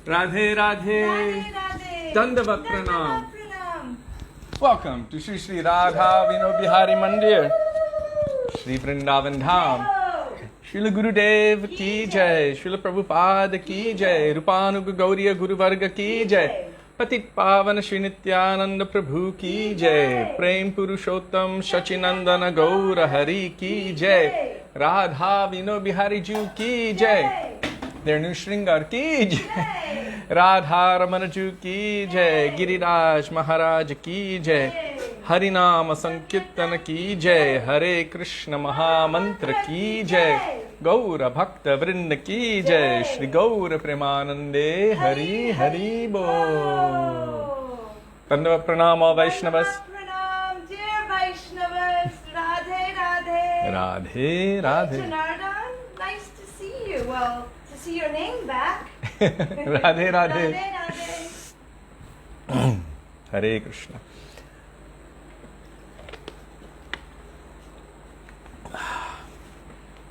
Radhe Radhe. Dandavat Pranam. Welcome to Shri Shri Radha Vino Bihari Mandir, Shri Vrindavan Dham. Srila Gurudev ki jai, Srila Prabhupada ki jai, Rupanuga Gauriya Guru Varga ki jai, Patit Pavana Shri Nityananda Prabhu ki jai, Prem Purushottam Shachinandana Gaura Hari ki jai, Radha Vino Bihari Ju ki jai, their new Shringar ki jai, Radha Ramana Ju ki jai, Giriraj Maharaj ki jai, Harinama Sankirtana ki jai, Hare Krishna Mahamantra ki jai, Gaura Bhakta Vrinda ki jai, Shri Gaura Premanande Hari Hari Bo. Dandavat Pranam all Vaishnavas. Pranam, dear Vaishnavas. Radhe Radhe. Radhe Radhe. Nandan, nice to see you. Well, to see your name back. Radhe Radhe. Radhe Radhe. Hare Krishna.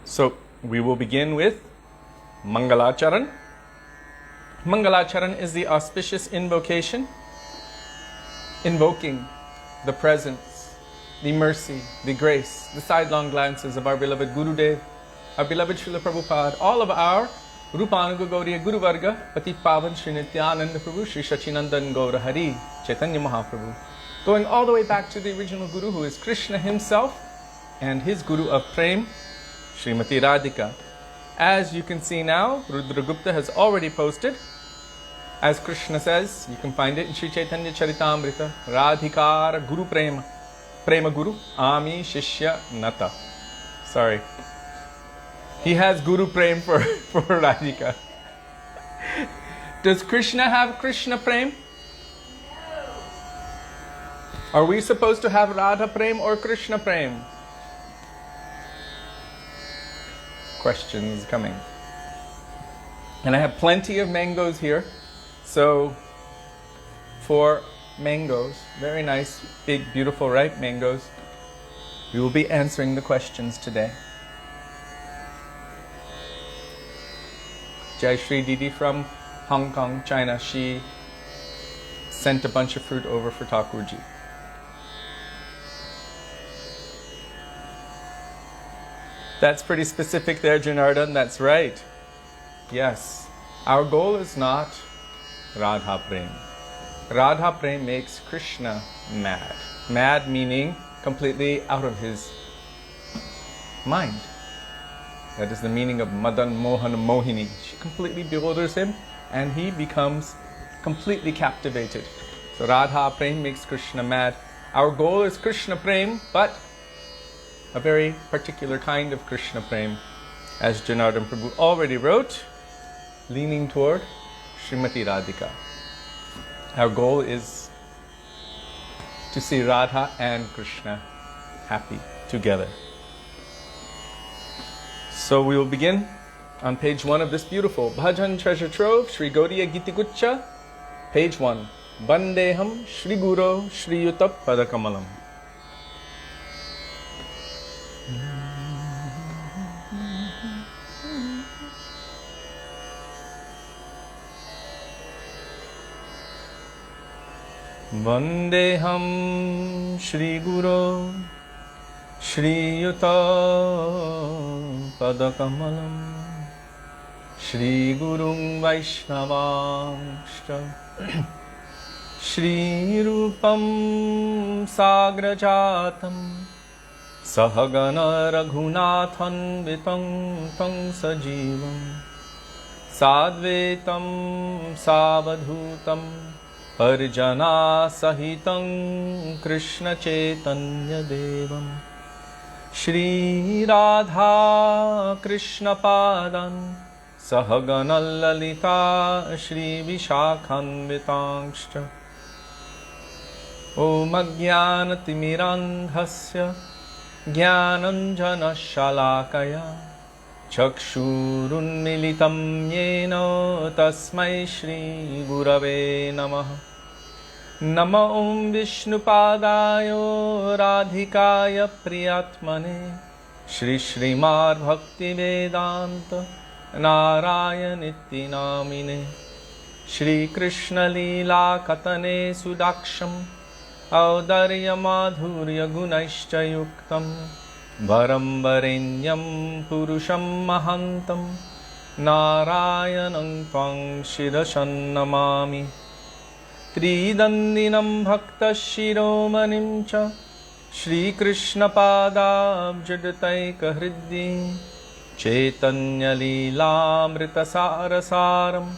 So, we will begin with Mangalacarana. Mangalacarana is the auspicious invocation, invoking the presence, the mercy, the grace, the sidelong glances of our beloved Gurudev, our beloved Srila Prabhupada, all of our Rupanuga Gauriya Guru Varga, Patit Pavan Shri Nityananda Prabhu, Shri Shachinandan Gaura Hari, Chaitanya Mahaprabhu, going all the way back to the original Guru who is Krishna himself and his Guru of Prema, Srimati Radhika. As you can see now, Rudragupta has already posted. As Krishna says, you can find it in Sri Chaitanya Charitamrita, Radhikara Guru Prema, Prema Guru, Ami Shishya Nata. Sorry. He has Guru Prem for Radhika. Does Krishna have Krishna Prem? Are we supposed to have Radha Prem or Krishna Prem? Questions coming. And I have plenty of mangoes here. So, 4 mangoes, very nice, big, beautiful, ripe mangoes. We will be answering the questions today. Jayo Didi from Hong Kong, China, she sent a bunch of fruit over for Thakurji. That's pretty specific there, Janardhan. That's right. Yes. Our goal is not Radha Prem. Radha Prem makes Krishna mad. Mad meaning completely out of his mind. That is the meaning of Madan Mohan Mohini. She completely bewilders him and he becomes completely captivated. So Radha Prem makes Krishna mad. Our goal is Krishna Prem, but a very particular kind of Krishna Prem, as Janardhan Prabhu already wrote, leaning toward Srimati Radhika. Our goal is to see Radha and Krishna happy together. So we will begin on page 1 of this beautiful Bhajan Treasure Trove, Sri Gaudiya Gitigucha, page 1. Bandeham Shri Guru Shri Yuta Padakamalam. Vandeham Shri Guru Shri Yuta Padakamalam Shri Gurung Vaishnavangscha Shri Rupam Sagrajatam Sahagana Raghunathan Vitam Tang Sajivam Sadvetam Savadhutam Parjana Sahitam Krishna Chaitanya Devam Shri Radha Krishna Padan Sahagana Lalita Shri Vishakhan Vitangscha Om Ajnanatimirandhasya Jnananjana Shalakaya Chakshurunmilitam Yena Tasmai Shri Gurave Namaha Nama Om Vishnupadaya Radhikaya Priyatmane Shri Srimad Bhakti Vedanta Narayanitti Namine Shri Krishna Leela Katane Sudaksham Audarya Madhurya Gunaishcha Yuktam Varam Varenyam Purusham Mahantam Narayanam Tvang Shirashan Namami Tridandinam Bhakta Shiromanim Cha Shri Krishna Padab Jadataika Hriddi Chaitanya Leelamrita Sarasaram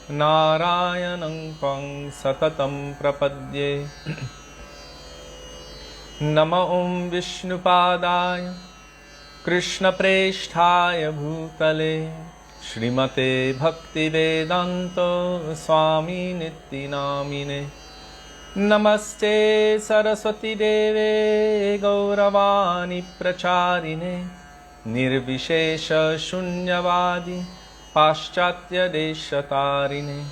Narayanam Tvang Satatam Prapadye Nama Om Vishnupadaya Krishna Preshthaya Bhutale Shrimate Bhakti Vedanta Swami Nitti Namine Namaste Saraswati Deve Gauravani Pracharine Nirvishesha Shunyavadi Paschatya Deshatarine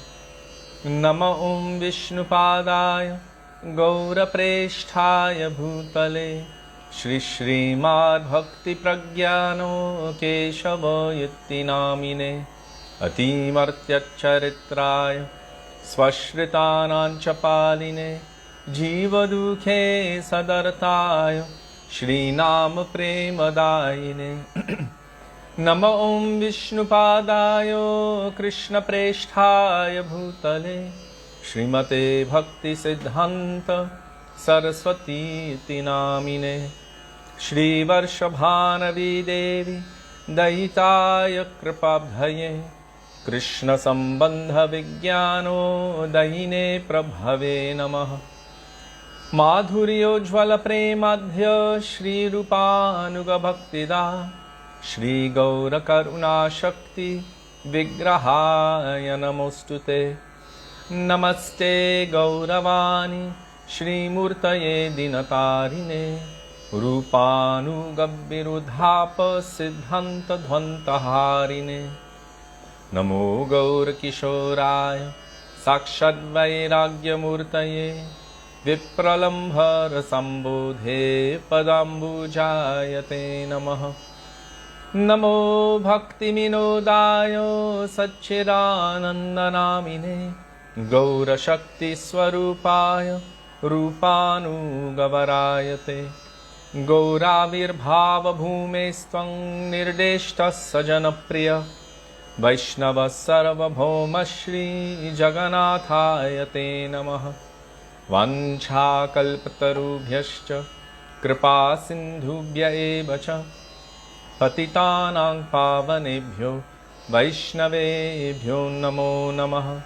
Nama Om Vishnupadaya Gaura Preshthaya Bhutale Shri Shri Mad Bhakti Pragyano Keshava Yutti Namine Atimartya Charitraya Swashritanam Chapaline Jiva Dukhe Sadartaya Shri Nam Prema Dayine Nama Om Vishnupadaya Krishna Preshthaya Bhutale Shrimate Bhakti Siddhanta Saraswati Iti Namine Shri Varshabhanavi Devi Dayitaya Kripabdhaye Krishna Sambandha Vigyano Dayine Prabhave Namaha Madhuryo Jvala Premadhya Shri Rupa Anuga Bhaktida Shri Gaura Karuna Shakti Vigrahaya Namostute Namaste Gauravani Shri Murtaye Dinatarine Rupanu Gabbirudhapa Siddhanta Dhvantaharine Namo Gaur Kishoraya Sakshad Vairagya Murtaye Vipralambhara Sambodhe Padambu Jayate Namaha Namo Bhakti Minodayo Satchidananda Namine Gaura Shakti Swarupaya Rupanu Gavarayate Gauravir Bhava Bhumestvang Nirdeshtas Sajanapriya Vaisnava Sarva Bhoma Shri Jaganathayate Namaha Vancha Kalpatarubhyascha Kripa Sindhubhya Evacha Patitanang Pavanebhyo Vaishnavebhyo Namo Namaha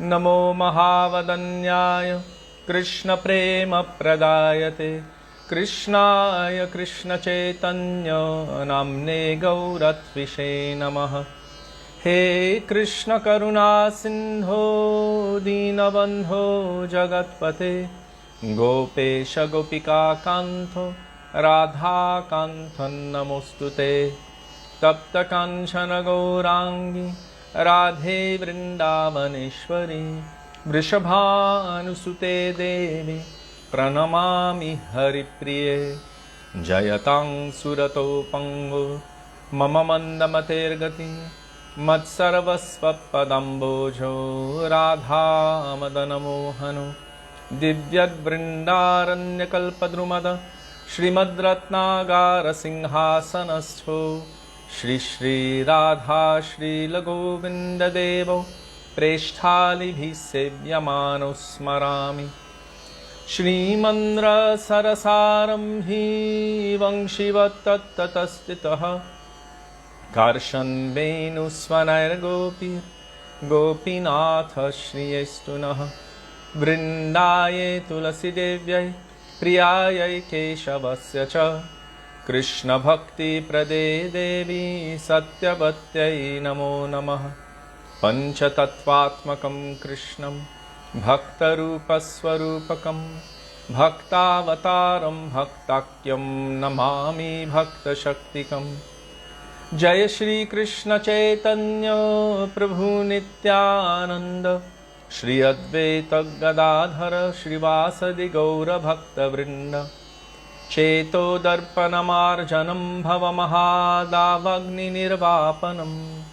Namo Mahavadanyaya Krishna Prema Pradayate Krishnaya Krishna Chaitanya Namne Gauratvishe Namaha He Krishna Karuna Sindho Dinabandho Jagatpate Gopesha Gopika Kanto Radha Kanthan Namostute Tapta Kanchana Gaurangi Radhe Vrindavaneshwari Vrishabhanusute Devi Pranamami Haripriye Jayatang Surato Pango Mama Mandamatergati Matsarvasva Padambojo Radha Madanamohano Divyad Vrindaranya Kalpadrumada Shrimad Ratnagara Singhasanastho Shri Shri Radha Shri Govinda Devo Presthali Bhisevyamano Smarami Shri Mandra Sarasaram Hi Vangshivatattatastitaha Karshan Venu Swanair Gopi Gopinatha Shri Estunaha Vrindaye Tulasi Devyai Priyayai Keshavasya Cha Krishna Bhakti Prade Devi Satyavatyai Namo Namaha Panchatattvatmakam Krishnam Bhaktarupaswarupakam Bhaktavataram Bhaktakyam Namami Bhakta Shaktikam Jaya Shri Krishna Chaitanya Prabhu Nityananda Shri Advaita Gadadhara Shrivasadi Gaura Bhakta Vrinda Cheto Darpanamarjanam Bhava Mahadavagni Nirvapanam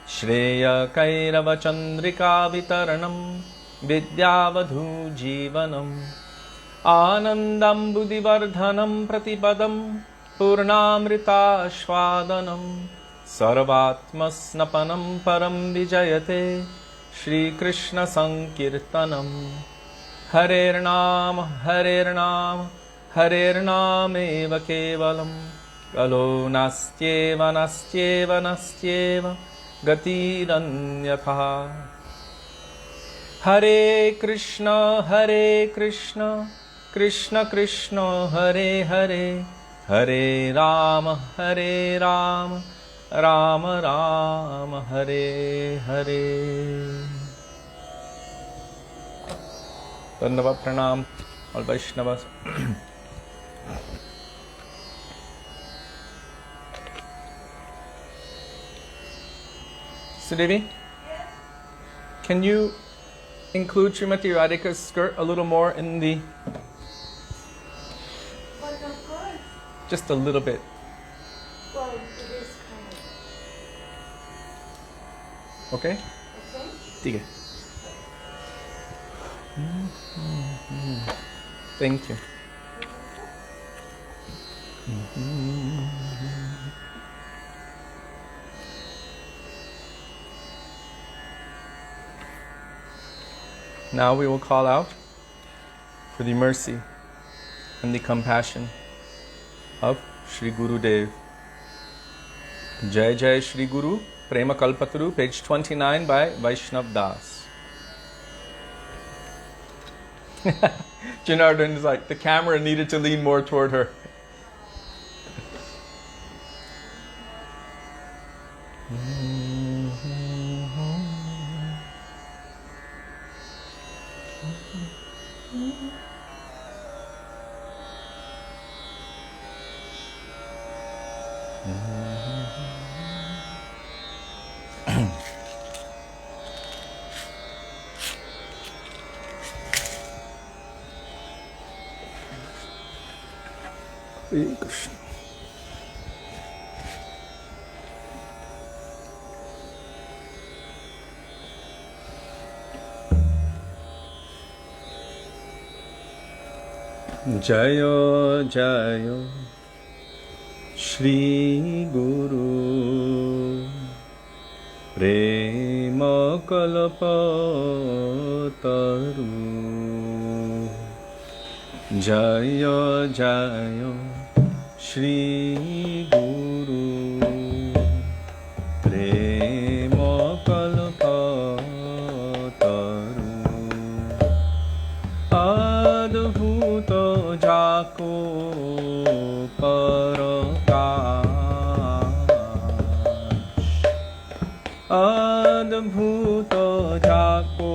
Shreya Kairava Chandrika Vitaranam Vidyavadhu Jivanam Anandam Buddhivardhanam Pratipadam Purnamrita Shwadanam Sarvatmasnapanam Param Vijayate Shri Krishna Sankirtanam Harer Nam Harer Nam Harer Nam Eva Kevalam Kalo Nastyeva Nastyeva Nastyeva Gatiranyatha Hare Krishna Krishna Krishna Hare Hare Hare Rama Rama Rama Hare Hare. Dandava Pranam all Vaishnavas. Sudevi, can you include Srimati Radhika's skirt a little more in the... But of course. Just a little bit. Well, it is kind of. Okay? Okay? ठीक है. Thank you. Now we will call out for the mercy and the compassion of Shri Guru Dev. Jai Jai Shri Guru, Prema Kalpataru, page 29 by Vaishnav Das. Janardhan is like, the camera needed to lean more toward her. Hare Krishna. Jayo Jayo Shri Guru Prema Kalpataru Jayo Jayo Shri Guru Prema Kalpataru Adbhuta Jako Parakash Adbhuta Jako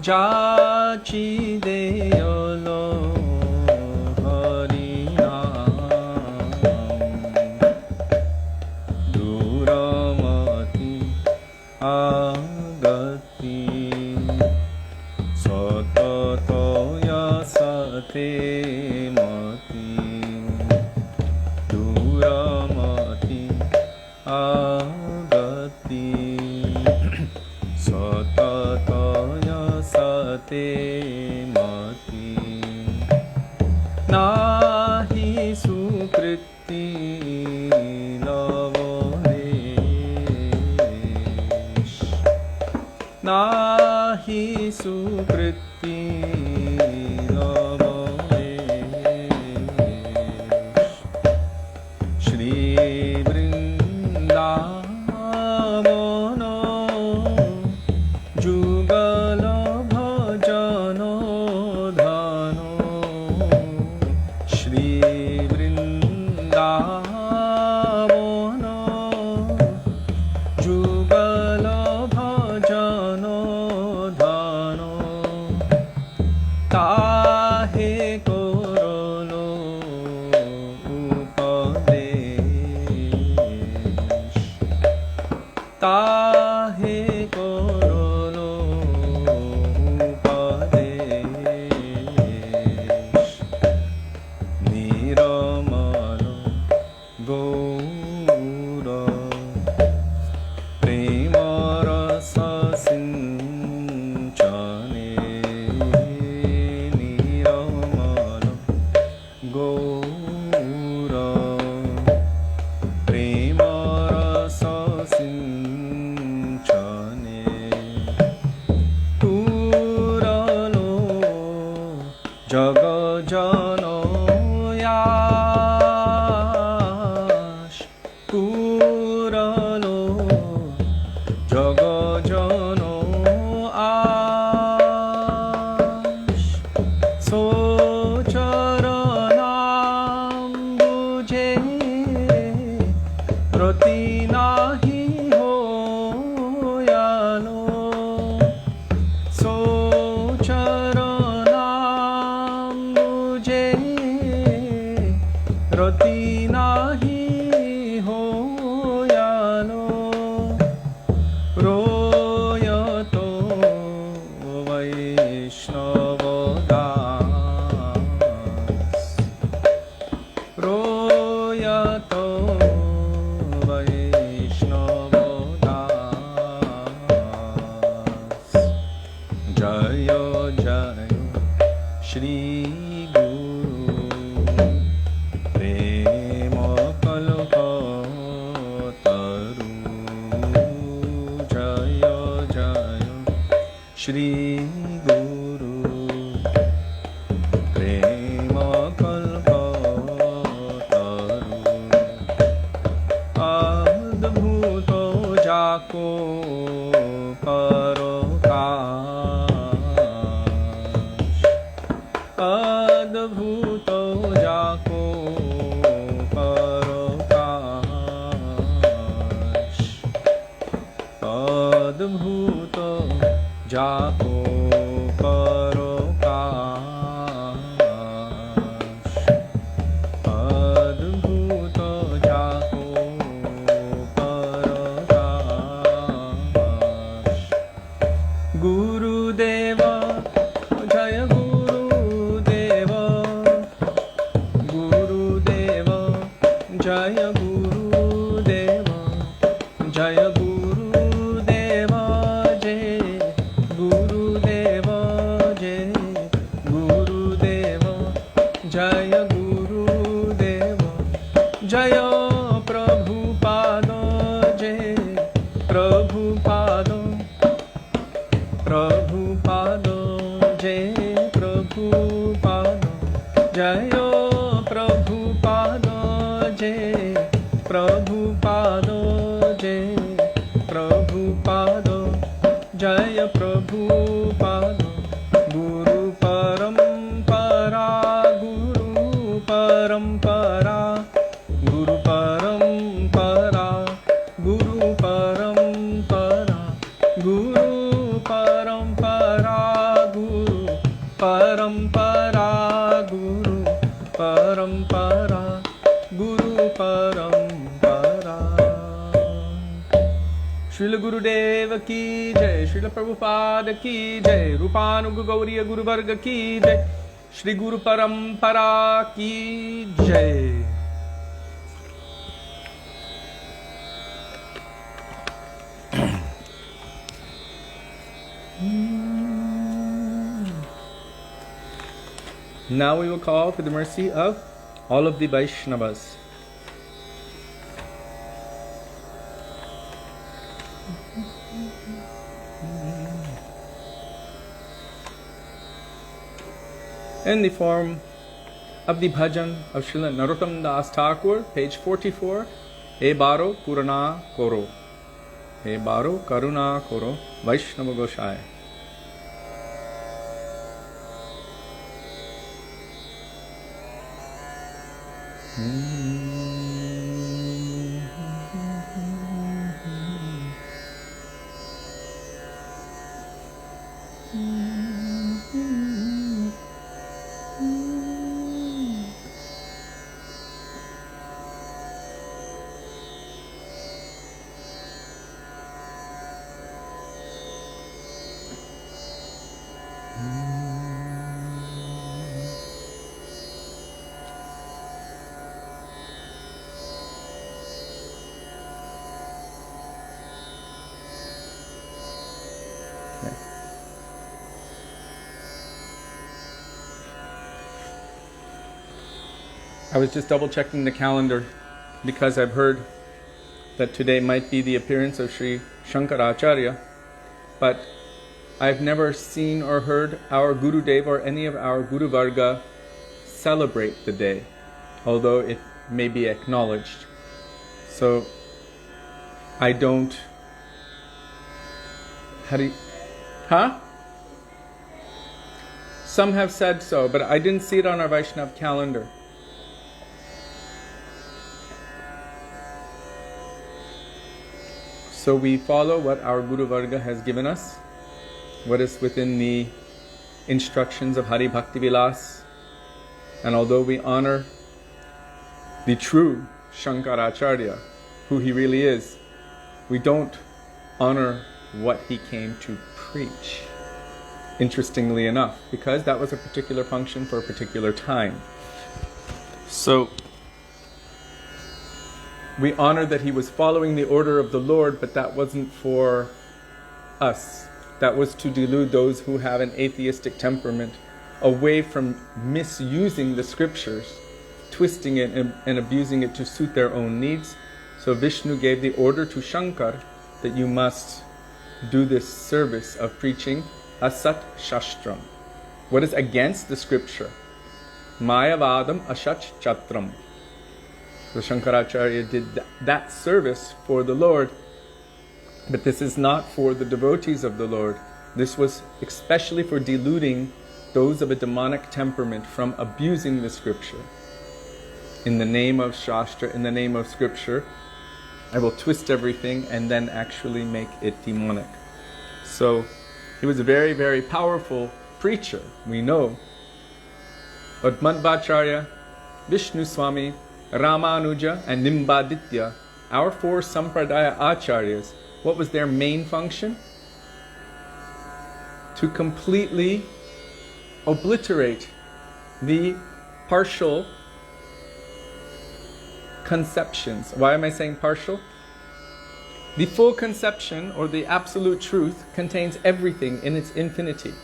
যাচি দেয়ল হরি নাম দূরমতি আগতি সততয় সতে মতি দূরমতি আগতি সততয় সতে মতি নাহি সুকৃতি লবলেশ নাহি সুকৃতি লবলেশ শ্রী বৃন্দাবন যুগল ভজন ধন শ্রী বৃন্দাবন যুগল ভজন ধন তাহে করল উপদেশ তাহে করল উপদেশ নিরমল গৌর প্রেম রস সিঞ্চনে নিরমল গৌর প্রেম রস সিঞ্চনে তুরলো জগ জনয়াস তুরলো জগ জন আশ সোচরণাম বুঝে রতি নাহি হোয়ালো সোচরণাম বুঝে রতি নাহি হোয়ালো রোয়তো বৈষ্ণব দাস রোয়তো বৈষ্ণব দাস জয় জয় শ্রী গুরু প্রেম কল্পতরু জয় জয় শ্রী গুরু প্রেম কল্পতরু অদ্ভুত যাকো পরকাশ অদ্ভুত যাকো পরকাশ অদ্ভুত যাকো পরকাশ অদ্ভুত যাকো পরকাশ গুরুদেব জয় গুরুদেব গুরুদেব জয় গুরুদেব জয় গুরুদেব জয় গুরু parampara, Guru parampara, Guru parampara. Srila Gurudeva ki jai, Srila Prabhupada ki jai, Rupanuga Gauriya Guru Varga ki jai, Shri Guru Parampara ki jai. Now we will call for the mercy of all of the Vaishnavas. In the form of the bhajan of Srila Narottam Das Thakur, page 44, E Baro Karuna Koro. E Baro Karuna Koro, Vaishnava Gosai. I was just double checking the calendar because I've heard that today might be the appearance of Sri Shankaracharya, but I've never seen or heard our Gurudev or any of our Guru Varga celebrate the day, although it may be acknowledged. So I don't... Some have said so, but I didn't see it on our Vaishnav calendar. So we follow what our Guru Varga has given us, what is within the instructions of Hari Bhakti Vilas. And although we honor the true Shankaracharya, who he really is, we don't honor what he came to preach, interestingly enough, because that was a particular function for a particular time. So we honor that he was following the order of the Lord, but that wasn't for us. That was to delude those who have an atheistic temperament away from misusing the scriptures, twisting it and abusing it to suit their own needs. So Vishnu gave the order to Shankar that you must do this service of preaching Asat Shastram. What is against the scripture? Mayavadam Asat Chatram. So Shankaracharya did that service for the Lord, but this is not for the devotees of the Lord. This was especially for deluding those of a demonic temperament from abusing the scripture. In the name of Shastra, in the name of scripture, I will twist everything and then actually make it demonic. So he was a very, very powerful preacher, we know. But Madhvacharya, Vishnu Swami, Ramanuja and Nimbaditya, our four Sampradaya Acharyas, what was their main function? To completely obliterate the partial conceptions. Why am I saying partial? The full conception or the absolute truth contains everything in its infinity.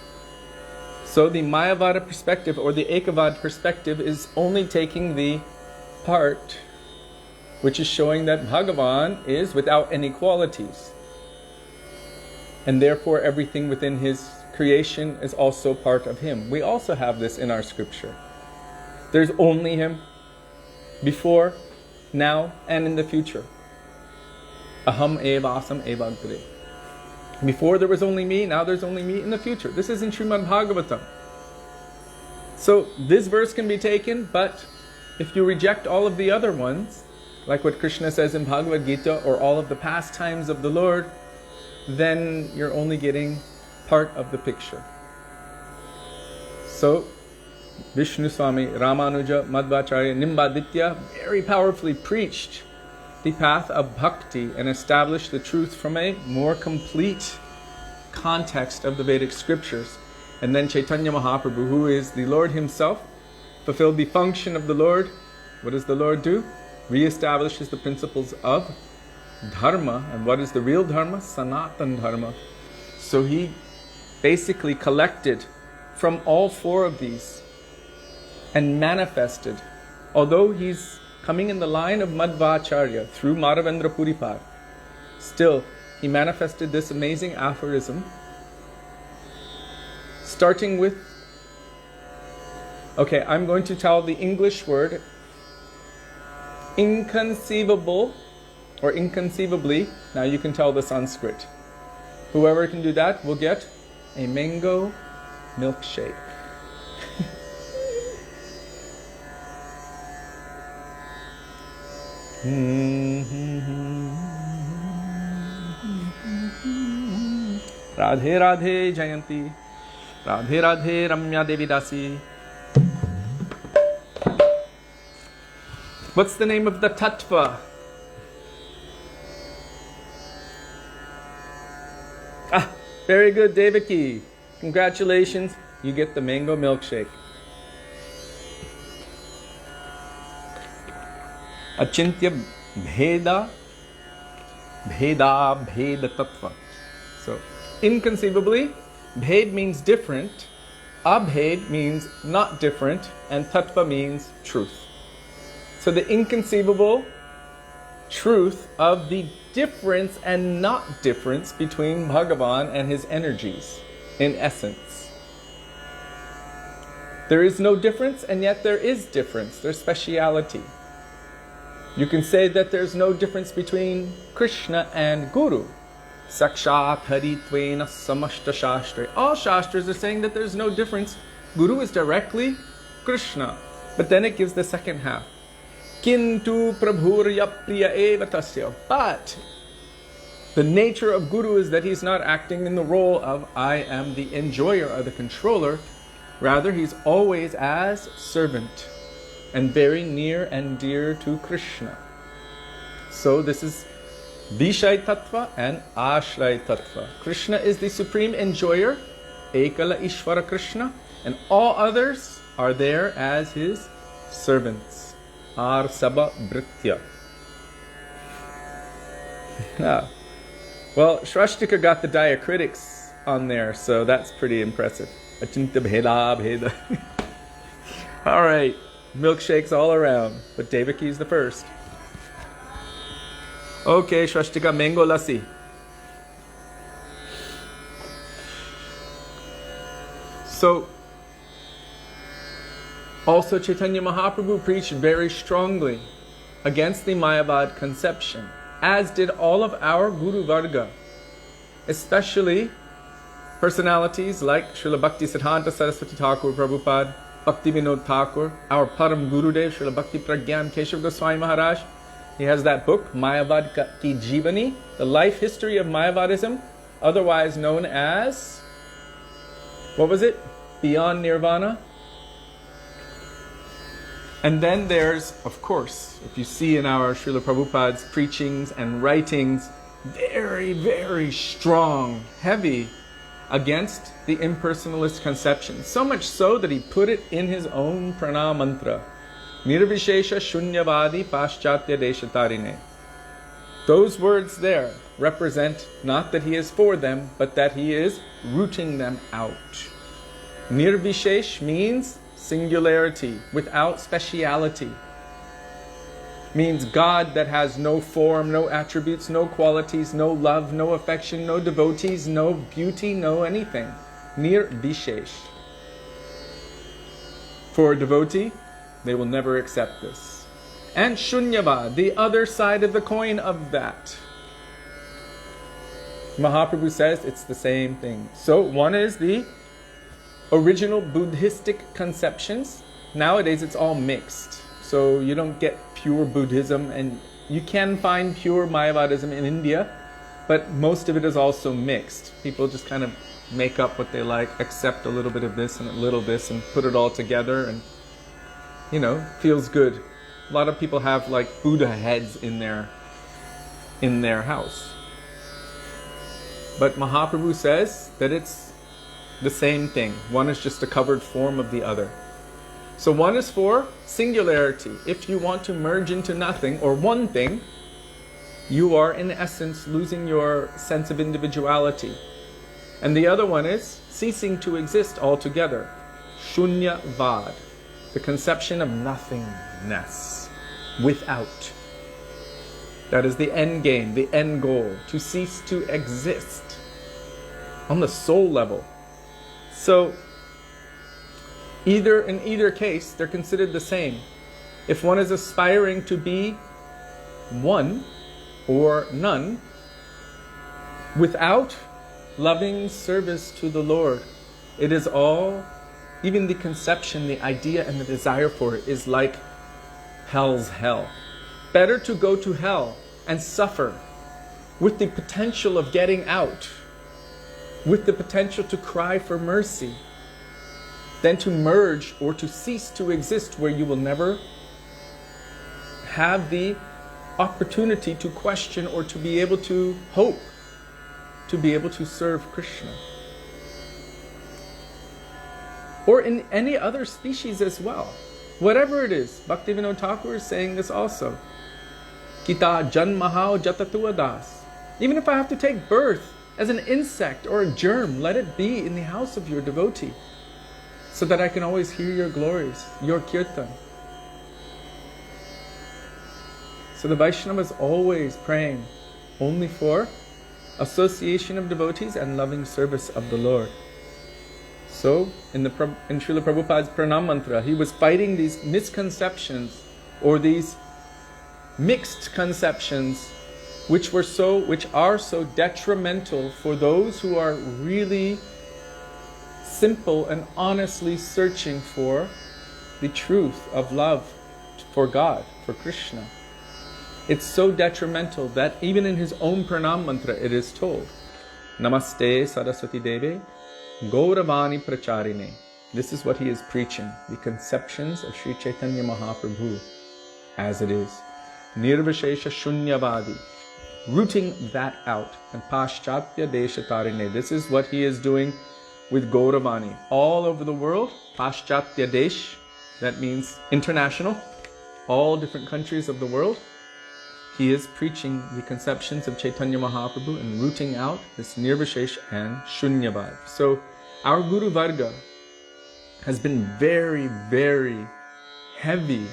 So the Mayavada perspective or the Ekavad perspective is only taking the part which is showing that Bhagavan is without any qualities, and therefore everything within his creation is also part of him. We also have this in our scripture. There's only him before, now, and in the future. Aham eva asam eva agre. Before there was only me, now there's only me in the future. This is in Srimad Bhagavatam. So this verse can be taken, but if you reject all of the other ones, like what Krishna says in Bhagavad Gita, or all of the pastimes of the Lord, then you're only getting part of the picture. So Vishnu Swami, Ramanuja, Madhvacharya, Nimbaditya very powerfully preached the path of bhakti and established the truth from a more complete context of the Vedic scriptures. And then Chaitanya Mahaprabhu, who is the Lord himself, fulfilled the function of the Lord. What does the Lord do? Reestablishes the principles of dharma. And what is the real dharma? Sanatan dharma. So he basically collected from all four of these and manifested. Although he's coming in the line of Madhvacharya through Madhavendra Puripad, still he manifested this amazing aphorism, starting with, okay, I'm going to tell the English word inconceivable or inconceivably. Now you can tell the Sanskrit. Whoever can do that will get a mango milkshake. Radhe Radhe Jayanti, Radhe Radhe Ramya Devi Dasi. What's the name of the tattva? Ah, very good, Devaki. Congratulations, you get the mango milkshake. Achintya Bheda Tattva. So, inconceivably, Bhed means different, Abhed means not different, and Tattva means truth. So the inconceivable truth of the difference and not difference between Bhagavan and his energies, in essence. There is no difference, and yet there is difference. There's speciality. You can say that there's no difference between Krishna and Guru. Sakshat Haritvena Samashta Shastra. All Shastras are saying that there's no difference. Guru is directly Krishna. But then it gives the second half. Kintu Prabhurya Priya Eva Tasya. But the nature of Guru is that he's not acting in the role of I am the enjoyer or the controller. Rather, he's always as servant and very near and dear to Krishna. So this is Vishay Tattva and Ashray Tattva. Krishna is the supreme enjoyer, Ekala Ishvara Krishna, and all others are there as his servants. Ar Sabha Britya. Well, Shrashtika got the diacritics on there, so that's pretty impressive. Achinta Bheda Bheda. All right, milkshakes all around, but Devaki is the first. Okay, Shrashtika, mango lassi. So, also Chaitanya Mahaprabhu preached very strongly against the Mayavad conception, as did all of our Guru Varga, especially personalities like Srila Bhakti Siddhanta Saraswati Thakur Prabhupada, Bhakti Vinod Thakur, our Param Gurudev, Srila Bhakti Pragyan Keshav Goswami Maharaj. He has that book, Mayavad Ki Jivani, the life history of Mayavadism, otherwise known as, what was it? Beyond Nirvana. And then there's, of course, if you see in our Srila Prabhupada's preachings and writings, very, very strong, heavy, against the impersonalist conception. So much so that he put it in his own Prana mantra. Nirvishesha Shunyavadi Paschatya Deshatarine. Those words there represent not that he is for them, but that he is rooting them out. Nirvishesh means singularity, without speciality. Means God that has no form, no attributes, no qualities, no love, no affection, no devotees, no beauty, no anything. Nirvishesh. For a devotee, they will never accept this. And Shunyavad, the other side of the coin of that. Mahaprabhu says it's the same thing. So one is the original Buddhistic conceptions. Nowadays it's all mixed. So you don't get pure Buddhism, and you can find pure Mayavadism in India, but most of it is also mixed. People just kind of make up what they like, accept a little bit of this and a little this and put it all together and, feels good. A lot of people have like Buddha heads in their house. But Mahaprabhu says that it's the same thing. One is just a covered form of the other. So one is for singularity. If you want to merge into nothing or one thing, you are in essence losing your sense of individuality. And the other one is ceasing to exist altogether. Shunyavad, the conception of nothingness, without. That is the end game, the end goal, to cease to exist on the soul level. So, in either case, they're considered the same. If one is aspiring to be one or none, without loving service to the Lord, it is all, even the conception, the idea, and the desire for it is like hell's hell. Better to go to hell and suffer with the potential of getting out, with the potential to cry for mercy, than to merge or to cease to exist where you will never have the opportunity to question or to be able to hope, to be able to serve Krishna. Or in any other species as well. Whatever it is, Bhaktivinoda Thakur is saying this also. Kita janmahao jatatuadas. Even if I have to take birth as an insect or a germ, let it be in the house of your devotee, so that I can always hear your glories, your Kirtan. So the Vaishnava is always praying only for association of devotees and loving service of the Lord. So in Srila Prabhupada's Pranam Mantra, he was fighting these misconceptions or these mixed conceptions which are so detrimental for those who are really simple and honestly searching for the truth of love for God, for Krishna. It's so detrimental that even in his own Pranam Mantra it is told, Namaste Saraswati Deve Gauravani Pracharine. This is what he is preaching, the conceptions of Sri Chaitanya Mahaprabhu as it is. Nirvishesha Shunyavadi, rooting that out. And Paschatya Deshatarine. This is what he is doing with Gauravani. All over the world, Paschatya Desh, that means international, all different countries of the world. He is preaching the conceptions of Chaitanya Mahaprabhu and rooting out this Nirvishesh and Shunyavad. So our Guru Varga has been very, very heavy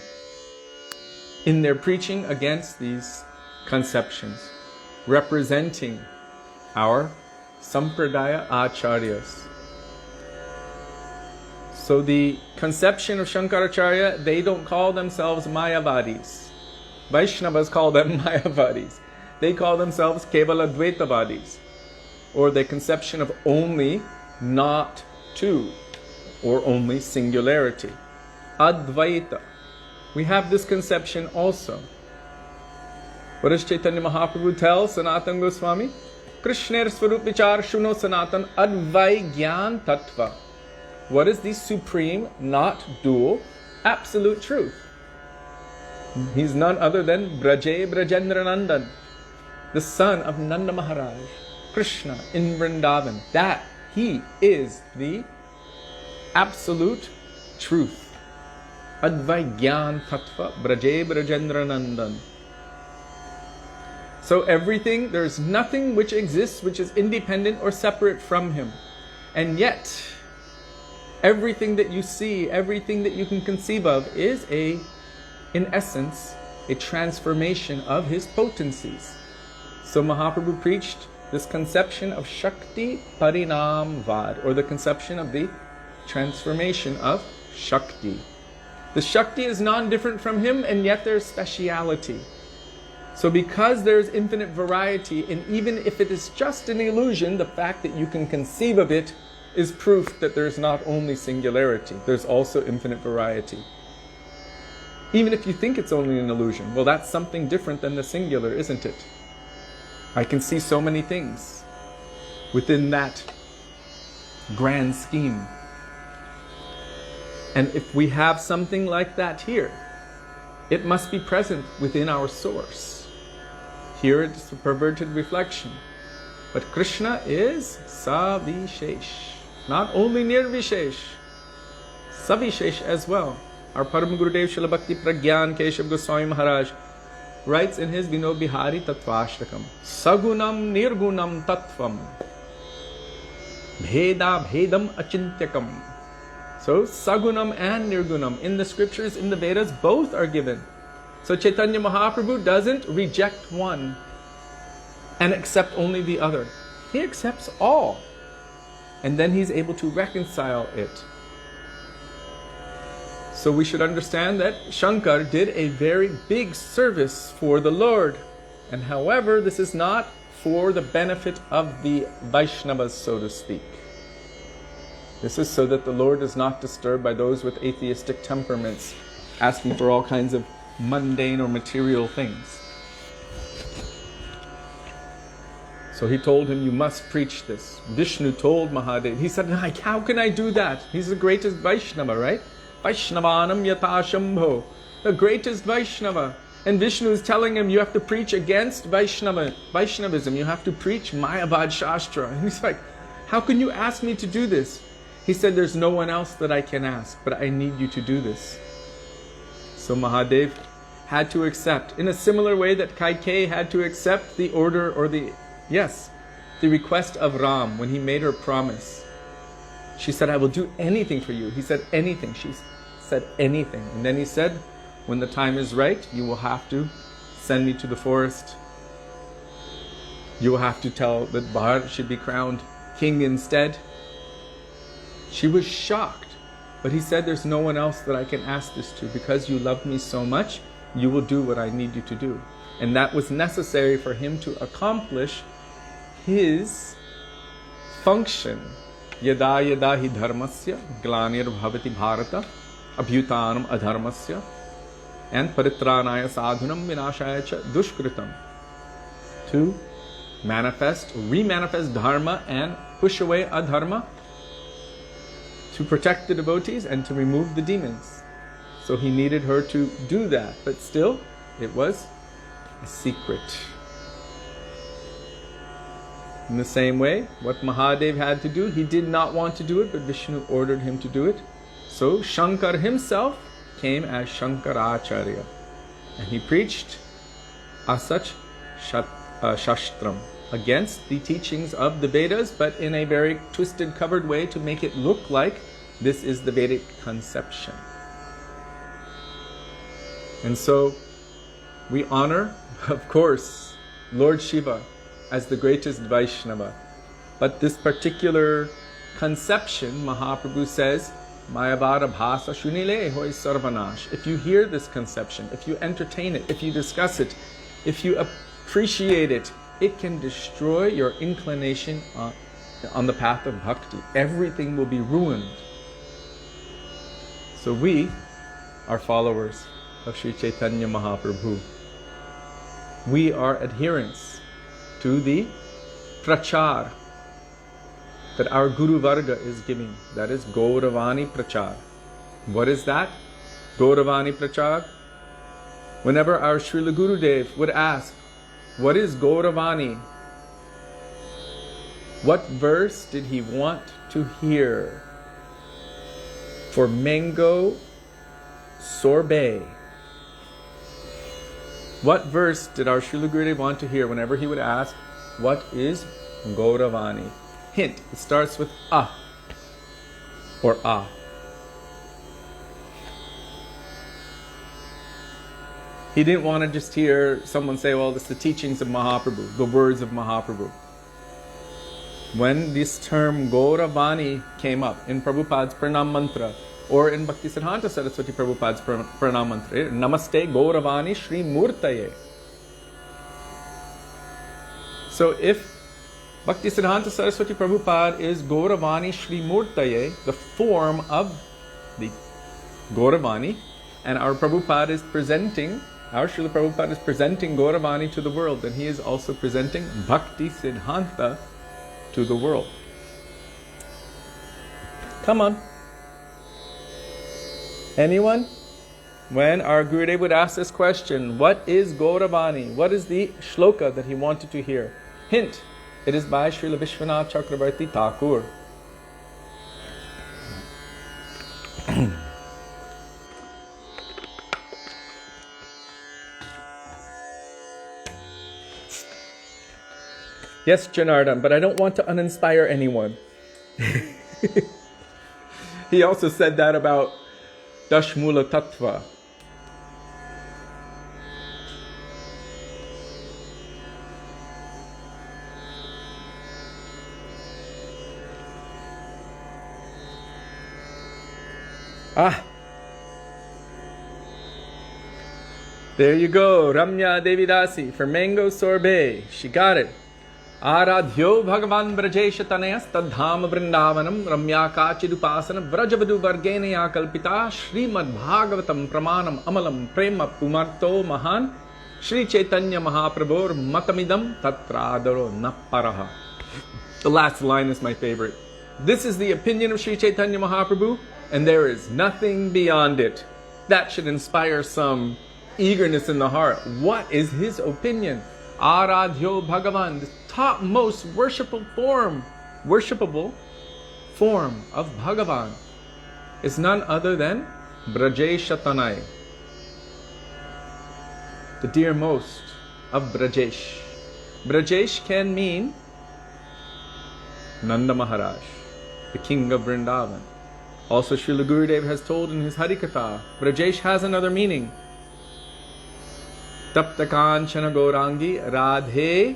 in their preaching against these conceptions, representing our Sampradaya Acharyas. So the conception of Shankaracharya, they don't call themselves Mayavadis. Vaishnavas call them Mayavadis. They call themselves Kevala Dvaitavadis, or the conception of only not two, or only singularity. Advaita. We have this conception also. What does Chaitanya Mahaprabhu tell Sanatan Goswami? Krishner Swarup Vichar Shuno Sanatan Advai Gyan Tattva. What is the supreme, not dual, absolute truth? He's none other than Braje Brajendra Nandan, the son of Nanda Maharaj, Krishna in Vrindavan. That he is the absolute truth. Advai Gyan Tattva Braje Brajendra Nandan. So everything, there's nothing which exists which is independent or separate from him. And yet, everything that you see, everything that you can conceive of is in essence, a transformation of his potencies. So Mahaprabhu preached this conception of Shakti Parinam Vad, or the conception of the transformation of Shakti. The Shakti is non-different from him, and yet there's speciality. So because there's infinite variety, and even if it is just an illusion, the fact that you can conceive of it is proof that there's not only singularity, there's also infinite variety. Even if you think it's only an illusion, well, that's something different than the singular, isn't it? I can see so many things within that grand scheme. And if we have something like that here, it must be present within our source. Here it's a perverted reflection. But Krishna is Savishesh. Not only Nirvishesh, Savishesh as well. Our Param Gurudev Srila Bhakti Pragyan Keshav Gosai Maharaj writes in his Vino Bihari Tattvashtakam, Sagunam Nirgunam Tattvam Bheda Bhedam Achintyakam. So Sagunam and Nirgunam in the scriptures, in the Vedas, both are given. So Chaitanya Mahaprabhu doesn't reject one and accept only the other. He accepts all. And then he's able to reconcile it. So we should understand that Shankar did a very big service for the Lord. And however, this is not for the benefit of the Vaishnavas, so to speak. This is so that the Lord is not disturbed by those with atheistic temperaments, asking for all kinds of mundane or material things. So he told him, you must preach this. Vishnu told Mahadev, he said, how can I do that? He's the greatest Vaishnava, right? Vaishnavanam yata shambho, the greatest Vaishnava. And Vishnu is telling him, you have to preach against Vaishnavism. You have to preach Mayavad Shastra. And he's like, how can you ask me to do this? He said, there's no one else that I can ask, but I need you to do this. So Mahadev had to accept, in a similar way that Kaikeyi had to accept the order or the request of Ram when he made her promise. She said, I will do anything for you. He said, anything. She said, anything. And then he said, when the time is right, you will have to send me to the forest. You will have to tell that Bharat should be crowned king instead. She was shocked. But he said, there's no one else that I can ask this to. Because you love me so much, you will do what I need you to do. And that was necessary for him to accomplish his function. Yada yada hi dharmasya glanir bhavati bharata abhyutanam adharmasya and paritranaya sadhunam vinashaya cha dushkritam. To remanifest dharma and push away adharma, to protect the devotees and to remove the demons. So he needed her to do that, but still it was a secret. In the same way, what Mahadev had to do, he did not want to do it, but Vishnu ordered him to do it. So Shankar himself came as Shankaracharya. And he preached Asach Shastram, against the teachings of the Vedas, but in a very twisted, covered way to make it look like this is the Vedic conception. And so we honor, of course, Lord Shiva as the greatest Vaishnava. But this particular conception, Mahaprabhu says, Mayavada bhasa shunile hoy sarvanash. If you hear this conception, if you entertain it, if you discuss it, if you appreciate it, it can destroy your inclination on the path of bhakti. Everything will be ruined. So we are followers of Sri Chaitanya Mahaprabhu. We are adherents to the prachar that our Guru Varga is giving. That is Gauravani Prachar. What is that? Gauravani Prachar? Whenever our Srila Gurudev would ask, what is Gauravani? What verse did he want to hear? For mango sorbet. What verse did our Srila Gurudev want to hear whenever he would ask, what is Gauravani? Hint, it starts with A or A. He didn't want to just hear someone say, well, this is the teachings of Mahaprabhu, the words of Mahaprabhu. When this term Gauravani came up in Prabhupada's Pranam Mantra, or in Bhaktisiddhanta Saraswati Prabhupada's Pranam Mantra, Namaste Gauravani Shri Murtaye. So if Bhaktisiddhanta Saraswati Prabhupada is Gauravani Shri Murtaye, the form of the Gauravani, and our Prabhupada is presenting, our Srila Prabhupada is presenting Gauravani to the world, then he is also presenting Bhakti Siddhanta to the world. Come on. Anyone? When our Gurudev would ask this question, what is Gauravani? What is the shloka that he wanted to hear? Hint, it is by Srila Vishwanath Chakravarti Thakur. Yes, Janardhan, but I don't want to uninspire anyone. He also said that about Dashmula Tattva. There you go, Ramya Devidasi for mango sorbet. She got it. Aradhyo Bhagavan Brajesha Tanayas Tadham Vrindavanam Ramya Kachidupasana Vrajavadu Vargenaya Kalpita Srimad Bhagavatam Pramanam Amalam Prema Pumarto Mahan Shri Chaitanya Mahaprabhur Matamidam Tatradaro Naparaha. The last line is my favorite. This is the opinion of Shri Chaitanya Mahaprabhu, and there is nothing beyond it. That should inspire some eagerness in the heart. What is his opinion? Aradhyo Bhagavan, the topmost worshipable form of Bhagavan is none other than Brajesha Tanai, the dearmost of Brajesh. Brajesh can mean Nanda Maharaj, the king of Vrindavan. Also, Srila Gurudev has told in his Harikatha, Brajesh has another meaning. Tapta Kanchana Gaurangi Radhe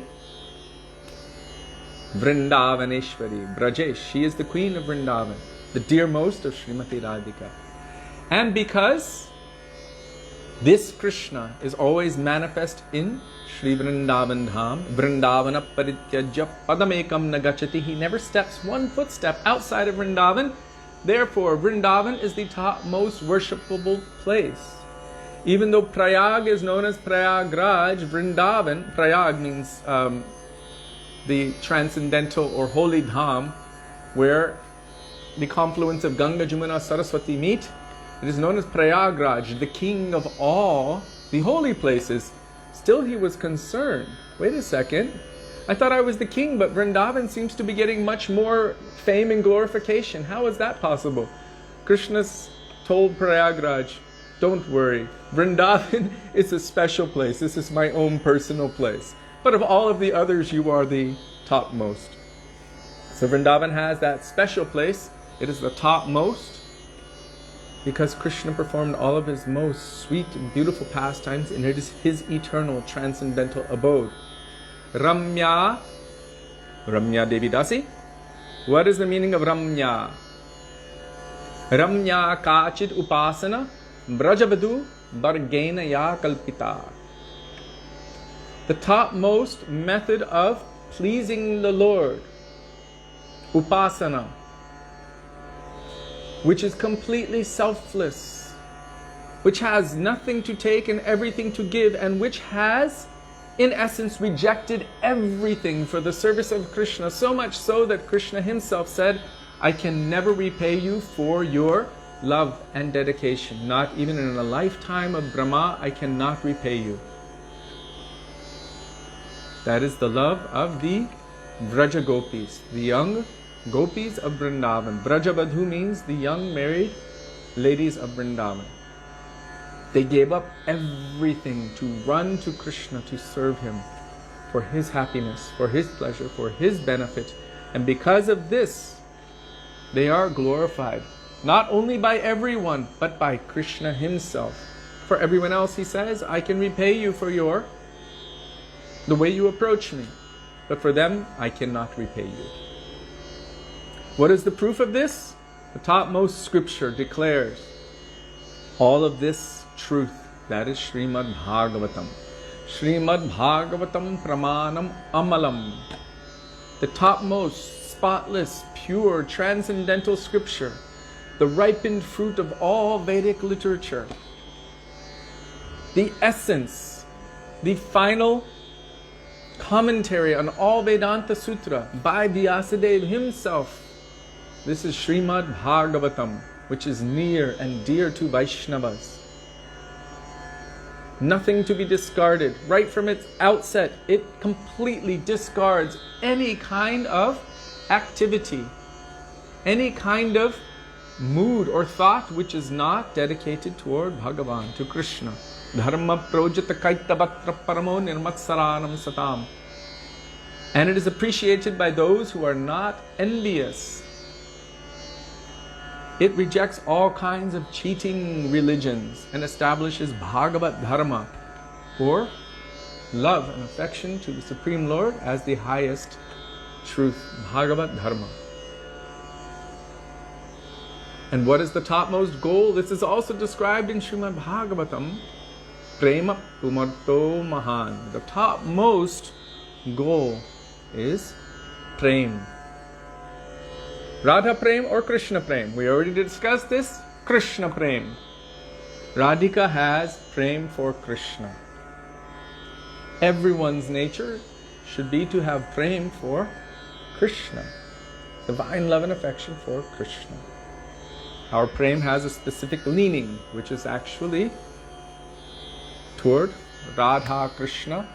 Vrindavaneshwari. Brajesh, she is the queen of Vrindavan, the dearmost of Srimati Radhika. And because this Krishna is always manifest in Sri Vrindavan Dham, Vrindavana Parityajya Padamekam Nagachati, he never steps one footstep outside of Vrindavan. Therefore, Vrindavan is the topmost worshipable place. Even though Prayag is known as Prayagraj, Vrindavan, Prayag means the transcendental or holy dham, where the confluence of Ganga, Jamuna, Saraswati meet. It is known as Prayagraj, the king of all the holy places. Still he was concerned. Wait a second. I thought I was the king, but Vrindavan seems to be getting much more fame and glorification. How is that possible? Krishna's told Prayagraj, don't worry, Vrindavan is a special place. This is my own personal place. But of all of the others, you are the topmost. So Vrindavan has that special place. It is the topmost because Krishna performed all of his most sweet and beautiful pastimes, and it is his eternal transcendental abode. Ramya Devidasi. What is the meaning of Ramya? Ramya Kachid Upasana Brajavadu Bargena Ya Kalpita. The topmost method of pleasing the Lord, Upasana, which is completely selfless, which has nothing to take and everything to give, and which has, in essence, rejected everything for the service of Krishna, so much so that Krishna himself said, I can never repay you for your love and dedication. Not even in a lifetime of Brahma, I cannot repay you. That is the love of the Vraja Gopis, the young Gopis of Vrindavan. Brajabadhu means the young married ladies of Vrindavan. They gave up everything to run to Krishna to serve him for his happiness, for his pleasure, for his benefit. And because of this, they are glorified, not only by everyone, but by Krishna himself. For everyone else, he says, I can repay you for the way you approach me. But for them, I cannot repay you. What is the proof of this? The topmost scripture declares all of this truth. That is Srimad Bhagavatam. Srimad Bhagavatam Pramanam Amalam. The topmost, spotless, pure, transcendental scripture. The ripened fruit of all Vedic literature. The essence, the final commentary on all Vedanta Sutra by Vyasadeva himself. This is Srimad Bhagavatam, which is near and dear to Vaishnavas. Nothing to be discarded. Right from its outset, it completely discards any kind of activity, any kind of mood or thought which is not dedicated toward Bhagavan, to Krishna. Dharma projata kaitavatra paramo nirmatsaranam satam. And it is appreciated by those who are not envious. It rejects all kinds of cheating religions and establishes Bhagavat Dharma, or love and affection to the Supreme Lord as the highest truth. Bhagavat Dharma. And what is the topmost goal? This is also described in Srimad Bhagavatam. Prema Pumarto Mahan. The topmost goal is Prem. Radha Prem or Krishna Prem. We already discussed this. Krishna Prem. Radhika has Prem for Krishna. Everyone's nature should be to have Prem for Krishna. Divine love and affection for Krishna. Our Prem has a specific leaning, which is actually toward Radha Krishna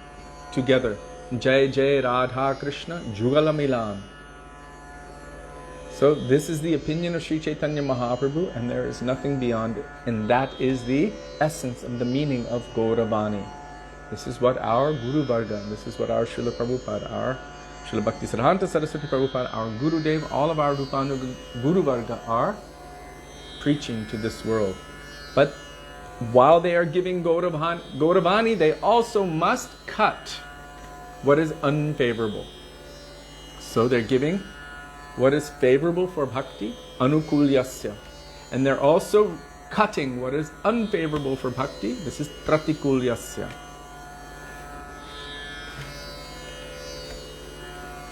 together. Jai Jai Radha Krishna Jugala Milan. So this is the opinion of Sri Chaitanya Mahaprabhu, and there is nothing beyond it. And that is the essence and the meaning of Gauravani. This is what our Guru Varga, this is what our Srila Prabhupada, our Srila Bhakti Siddhanta Saraswati Prabhupada, our Guru Dev, all of our Rupanu Guru Varga are preaching to this world. But while they are giving Gauravani, they also must cut what is unfavorable. So they're giving what is favorable for bhakti, anukulyasya. And they're also cutting what is unfavorable for bhakti. This is pratikulyasya.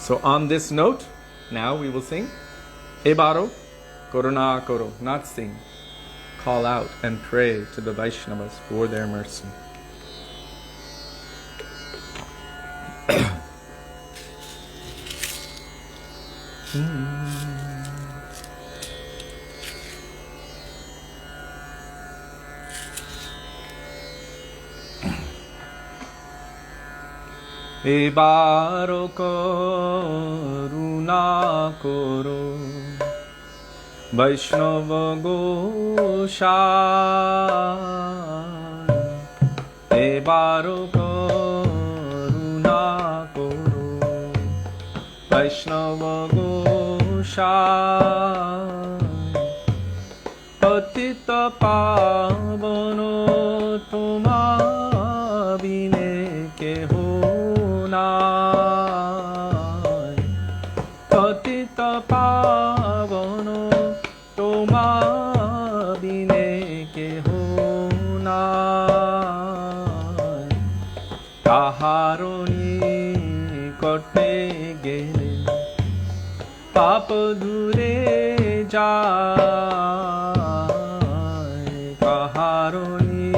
So on this note, now we will sing Ebaro Karuna Koro, not sing. Call out and pray to the Vaishnavas for their mercy. Ebaro Karuna Koro Vaishnava Gosai Ebaro Karuna Koro Vaishnava Gosai Patita Pavano Tuma Bine Keho Patita Pavano Toma Bine Keho Nai Kaharoni Kote Gele Papa Dure Jai Kaharoni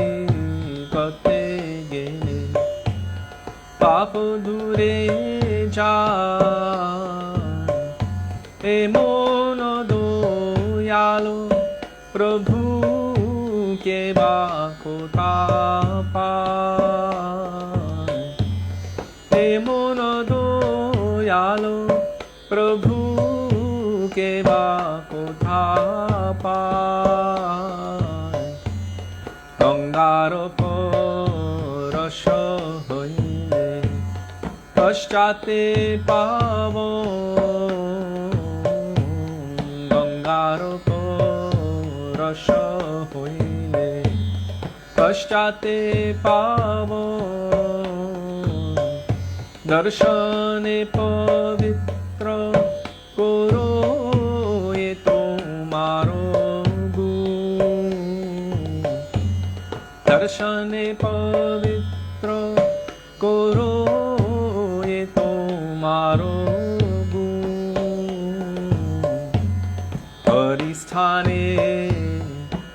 Kote Gele Papa Dure Jai Emono doyalo Prabhu ke bakota pai Emono doyalo Prabhu ke bakota pai Gangaro porasho hoile Paschate pavo Rasha hoile Paschate pavo Darshane pavitra Koro ye tomaro gun Darshane pavitra Koro ye tomaro Haristhane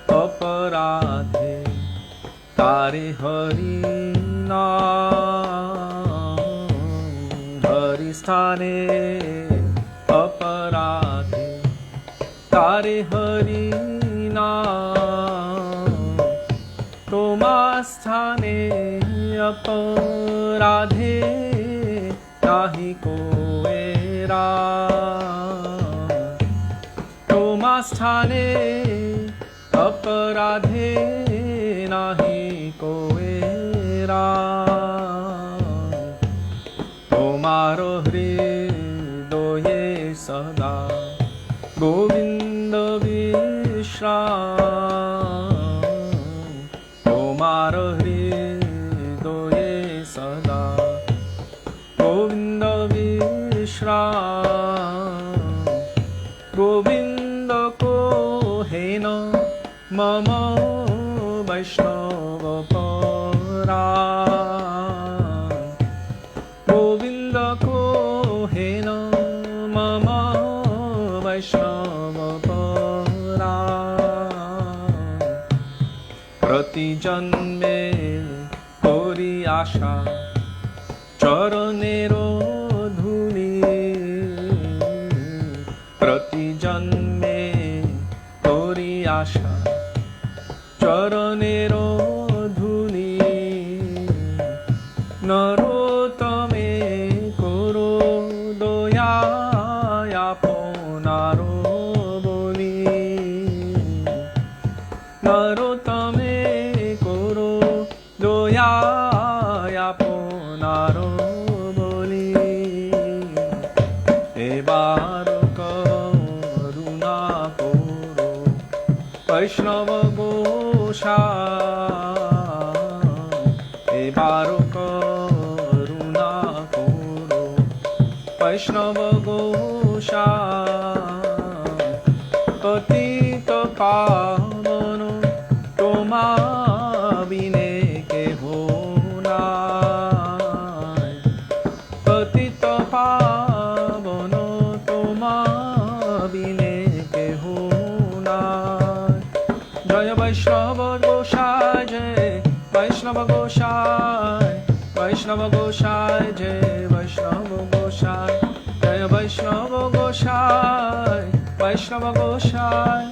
aparadhe Tare hari naam Haristhane aparadhe Hare Hari Naam Tomasthane aparadhe nahi koera Tomasthane aparadhe nahi koera Tomaro hridoye sada Govinda Vishram Tomaro hridoye sada Govinda Vishram Govinda ko Heno mama Vaisnava param Govinda ko Heno mama Vaisnava param Prati janme kori asha charanero dhuni Prati janme kori asha charanero dhuni narotame koro doya yaponaro boli narotame koro doya yaponaro boli ebar karuna koro Vaisnava Gosai ebaro karuna koro Vaisnava Gosai patita pavano toma bine keho nai patita pavano toma bine keho nai Jaya Vaishnava Gosai Jai Vaishnava Gosai Vaishnava Gosai Jai Vaishnava Gosai Jaya Vaishnava Gosai Vaishnava Gosai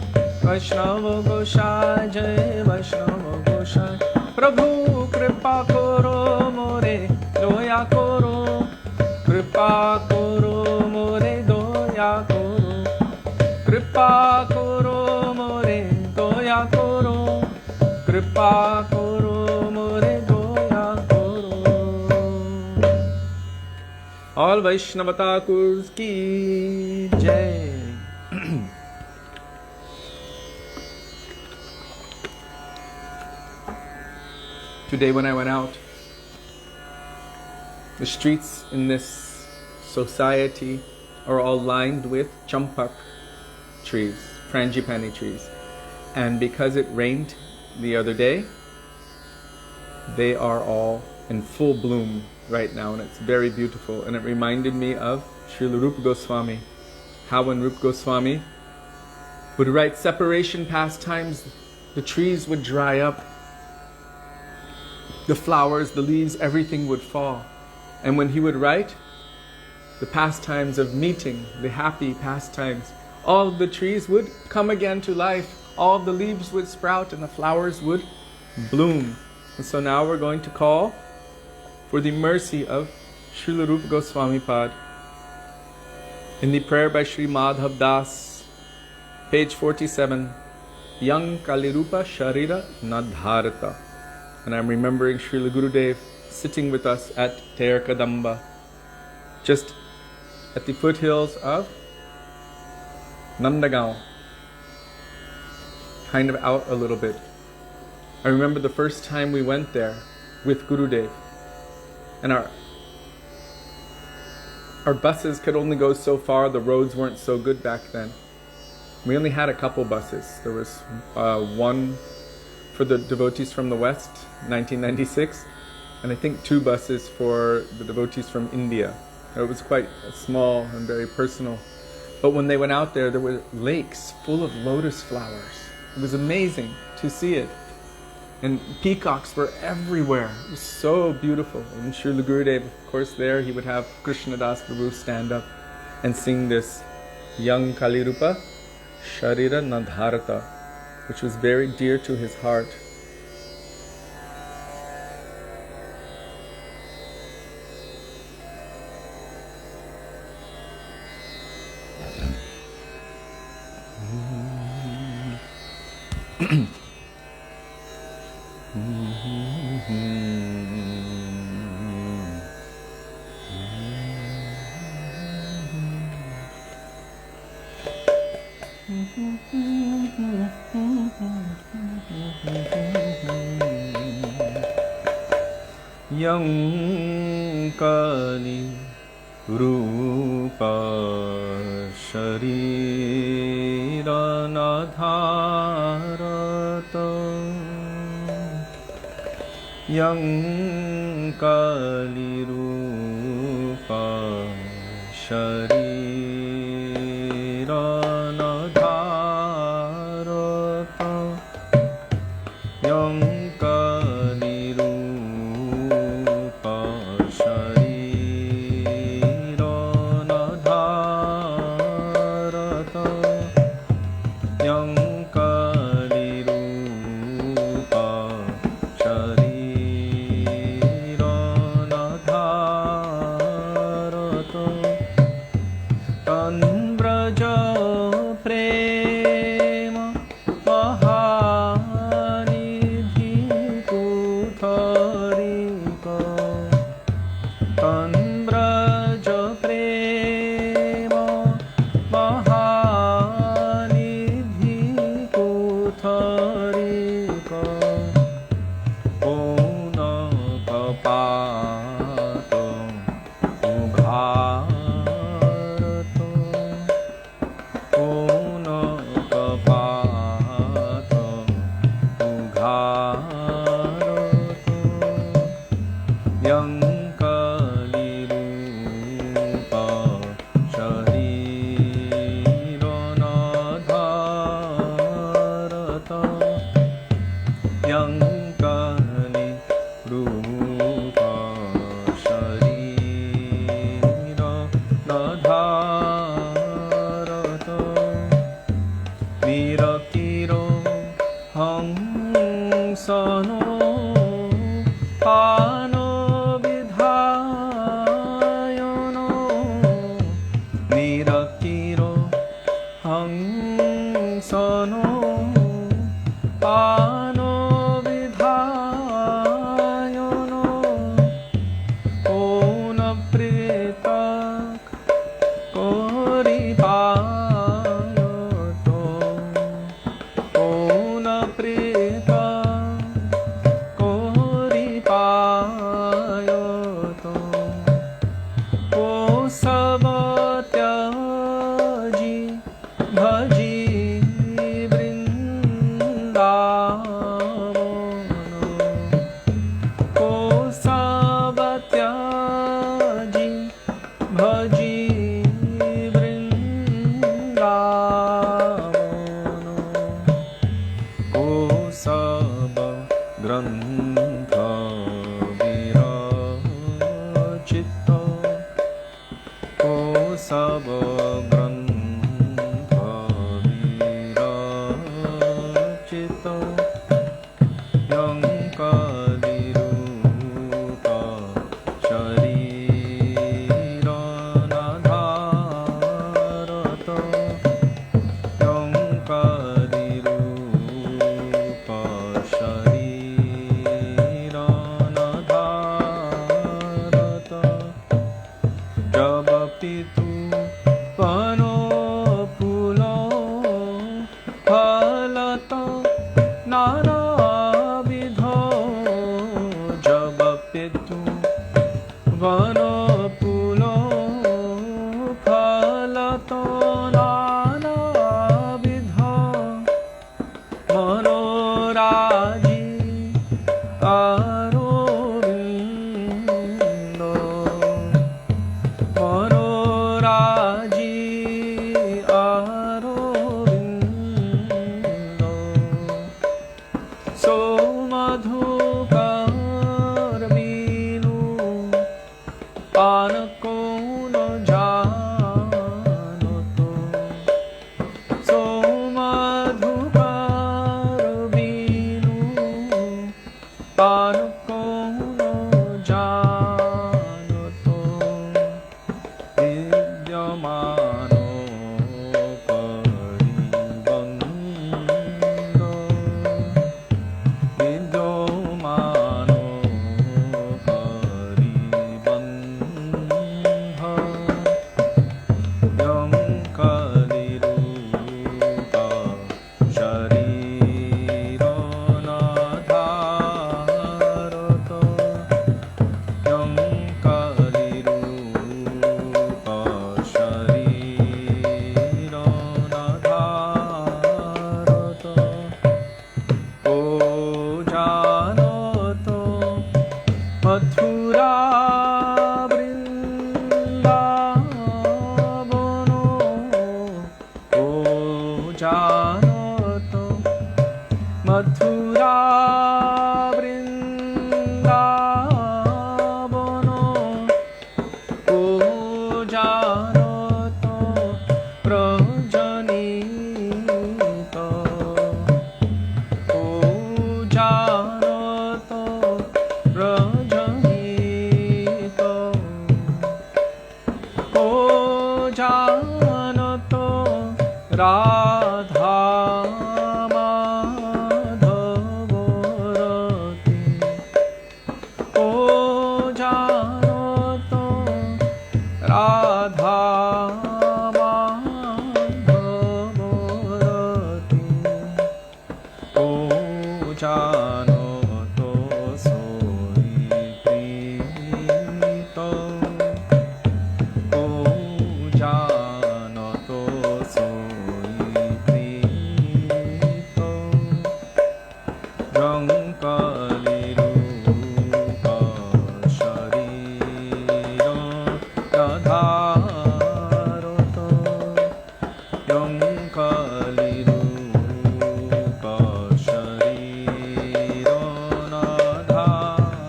Vaishnava Gosai Jai Vaishnava Gosai Prabhu Kripa Koro More Daya Koro Kripa Koro More Daya Koro Kripa Koro More Daya Koro Kripa Koro More Daya Koro All Vaishnava Thakurs ki Jai. Today when I went out, the streets in this society are all lined with champak trees, frangipani trees. And because it rained the other day, they are all in full bloom right now, and it's very beautiful. And it reminded me of Srila Rupa Goswami, how when Rupa Goswami would write separation pastimes, the trees would dry up, the flowers, the leaves, everything would fall. And when he would write the pastimes of meeting, the happy pastimes, all of the trees would come again to life, all of the leaves would sprout and the flowers would bloom. And so now we're going to call for the mercy of Srila Rupa Goswami Pad in the prayer by Sri Madhav Das, page 47, Yang Kalirupa Sarira na Dharata. And I'm remembering Srila Gurudev sitting with us at Ter Kadamba, just at the foothills of Nandagaon, kind of out a little bit. I remember the first time we went there with Gurudev, and our buses could only go so far. The roads weren't so good back then. We only had a couple buses. There was one for the devotees from the West, 1996, and I think 2 buses for the devotees from India. It was quite small and very personal. But when they went out there were lakes full of lotus flowers. It was amazing to see it. And peacocks were everywhere. It was so beautiful. And Srila Gurudev, of course, there he would have Krishna Das Prabhu stand up and sing this Yang Kalirupa Sarira na Dharata, which was very dear to his heart. Yang Kali Rupa Sarira na Dharata, Yang Kali Rupa Sarira na Dharata, Yang Kali Rupa Sarira na Dharata, Yang Kali Rupa Sarira na Dharata, Tan Braja Prema Mahanidhi Kutharika, Tan Braja Prema Mahanidhi Kutharika, Ona Kapato Ubharato, Ona Kapato Ubharato, Yang Kali Rupa Sarira na Dharata, Yang Kali Rupa Sarira na Dharata, Virakiro Hangsano Ano Vidhayano, Virakiro Hangsano Ano Vidhayano, Ona Pritak Kori Payoto, Ona Pritak Kori Payoto, O Savatyaji Bhaji Vrindavan, O Savatyaji Bhaji Vrindavan, O Saba Grantha Virachita, O Saba Grantha Virachita, Yang Kali Rupa Sarira na Dharata, Yang Kali Rupa Sarira na Dharata, Jabapitu Pano Pulo Halata Naravidho, Jabapitu Pano Pulo Halata Naravidho, Manoraji Arovindo, Manoraji Arovindo, को जानतो मथुरा वृंदावनो को जानतो मथुरा वृंदावनो को जानतो प्रजनीत को जानतो प्रजनीत को जानतो राधा माधव रति को जानतो राधा माधव रति को जानतो सोई प्रीत को जानतो सोई प्रीत जंकलिरूप शरीर नधारत जंकलिरूप शरीर नधारत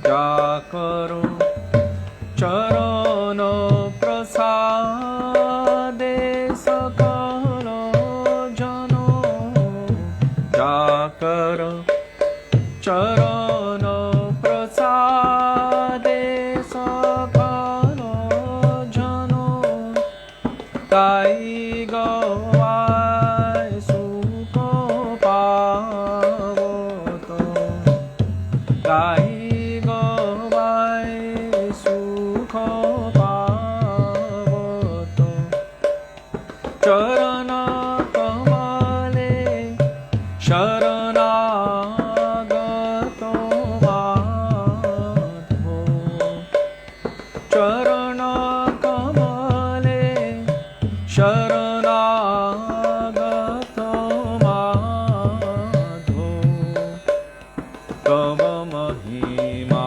जाकरो चरण प्रसादे सकल जनो जाकर चरण प्रसादे सकल जनो ताई गवाय सुख पावत ताई गवाय सुख पावत चरण कमले शरणागत माधव चरण कमले शरणागत माधव तव महिमा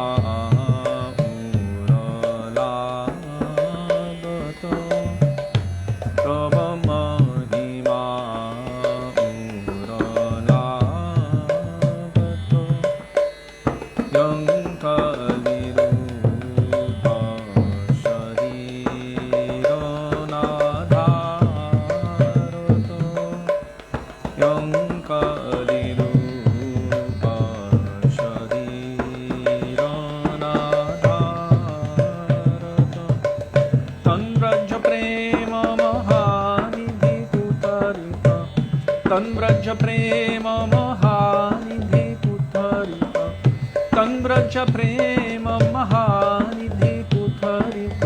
उरलागत तव महिमा उरलागत यंकलिरूप शरीर नाधारत यंकलिरूप शरीर नाधारत तन्व्रज प्रेम महानिधि कुतरित तन्व्रज प्रेम महानिधि कुतरित तन्व्रज प्रेम महानिधि कुतरित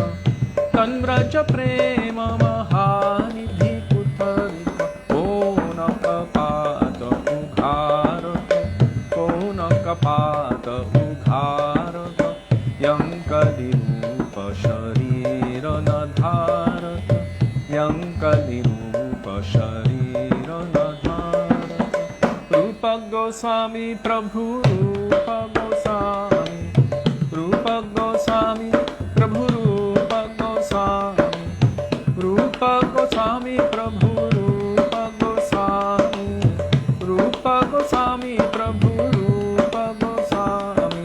तन्व्रज प्रेम महानिधि कुतरित कोन कपात उघारत कोन कपात उघारत यंकलिरूप शरीर नधारत यंकलिरूप शरीर नधारत रूप गोस्वामी प्रभु रूप गोस्वामी रूप गोस्वामी प्रभु रूप गोस्वामी रूप गोस्वामी प्रभु रूप गोस्वामी रूप गोस्वामी प्रभु रूप गोस्वामी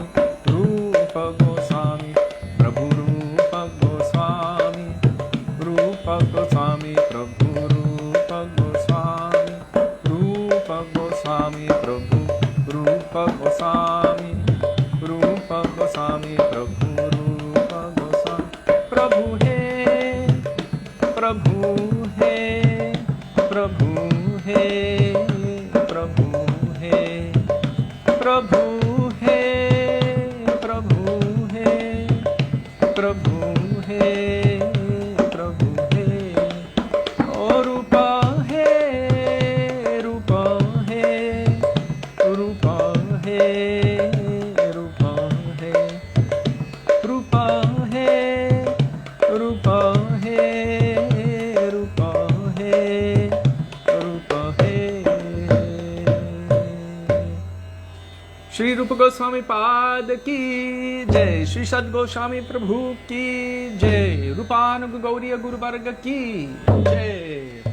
रूप गोस्वामी प्रभु रूप गोस्वामी रूप गोस्वामी प्रभु रूप गोस्वामी रूप गोस्वामी प्रभु रूप गोस्वामी रूप गोस्वामी प्रभु रूप गोस्वामी प्रभु हे प्रभु हे प्रभु हे प्रभु हे प्रभु हे प्रभु हे प्रभु हे प्रभु हे ओ रूपा हे रूपा हे रूपा हे रूपा हे रूपा हे रूपा हे रूपा हे रूपा हे Shri Rupa Goswami Pad ki Jai, Shri Sad Goswami Prabhu ki Jai, Rupanug Gauriya Guru Varga ki Jai.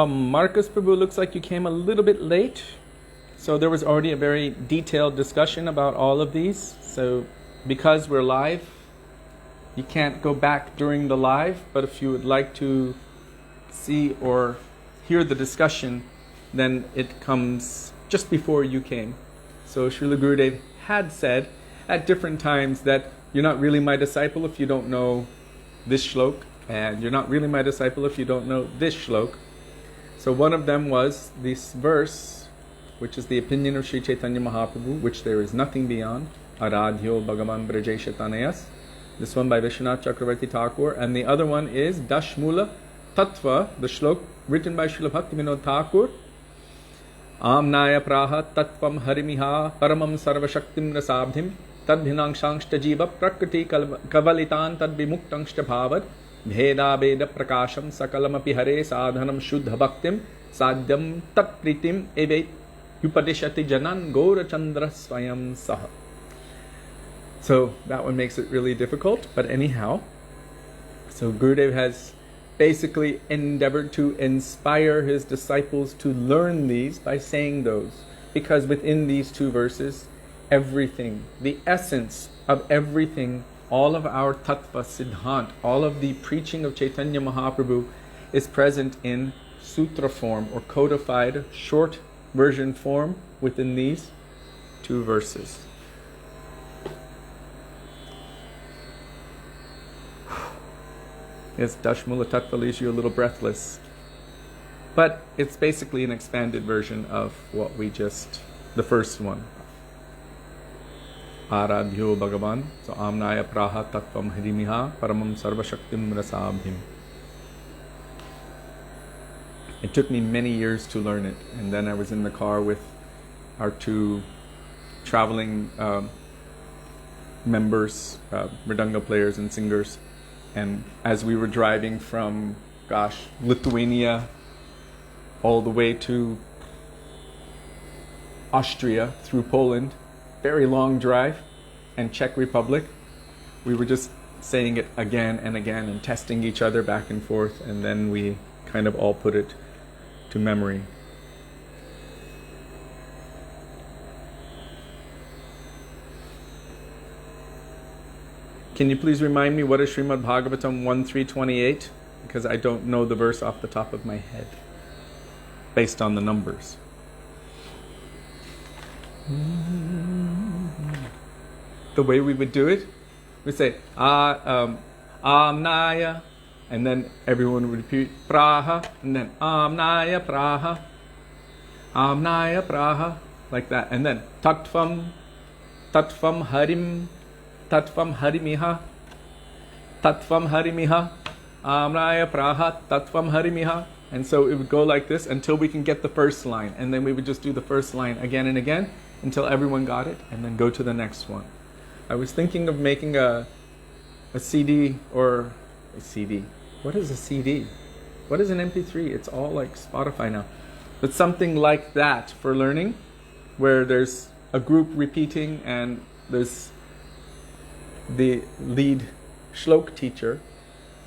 Marcus Prabhu, looks like you came a little bit late. So there was already a very detailed discussion about all of these. So because we're live, you can't go back during the live. But if you would like to see or hear the discussion, then it comes just before you came. So Srila Gurudev had said at different times that you're not really my disciple if you don't know this shlok. And you're not really my disciple if you don't know this shlok. So one of them was this verse, which is the opinion of Sri Chaitanya Mahaprabhu, which there is nothing beyond. Aradhyo Bhagavan Brajesha Tanayas. This one by Vishwanath Chakravarti Thakur. And the other one is Dashmula Tattva, the shlok written by Srila Bhaktivinoda Thakur. Amnaya Praha Tattvam Harimiha Paramam Sarvashaktim Rasabdhim Tadbhinangshangshta Jiva Prakriti Kavalitan Tadvimuktangshtha Bhavad Bheda Veda Prakasham Sakalamapi Hare Sadhanam Shuddha Bhaktim Sadyam Tatpritim Eve Upadishati Janan Gora Chandra Swayam Saha. So that one makes it really difficult, but anyhow. So Gurudev has basically endeavored to inspire his disciples to learn these by saying those. Because within these two verses, everything, the essence of everything, all of our tattva siddhant, all of the preaching of Chaitanya Mahaprabhu is present in sutra form or codified short version form within these two verses. Yes, Dashmula Tattva leaves you a little breathless. But it's basically an expanded version of what we just, the first one. Aradhyo Bhagavan. So Amnaya Praha Tattvam Hirimiha Paramam Sarvashaktim Rasabhim. It took me many years to learn it. And then I was in the car with our two traveling members, mridanga players and singers. And as we were driving from, Lithuania all the way to Austria through Poland, very long drive, and Czech Republic, we were just saying it again and again and testing each other back and forth, and then we kind of all put it to memory. Can you please remind me what is Srimad Bhagavatam 1.3.28? Because I don't know the verse off the top of my head, based on the numbers. The way we would do it, we say Amnaya, and then everyone would repeat Praha, and then Amnaya Praha, Amnaya Praha, like that, and then Tattvam Harim, Tattvam Harimiha, Tattvam Harimiha, Amnaya Praha, Tattvam Harimiha. And so it would go like this until we can get the first line. And then we would just do the first line again and again until everyone got it, and then go to the next one. I was thinking of making a CD or a CD. What is a CD? What is an MP3? It's all like Spotify now. But something like that for learning, where there's a group repeating and there's the lead shlok teacher,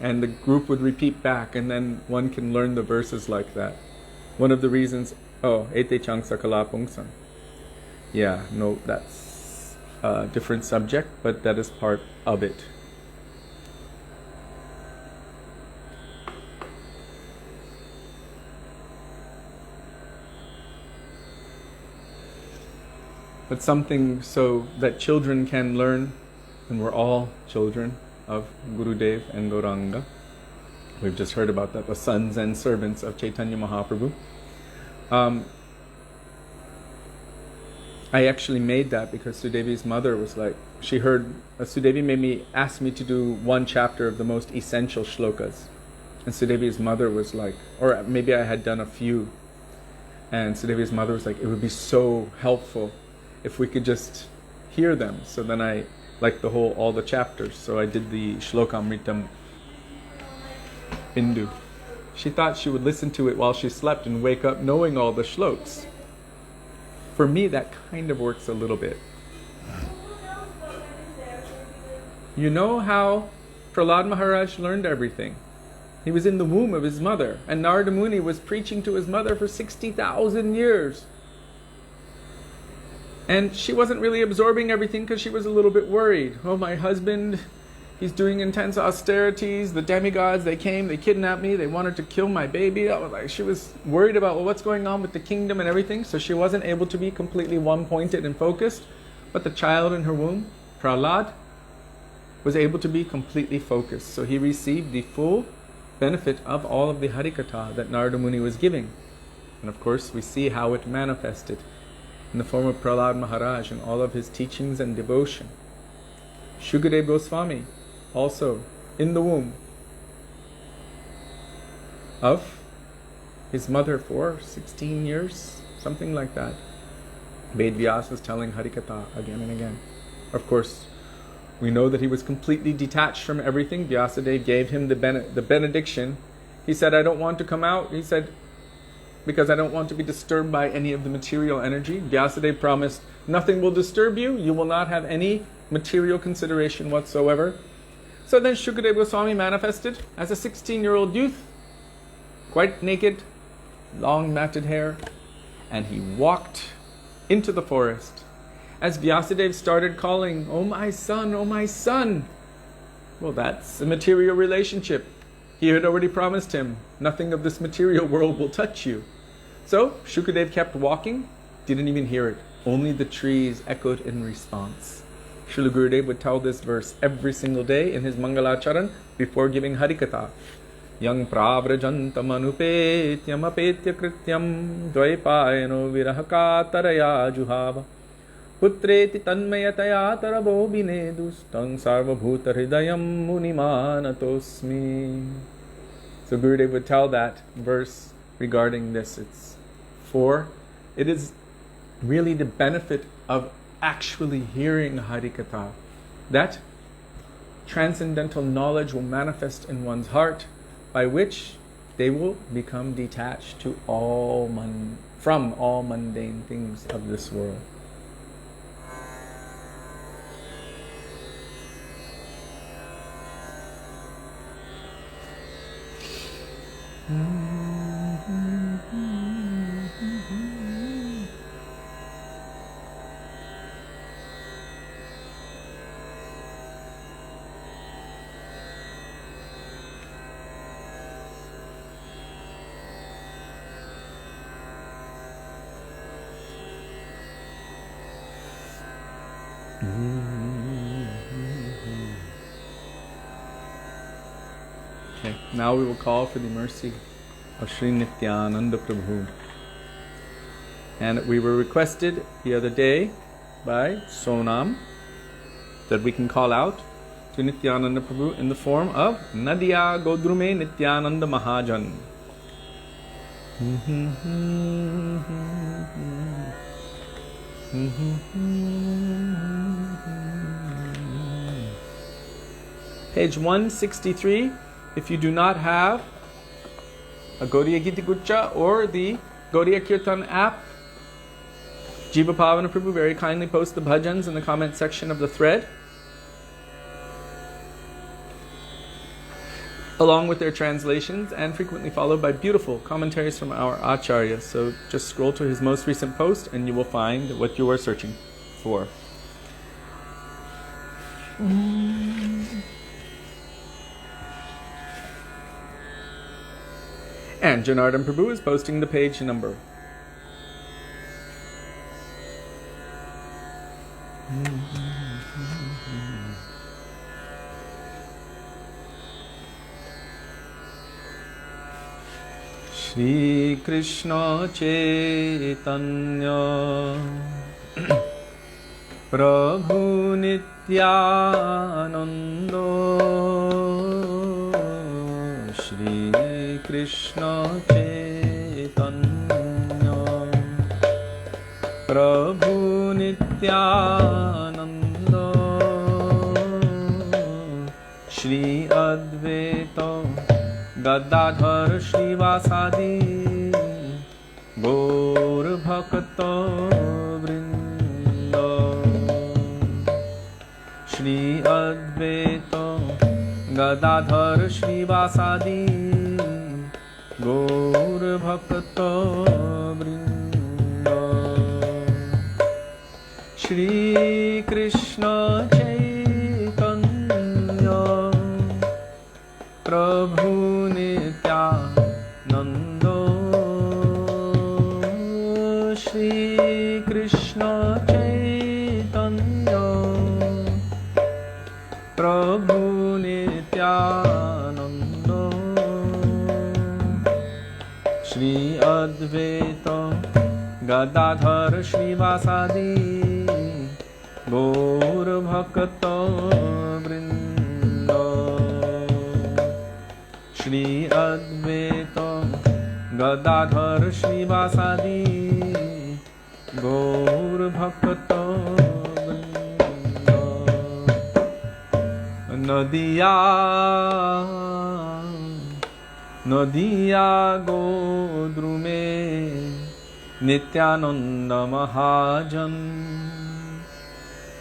and the group would repeat back, and then one can learn the verses like that. One of the reasons, ete chang sakala pungsang. Yeah, no, that's a different subject, but that is part of it. But something so that children can learn, and we're all children of Gurudev and Gauranga. We've just heard about that, the sons and servants of Chaitanya Mahaprabhu. I actually made that because Sudevi's mother was like, she heard, Sudevi asked me to do one chapter of the most essential shlokas. And Sudevi's mother was like, or maybe I had done a few. And Sudevi's mother was like, it would be so helpful if we could just hear them. So then I, like all the chapters. So I did the Shlokamritam Bindu. She thought she would listen to it while she slept and wake up knowing all the shloks. For me, that kind of works a little bit. You know how Prahlad Maharaj learned everything. He was in the womb of his mother, and Narada Muni was preaching to his mother for 60,000 years. And she wasn't really absorbing everything because she was a little bit worried. Oh, my husband, he's doing intense austerities. The demigods, they came, they kidnapped me, they wanted to kill my baby. She was worried about, well, what's going on with the kingdom and everything. So she wasn't able to be completely one-pointed and focused. But the child in her womb, Prahlad, was able to be completely focused. So he received the full benefit of all of the Harikatha that Narada Muni was giving. And of course, we see how it manifested in the form of Prahlad Maharaj and all of his teachings and devotion. Shukadeva Goswami, also in the womb of his mother for 16 years, something like that. Ved Vyas was telling Harikatha again and again. Of course, we know that he was completely detached from everything. Vyasadeva gave him the benediction. He said, I don't want to come out. He said, because I don't want to be disturbed by any of the material energy. Vyasadeva promised, nothing will disturb you. You will not have any material consideration whatsoever. So then Shukadeva Goswami manifested as a 16-year-old youth, quite naked, long matted hair, and he walked into the forest. As Vyasadeva started calling, oh my son, oh my son. Well, that's a material relationship. He had already promised him, nothing of this material world will touch you. So Shukadeva kept walking, didn't even hear it. Only the trees echoed in response. Srila Gurudev would tell this verse every single day in his Mangalacarana before giving Harikatha. Yang pravrajantam anupetyam apetya krityam dvaipayano virahaka taraya juhava putreti tanmayataya tarabo binedustang sarvabhuta hridayam munimanatosmi. So Gurudev would tell that verse regarding this. It is really the benefit of actually hearing Harikatha. That transcendental knowledge will manifest in one's heart, by which they will become detached to from all mundane things of this world. Okay, now we will call for the mercy of Sri Nityananda Prabhu. And we were requested the other day by Sonam that we can call out to Nityananda Prabhu in the form of Nadiya Godrume Nityananda Mahajan. Page 163. If you do not have a Gaudiya Gita Gucha or the Gaudiya Kirtan app, Jiva Pavana Prabhu very kindly post the bhajans in the comment section of the thread, along with their translations, and frequently followed by beautiful commentaries from our Acharya. So just scroll to his most recent post and you will find what you are searching for. And Janardhan Prabhu is posting the page number. Shri Krishna Chaitanya Prabhu Nityananda Shri Krishna Chaitanya Prabhu Nityananda Shri Advaita Gadadhar Shrivasadi Gaur Bhakta Vrinda Shri Advaita Gadadhar Shrivasadi Gaur Bhakta Vrinda Shri Krishna Chaitanya Prabhu Nityananda Shri Krishna Chaitanya Prabhu Nityananda Shri Advaita Gadadhar Shrivasadi Gaur Bhakta Vrinda Shri Advaita Gadadhar Shrivasadi Gaur Bhakta Vrinda Nadiya Godrume Nityananda Mahajan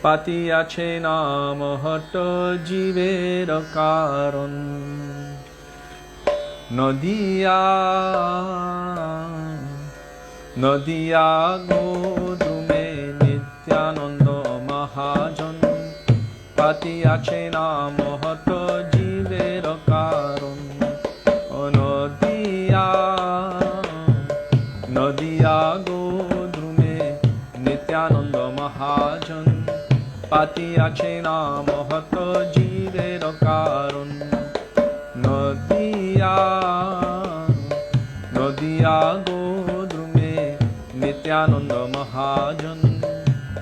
Pati ache naam hata jiver karan Nadiya Godrume Nityananda Mahajan Pati ache naam hata jiver karan Nadiya Godrume Nityananda Mahajan Pati ache naam hata jiver karan Nadiya Godrume Nityananda Mahajan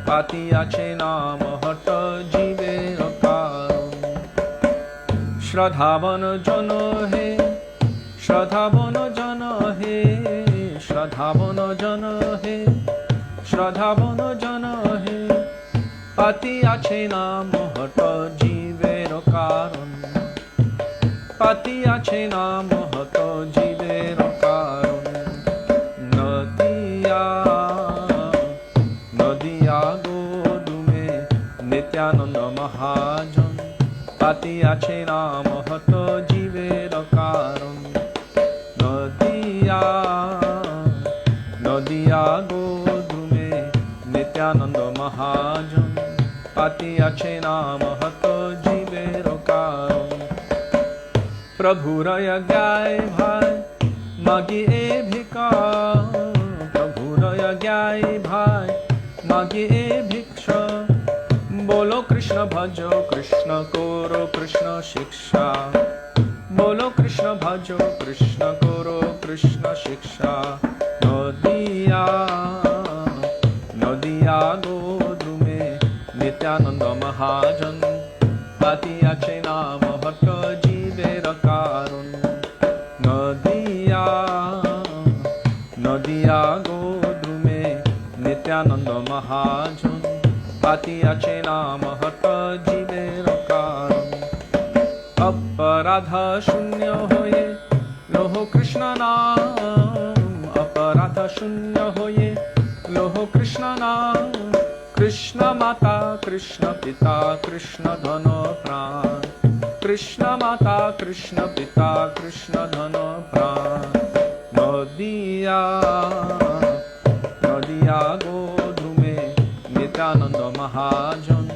Pati ache naam hata jiver karan Shradhavan jana he Shradhavan jana he Shradhavan jana he Shradhavan jana he Pati ache naam hata jiver karan Pati ache naam hata jiver karan Nadiya Godrume Nityananda Mahajan Pati ache naam hata jiver karan Nadiya Godrume Nityananda Mahajan Pati ache naam hata jiver karan Prabhu Raya Gyai Bhai Magi e bhikar Prabhu Raya Gyai Bhai Magi e bhiksha Bolo Krishna bhajo Krishna Koro Krishna shiksha Bolo Krishna bhajo Krishna Koro Krishna shiksha Nadiya Godrume Nityananda Mahajan Pati ache naam hata jiver karan Nadiya Godrume Nityananda Mahajan Pati ache naam hata jiver karan Aparadha shunya hoye Loho Krishna naam Aparadha shunya hoye Loho Krishna naam Krishna Mata Krishna Pita Krishna Dhana Pran Krishna Mata Krishna Pita Krishna Dhana Pran Nadiya Godrume Nityananda Mahajan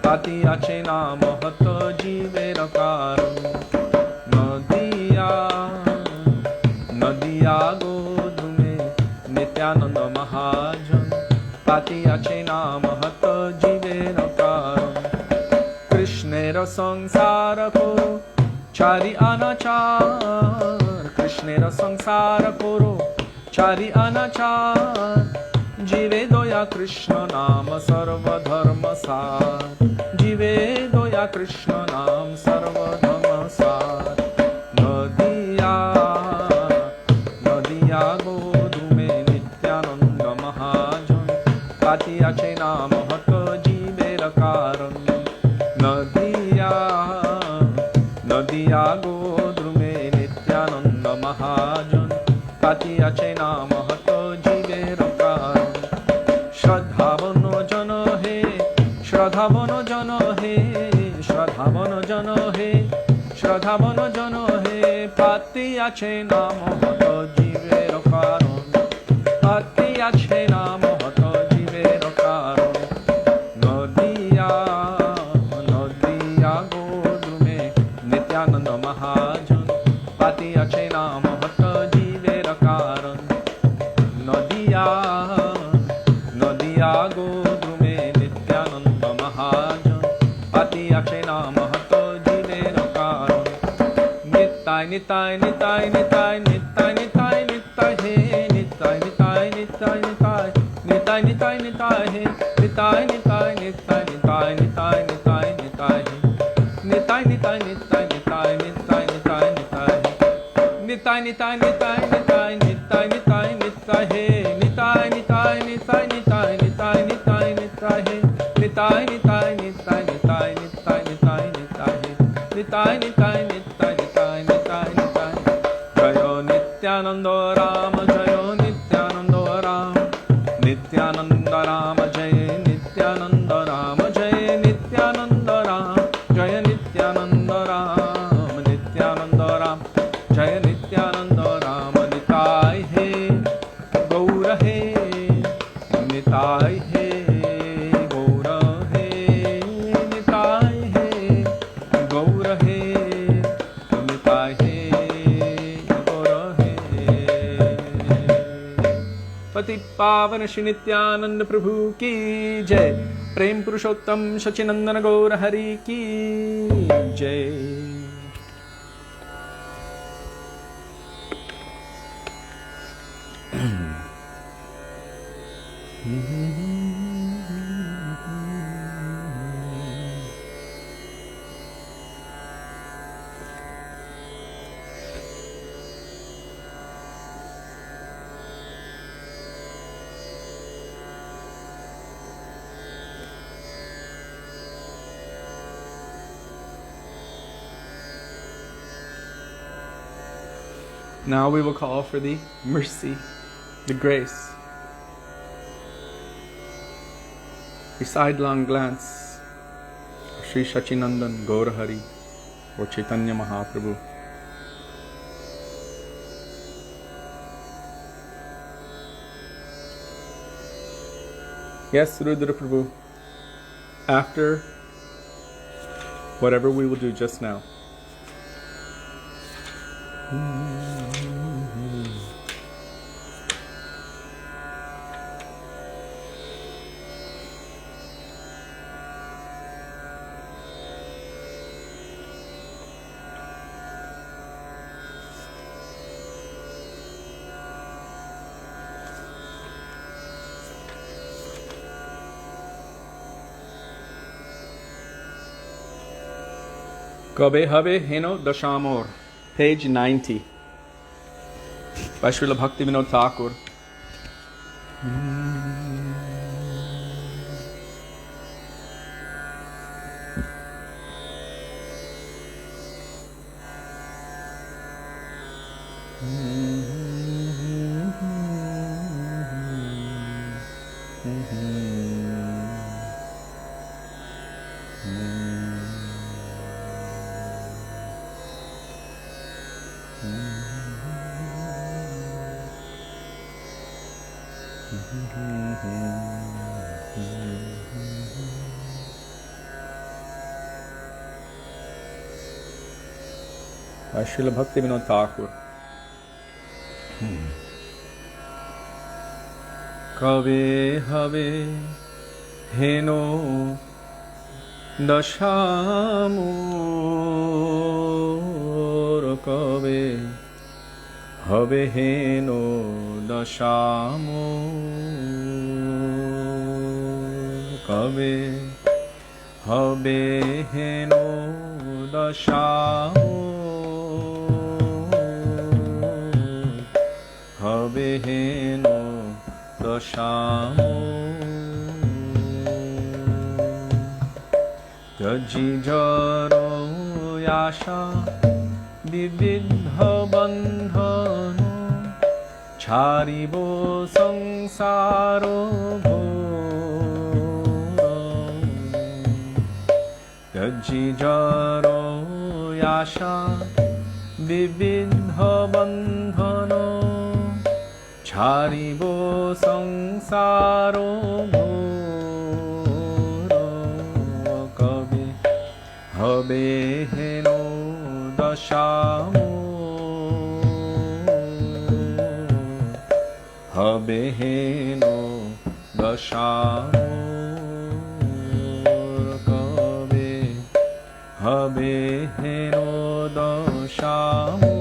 Pati ache naam hata jiver karan Nadiya Godrume Nityananda Mahajan Pati ache naam hata jiver karan Krishnera sangsara koro chari anachar Krishnera sangsara koro chari anachar Jive doya Krishna naam sarva dharma sar Jive doya Krishna naam sarva dharma sar Nadiya Godrume Nityananda Mahajan Pati ache naam hata jiver karan Nadiya Godrume Nityananda জন হে শ্রদ্ধাবন জন হে পাতি আছে নাম হত জীবের কারণ পাতি আছে নাম হত জীবের কারণ নদিয়া নদিয়া গোদ্রুমে নিত্যানন্দ মহাজন পাতি আছে নাম হত জীবের কারণ নদিয়া নদিয়া গোদ্রুমে নিত্যানন্দ মহাজন পাতি আছে নাম হত জীবের কারণ নিতাই নিতাই নিতাই নিতাই নিতাই নিতাই নিতাই হে নিতাই নিতাই নিতাই নিতাই নিতাই নিতাই নিতাই হে নিতাই নিতাই নিতাই নিতাই নিতাই নিতাই নিতাই হে নিতাই নিতাই নিতাই নিতাই নিতাই নিতাই নিতাই হে নিতাই নিতাই নিতাই নিতাই নিতাই নিতাই নিতাই হে নিতাই নিতাই নিতাই নিতাই নিতাই নিতাই নিতাই হে নিতাই নিতাই নিতাই নিতাই নিতাই নিতাই নিতাই হে নিতাই নিতাই নিতাই নিতাই নিতাই নিতাই জয় নিত্যানন্দ রাম জয় নিত্যানন্দ রাম নিত্যানন্দ রাম জয় নিত্যানন্দ রাম জয় নিত্যানন্দ রাম জয় নিত্যানন্দ রাম নিত্যানন্দ রাম জয় নিত্যানন্দ রাম নিতাই হে গৌর হে নিতাই হে গৌর হে নিতাই হে গৌর হে নিতাই হে গৌর হে पति पावन श्री नित्यानंद प्रभु की जय प्रेम पुरुषोत्तम सचिनंदन गौर हरि की जय Now we will call for the mercy, the grace. A sidelong glance of Sri Sachinandan Gaurahari or Chaitanya Mahaprabhu. Yes, Rudra Prabhu, after whatever we will do just now, Kabe Habe Heno Dashamor, page 90, by Srila Bhaktivinoda Thakur. By Srila Bhaktivinoda Thakur. Kabe Have Heno Dashamor Kabe Have Heno Dashamor Kabe Have Heno Dashamor Have Heno Dashamor Jaji Jaro Yasha Vividha Bandhano Charibo Sangsaro Ghoro Jaro Yasha Bibindha Bandhano Charibo Sangsaro Bhoro Kabe Habe Heno Dashamo Habe Heno Dashamo Kabe Habe Heno Dashamo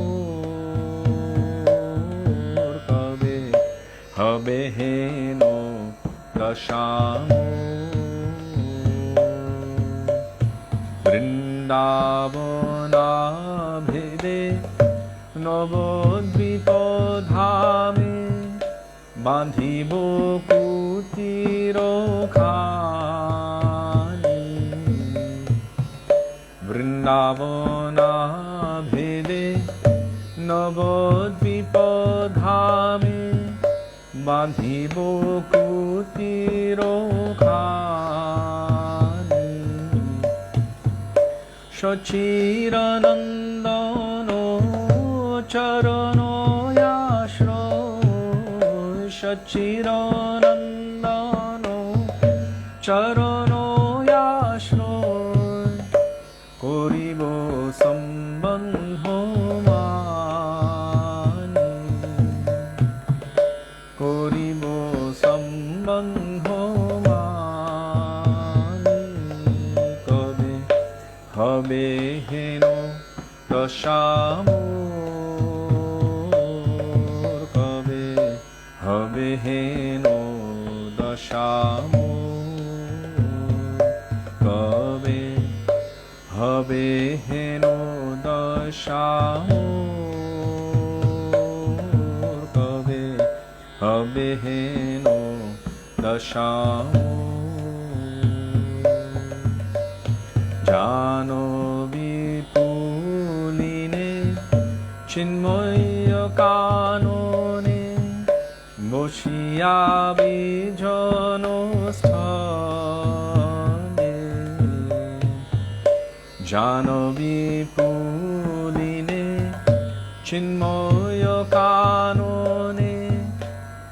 Kabe Habe Heno Dashamo Vrindavana Bhede Navadvipodhame Bandhibo Kutiro Khani Vrindavana Bhede Navadvipodhame Bandhibo Kutiro Khani Shachiranandano Charano Yashro Shachiranandano Charano Yashro Koribo Sambandho Mani Koribo Sambandho Mani Kabe Habe Heno Dashamo Kabe Habe Heno Dashamo Kabe Habe Heno Dashamo Kabe Habe Heno Dashamo Jano Vipuline Chinmoya Kanone Boshiya Bijano Sthane Jano Vipuline Chinmoya Kanone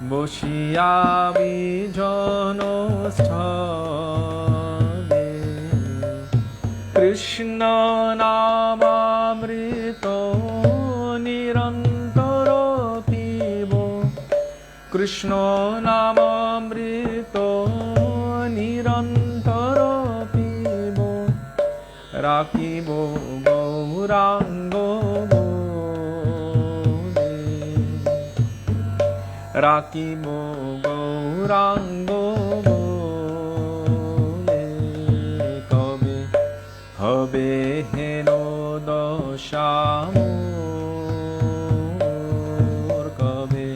Boshiya Bijano Sthane Krishna Namamrito Nirantaro Pibo Krishna Namamrito Nirantaro Pibo Rakibo Gaurango Bode Rakibo Gaurango Bode Kabe Habe Heno Dashamo Kabe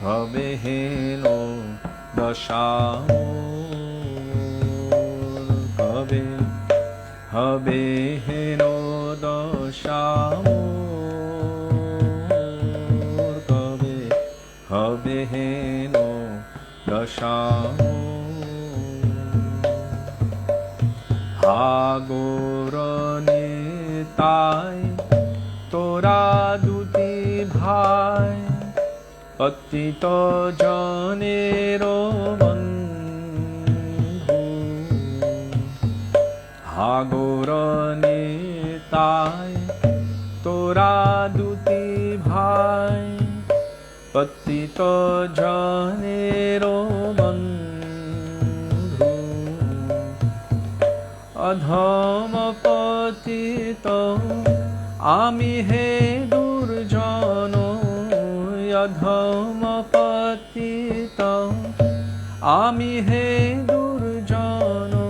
Habe Heno Dashamo Kabe Habe Heno Dashamo Kabe Habe Heno Dashamo Hagorane Tai Tora Duti Bhai Patito Janero Bandhu Hagorane Tai Tora Duti Bhai Patito Janero Bandhu Adham Patito Ami He Durjano Adham Patito Ami He Durjano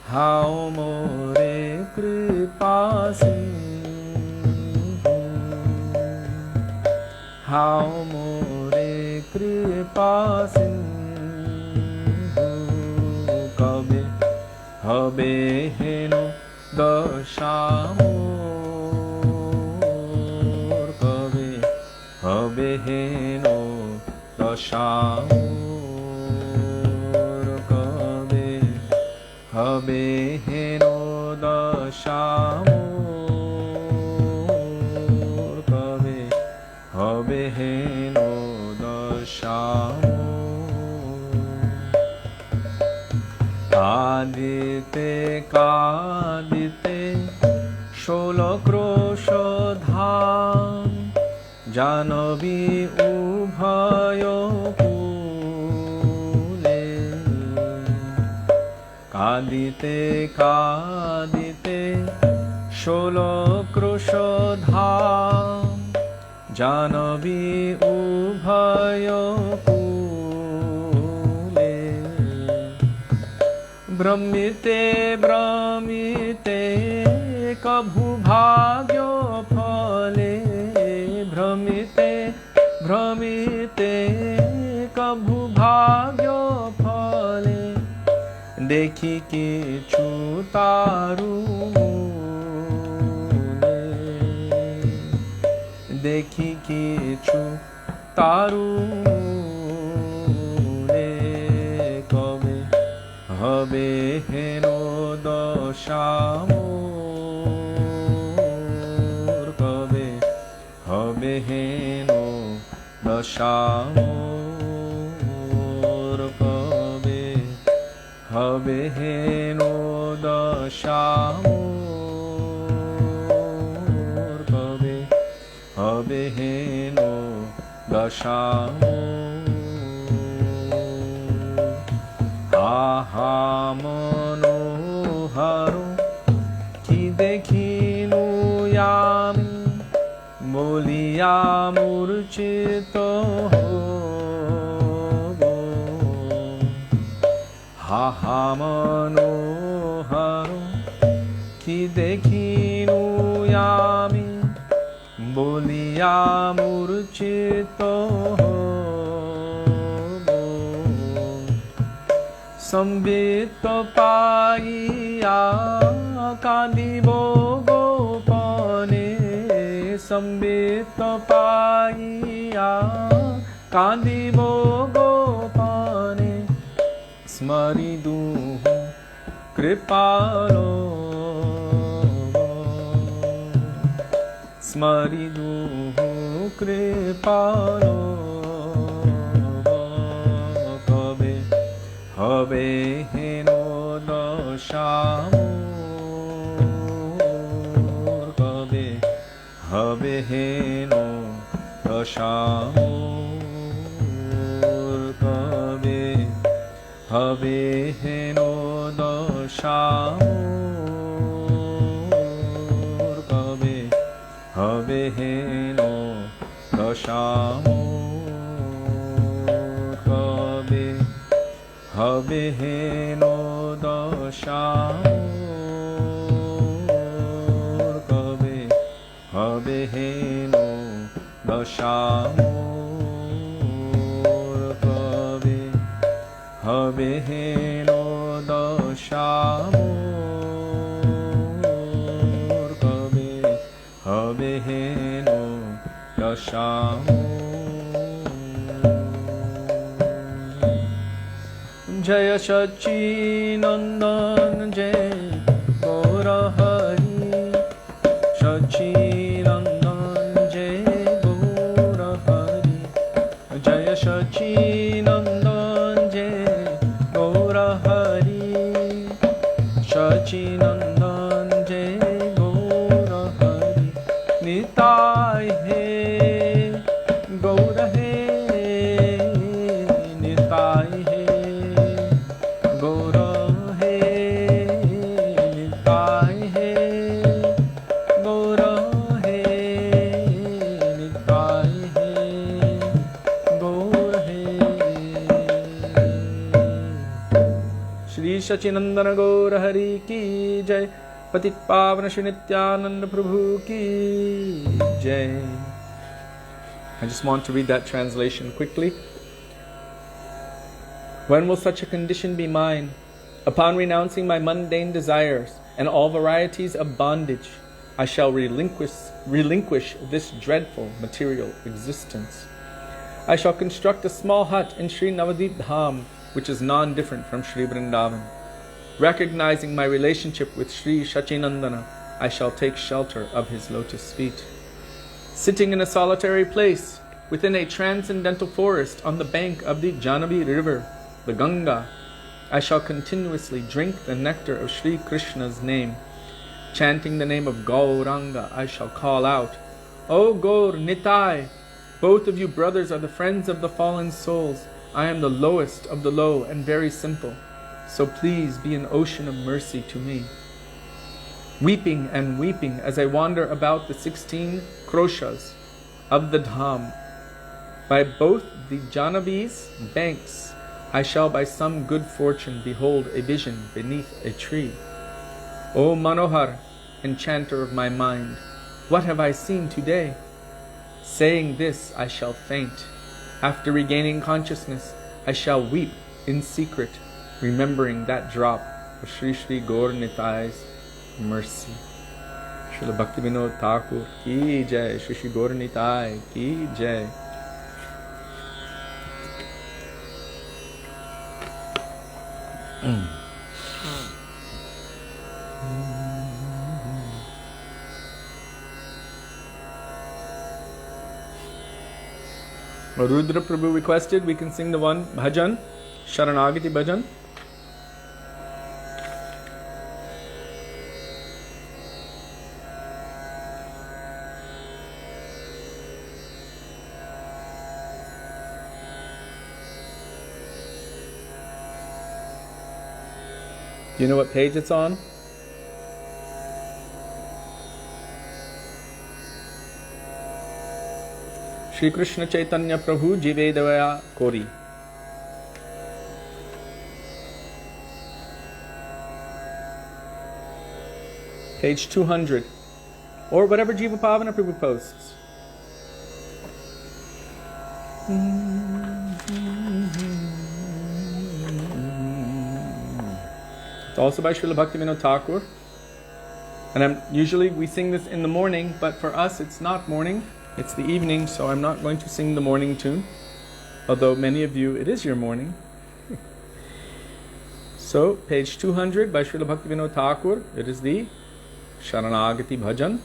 How More Kripa Sindhu How More Kripa Sindhu Kabe Habe Heno Dashamo Kabe Habe Heno Dashamo Kabe Habe Heno দশামোর কবে হবে হেনো দশামোর। কাঁদিতে কাঁদিতে 16 ক্রোশ ধাম জানবী উভয় কূলে। কাঁদিতে কাঁদিতে 16 ক্রোশ ধাম জানবী উভয় কূলে। ভ্রমিতে ভ্রমিতে কভু ভাগ্য ফলে। ভ্রমিতে ভ্রমিতে কভু ভাগ্য ফলে। দেখি কিছু তারু মূলে। দেখি কিছু তারু মূলে। কবে হবে হেনো দশামোর কবে হবে হেনো দশামোর কবে হবে হেনো দশামোর কবে হবে হেনো দশামোর। আহা মনোহর কি দেখিনু আমি বলিয়া মূর্ছিত হব। আহা মনোহর কি দেখিনু আমি বলিয়া মূর্ছিত হব। সম্বিত পাইয়া কাঁদিব গোপনে। সম্বিত পাইয়া কাঁদিব গোপনে। স্মরিদু কৃপাল স্মরিদু কৃপাল কবে হবে হেনো দশামোর কবে হবে হেনো দশামোর কবে হবে হেনো দশামোর কবে হবে হেনো দশামোর কবে হবে হেনো দশামোর কবে হবে হেনো দশামোর কবে হবে হেনো দশামোর কবে হবে হেনো দশামোর। জয় সচ্চিনন্দন জয় গৌর হরি। সচ্চিনন্দন জয় গৌর হরি। জয় সচ্চিনন্দন জয় গৌর হরি। সচ্চিনন্দন জয় গৌর হরি। নিতাই হে গৌর হে নিতাই হে গৌর হে নিতাই হে গৌর হে নিতাই হে গৌর হে। श्री सच्चिनंदन गौर हरि की जय। पतित पावन श्री नित्यानंद प्रभु की जय। I just want to read that translation quickly. When will such a condition be mine? Upon renouncing my mundane desires and all varieties of bondage, I shall relinquish this dreadful material existence. I shall construct a small hut in Sri Navadip Dham, which is non-different from Sri Vrindavan. Recognizing my relationship with Sri Shachinandana, I shall take shelter of his lotus feet. Sitting in a solitary place, within a transcendental forest on the bank of the Jahnavi river, the Ganga, I shall continuously drink the nectar of Sri Krishna's name. Chanting the name of Gauranga, I shall call out, O Gaur Nitai, both of you brothers are the friends of the fallen souls. I am the lowest of the low and very simple. So please be an ocean of mercy to me. Weeping and weeping as I wander about the 16 kroshas of the Dham, by both the Jahnavi's banks, I shall by some good fortune behold a vision beneath a tree. O Manohar, enchanter of my mind, what have I seen today? Saying this, I shall faint. After regaining consciousness, I shall weep in secret, remembering that drop of Sri Sri Gaur Nitai's mercy. Srila Bhaktivinoda Thakur ki jai, Sri Sri Gaur Nitai ki jai. Rudra Prabhu requested we can sing the one bhajan, Sharanagati bhajan. Do you know what page it's on? Shri Krishna Chaitanya Prabhu Jivedavaya Kori. Page 200. Or whatever Jiva Pavana Prabhu posts. It's also by Srila Bhaktivinoda Thakur. And usually we sing this in the morning, but for us it's not morning. It's the evening, so I'm not going to sing the morning tune. Although many of you, it is your morning. So, page 200 by Srila Bhaktivinoda Thakur. It is the Sharanagati Bhajan.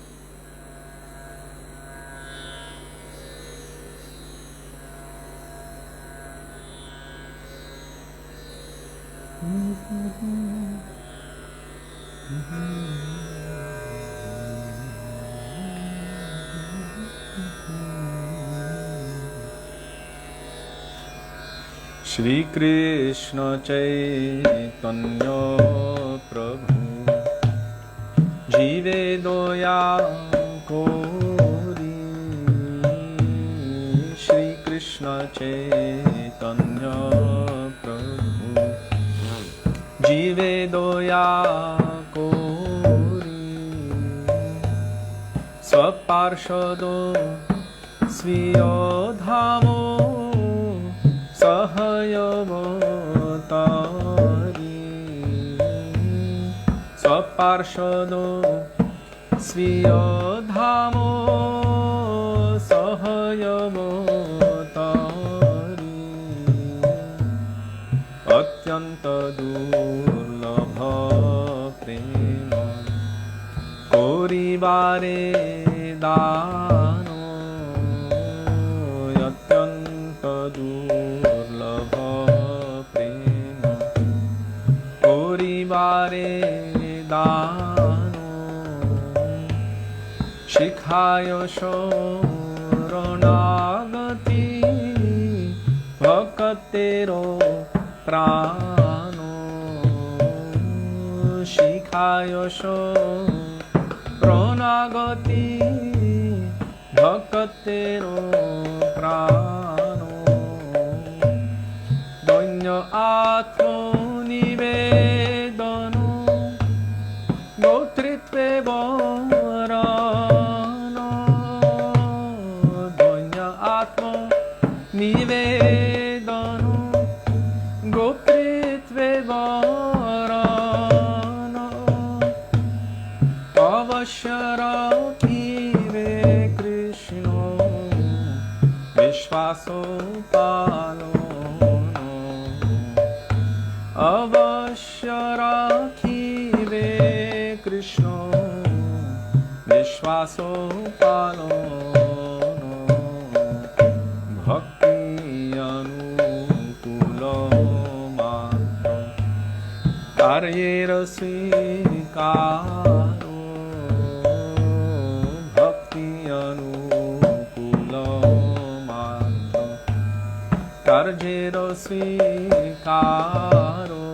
Shri Krishna Chaitanya Prabhu Jive Daya Kori. Shri Krishna Chaitanya Prabhu Jive Daya Kori. Swaparshado Sviyodhamo Sahayavatari. Swaparshado Sviyodhamo Sahayavatari. Atyanta Durlabha Prema Kori Bare Dano. Atyanta Durlabha Prema Kori Bare Dano. Shikhayo Shoranagati Bhakatero Prano. Shikhayo Shoranagati Bhakatero Prano. Donya Atmo Nivedano Gotritve Varano. Donya Atmo Nivedano Gotritve Varano. Avashara Kive Krishna Vishvaso Palo. Avashara Shvaso Palano Bhakti Anukulo Mantra Karyera Svikaro Bhakti Anukulo Mantra Karyera Svikaro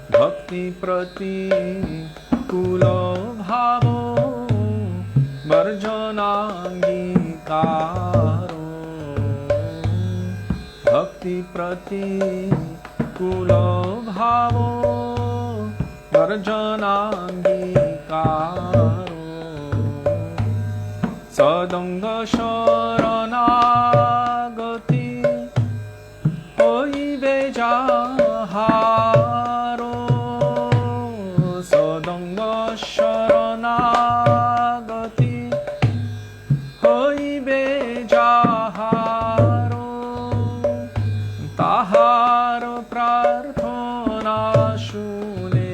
Bhakti Prati Kulo Bhavo Varjanangikaro Bhakti Prati Kulo Bhavo Varjanangikaro Sadanga Sharanagati Hoibe Jaharo Sadanga Sharanagati Hoibe Jaharo Tahar Prarthana Shune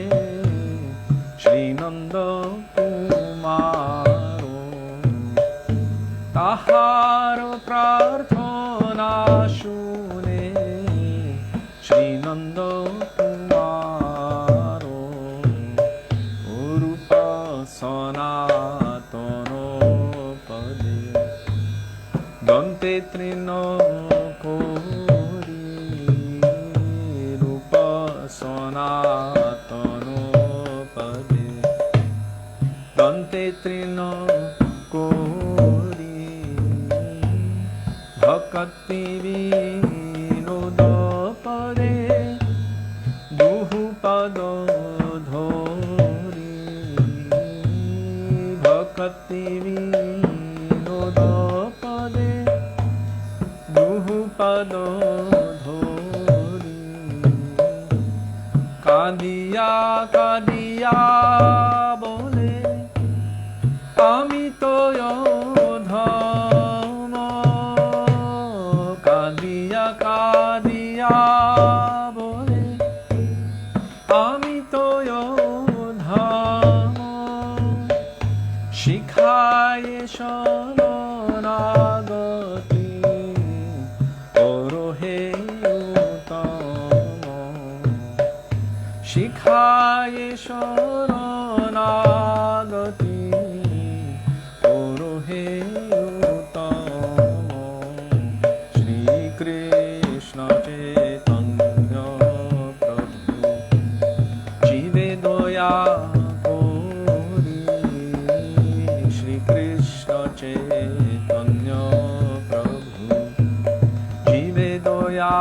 Shri Nanda Kumaro Tahar Prarthana Shune Shri Nanda Kumaro Rupa Sanatano Pade Dante Trino Kori Rupa Sanatano Pade Dante Trino Kori Bhakti Vinoda Pade Duhu Pado Dhori Bhakti Vinoda Pade Duhu Pado Dhori Kadiya Kadiya Bole Amitoyo Dhamma Kadiya Kadiya Bole Amitoyo Dhamma Shikhaye Sharanagati Orohe Utama Shikhaye Sharanagati Orohe Utama Shri Krishna Chaitanya Prabhu Jive Daya Kori Shri Krishna Chaitanya Prabhu Jive Daya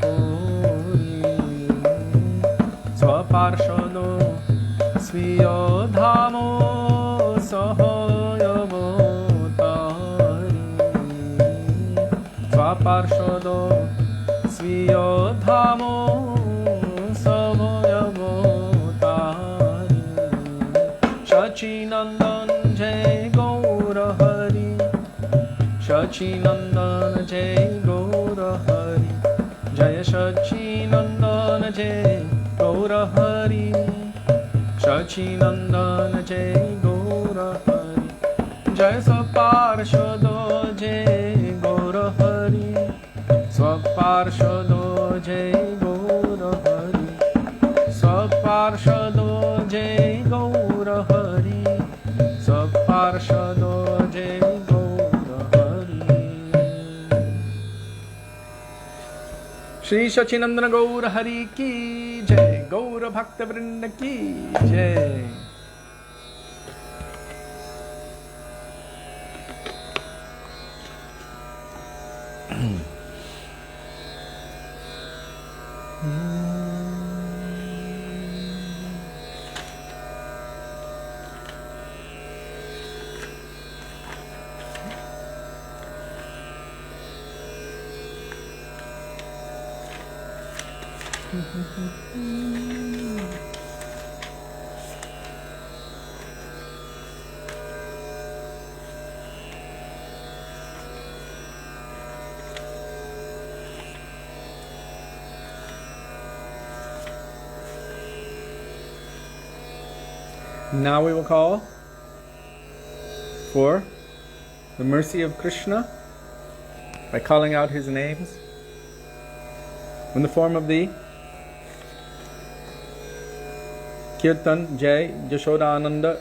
Kori Swaparshado Sviyo Dhamo Sahoyavotari Swaparshado Sviyo Dhamo Sahoyavotari Shachinandan Jai Gaura Hari Shachinandan Jai Gaura Hari Jaya Shachinandan Jai Gaura Hari Shachinandan Jai Gaura Hari Jaya Swaparshado Jai Gaura Hari Swaparshado Jai Gaura Hari Swaparshado Jai Gaura Hari Swaparshado Jai Gaura Hari Shri Shachinandana Gaura Hari Ki Jai Gaura Bhakta Vrinda Ki Jai Now we will call for the mercy of Krishna by calling out his names in the form of the Kirtan Jai Yasoda Ananda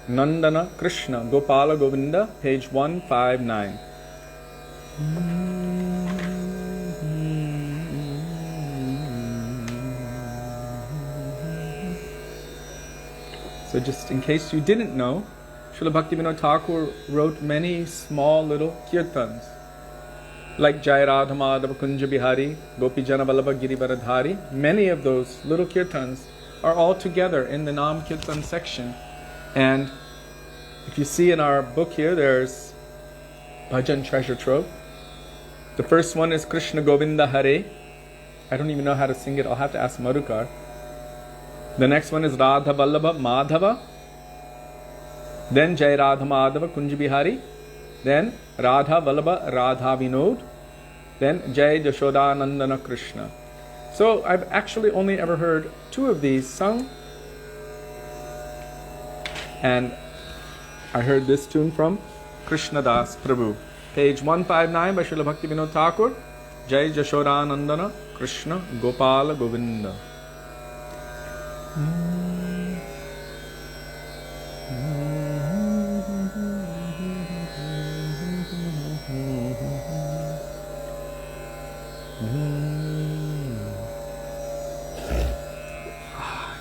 Nandana Krishna Gopala Govinda, page 159. So just in case you didn't know, Srila Bhaktivinoda Thakur wrote many small little kirtans like Jai Radha Madhava Kunja Bihari, Gopi Jana Vallabha Girivaradhari. Many of those little kirtans are all together in the Nam Kirtan section. And if you see in our book here, there's Bhajan Treasure Trove. The first one is Krishna Govinda Hare. I don't even know how to sing it. I'll have to ask Madhukar. The next one is Radha Vallabha Madhava. Then Jai Radha Madhava Kunja Bihari. Then Radha Vallabha Radha Vinod. Then Jai Yasoda Nandana Krishna. So I've actually only ever heard two of these sung. And I heard this tune from Krishna Das Prabhu. Page 159 by Srila Bhaktivinoda Thakur. Jai Yasoda Nandana Krishna Gopala Govinda.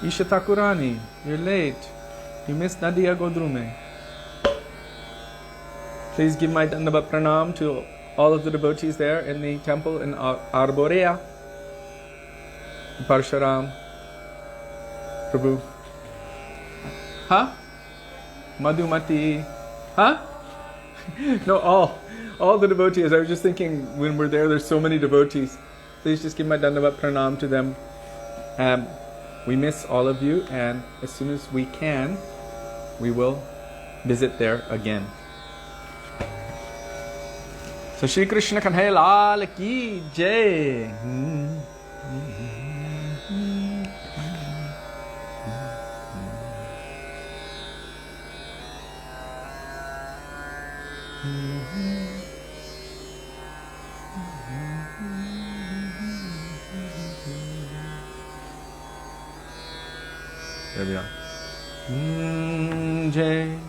Isha Thakurani, you're late. You missed Nadiya Godrume. Please give my Dandavat Pranam to all of the devotees there in the temple in Arborea. Parsharam Prabhu. Huh? Madhumati. Huh? No, all the devotees. I was just thinking when we're there, there's so many devotees. Please just give my Dandavat Pranam to them. We miss all of you, and as soon as we can, we will visit there again. So Shri Krishna Kanhaiya Lal Ki Jai. There we are. Jai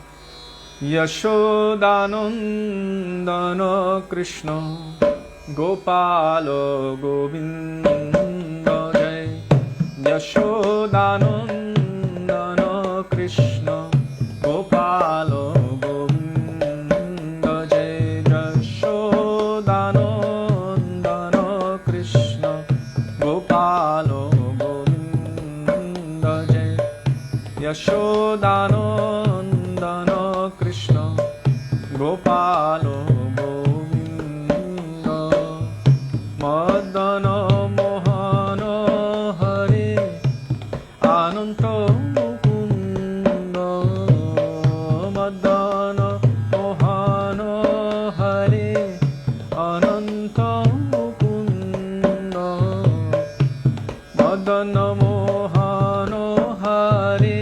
Yashodanandana Krishna Gopalo Govinda. Jai Yashodanandana Krishna Gopalo Govinda. Jai Yashodanandana Krishna Gopalo Yashodanandana Krishna Gopalo Govinda. Madana Mohana Hare Ananta Mukunda. Madana Mohana Hare Ananta Mukunda. Madana Mohana Hare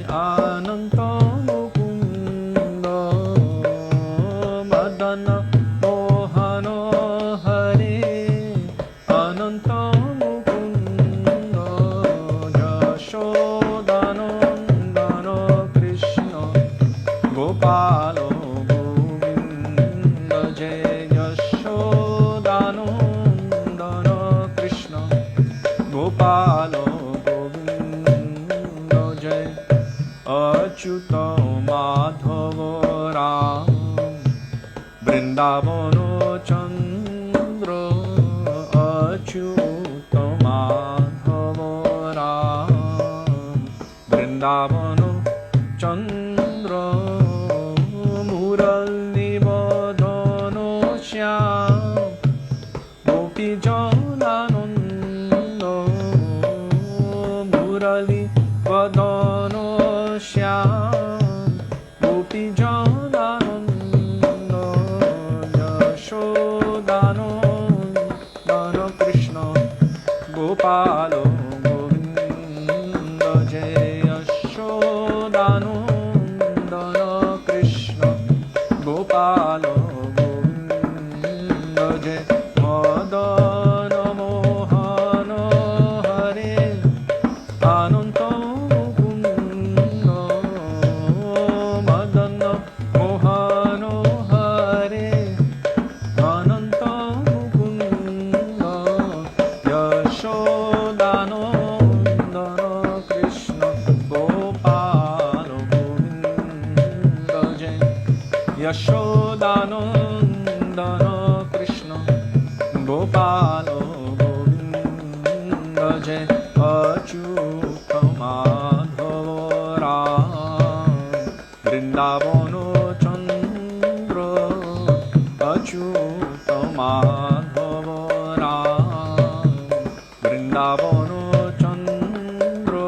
Ananta Mukunda. Madana Mohana Hare Ananta Mukunda. Yashodanandana Krishna Gopalo Govinda. Jai Yashodanandana Krishna Gopalo Govinda. Jai Achyuta Madhava Ram Vrindavano Chandra. Achyuta Madhava Ram Vrindavano Chandra. Murali Vadano Shyam Gopi Janananda. Murali Vadano Shyam Gopi Janananda. Yashodanandana Krishna Gopalo Govinda. Jai Yashodanandana Krishna Yashodanandana Krishna Gopala Govinda Jai Achyuta Madhava Ram Vrindavano Chandra Achyuta Madhava Ram Vrindavano Chandra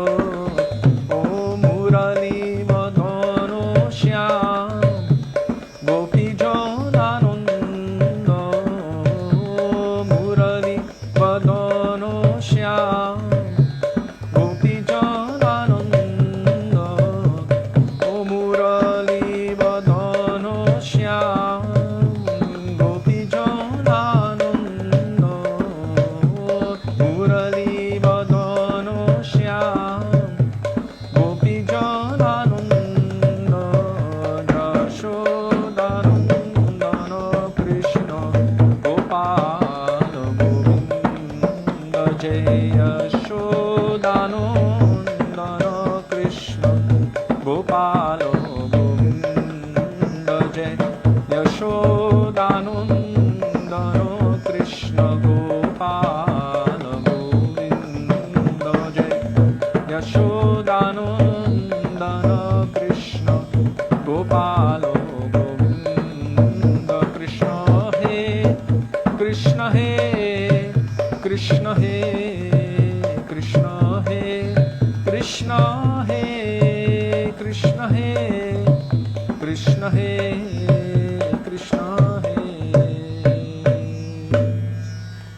O Murali Vadano Shyam Gopi Janananda Murali Vadano Shyam Gopi Janananda O Murali Vadano Shyam Gopi Janananda Murali Vadano Shyam Gopi Janananda Jashodanandana Krishna Gopala Govinda Jaya Yashodanandana Krishna Gopala Govinda Jaya Yashodanandana Krishna Gopala Govinda Jaya Yashodanandana Krishna Gopala Govinda Krishna He Krishna He Krishna He Krishna He Krishna He Krishna He Krishna He Krishna He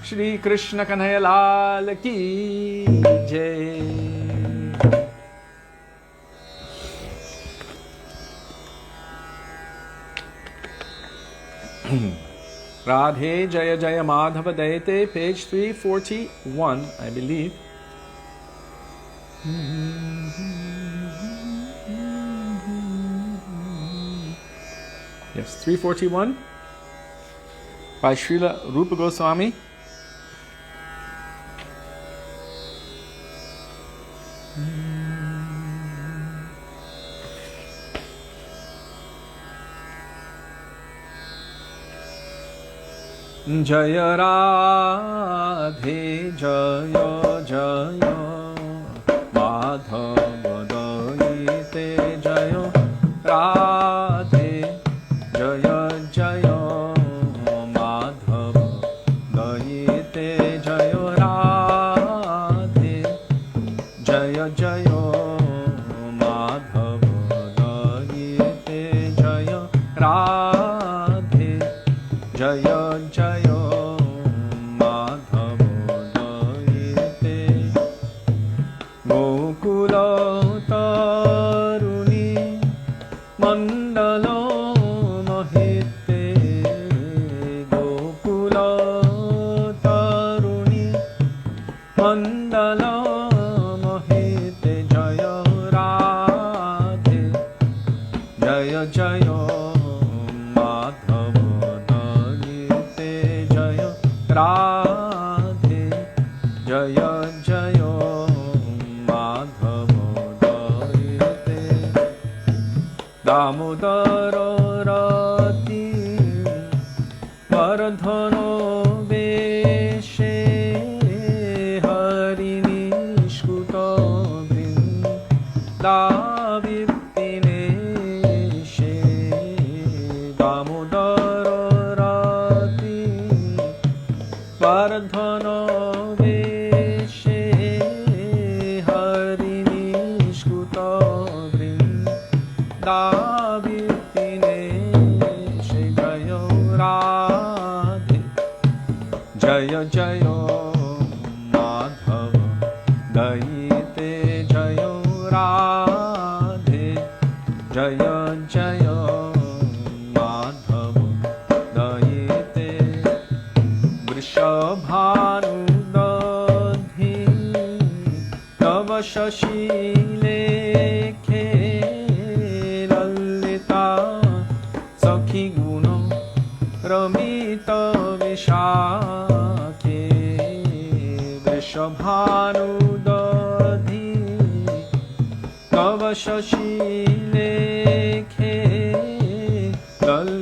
Shri Krishna Kanhaya Lal Ki Jai Radhe Jaya Jaya Madhava Dayite, page 341, I believe. Yes, 341 by Srila Rupa Goswami. Jaya Radhe Jaya Jaya Madhava Dayite Jaya Radhe Jaya Jaya Madhava Dayite Jaya Radhe Jaya Jaya Madhava Dayite Jaya Radhe Jaya Jaya Madhava Dayite Gokula Taruni Mandala Mahite Gokula Taruni Mandala Mahite Jaya Radhe Jaya Jaya Madhava Dayite Jaya Radhe Jaya Jaya Madhava Dayite Damodara Rati Vardhano Veshe Harini Shkuta Vrindavipine She Damodara Rati Vardhana Veshe Harini Shkuta Vrindavipine She Jaya Radhe Jaya Jaya Madhava Dayite Jaya Radhe Jaya Jaya Madhava Dayite Vrishabhanu Dadhi Tava Shashi Lekhe Lalita Sakhi Guna Ramita Vishakhe Vrishabhanu Dadhi Tava Shashi Lekhe Lalita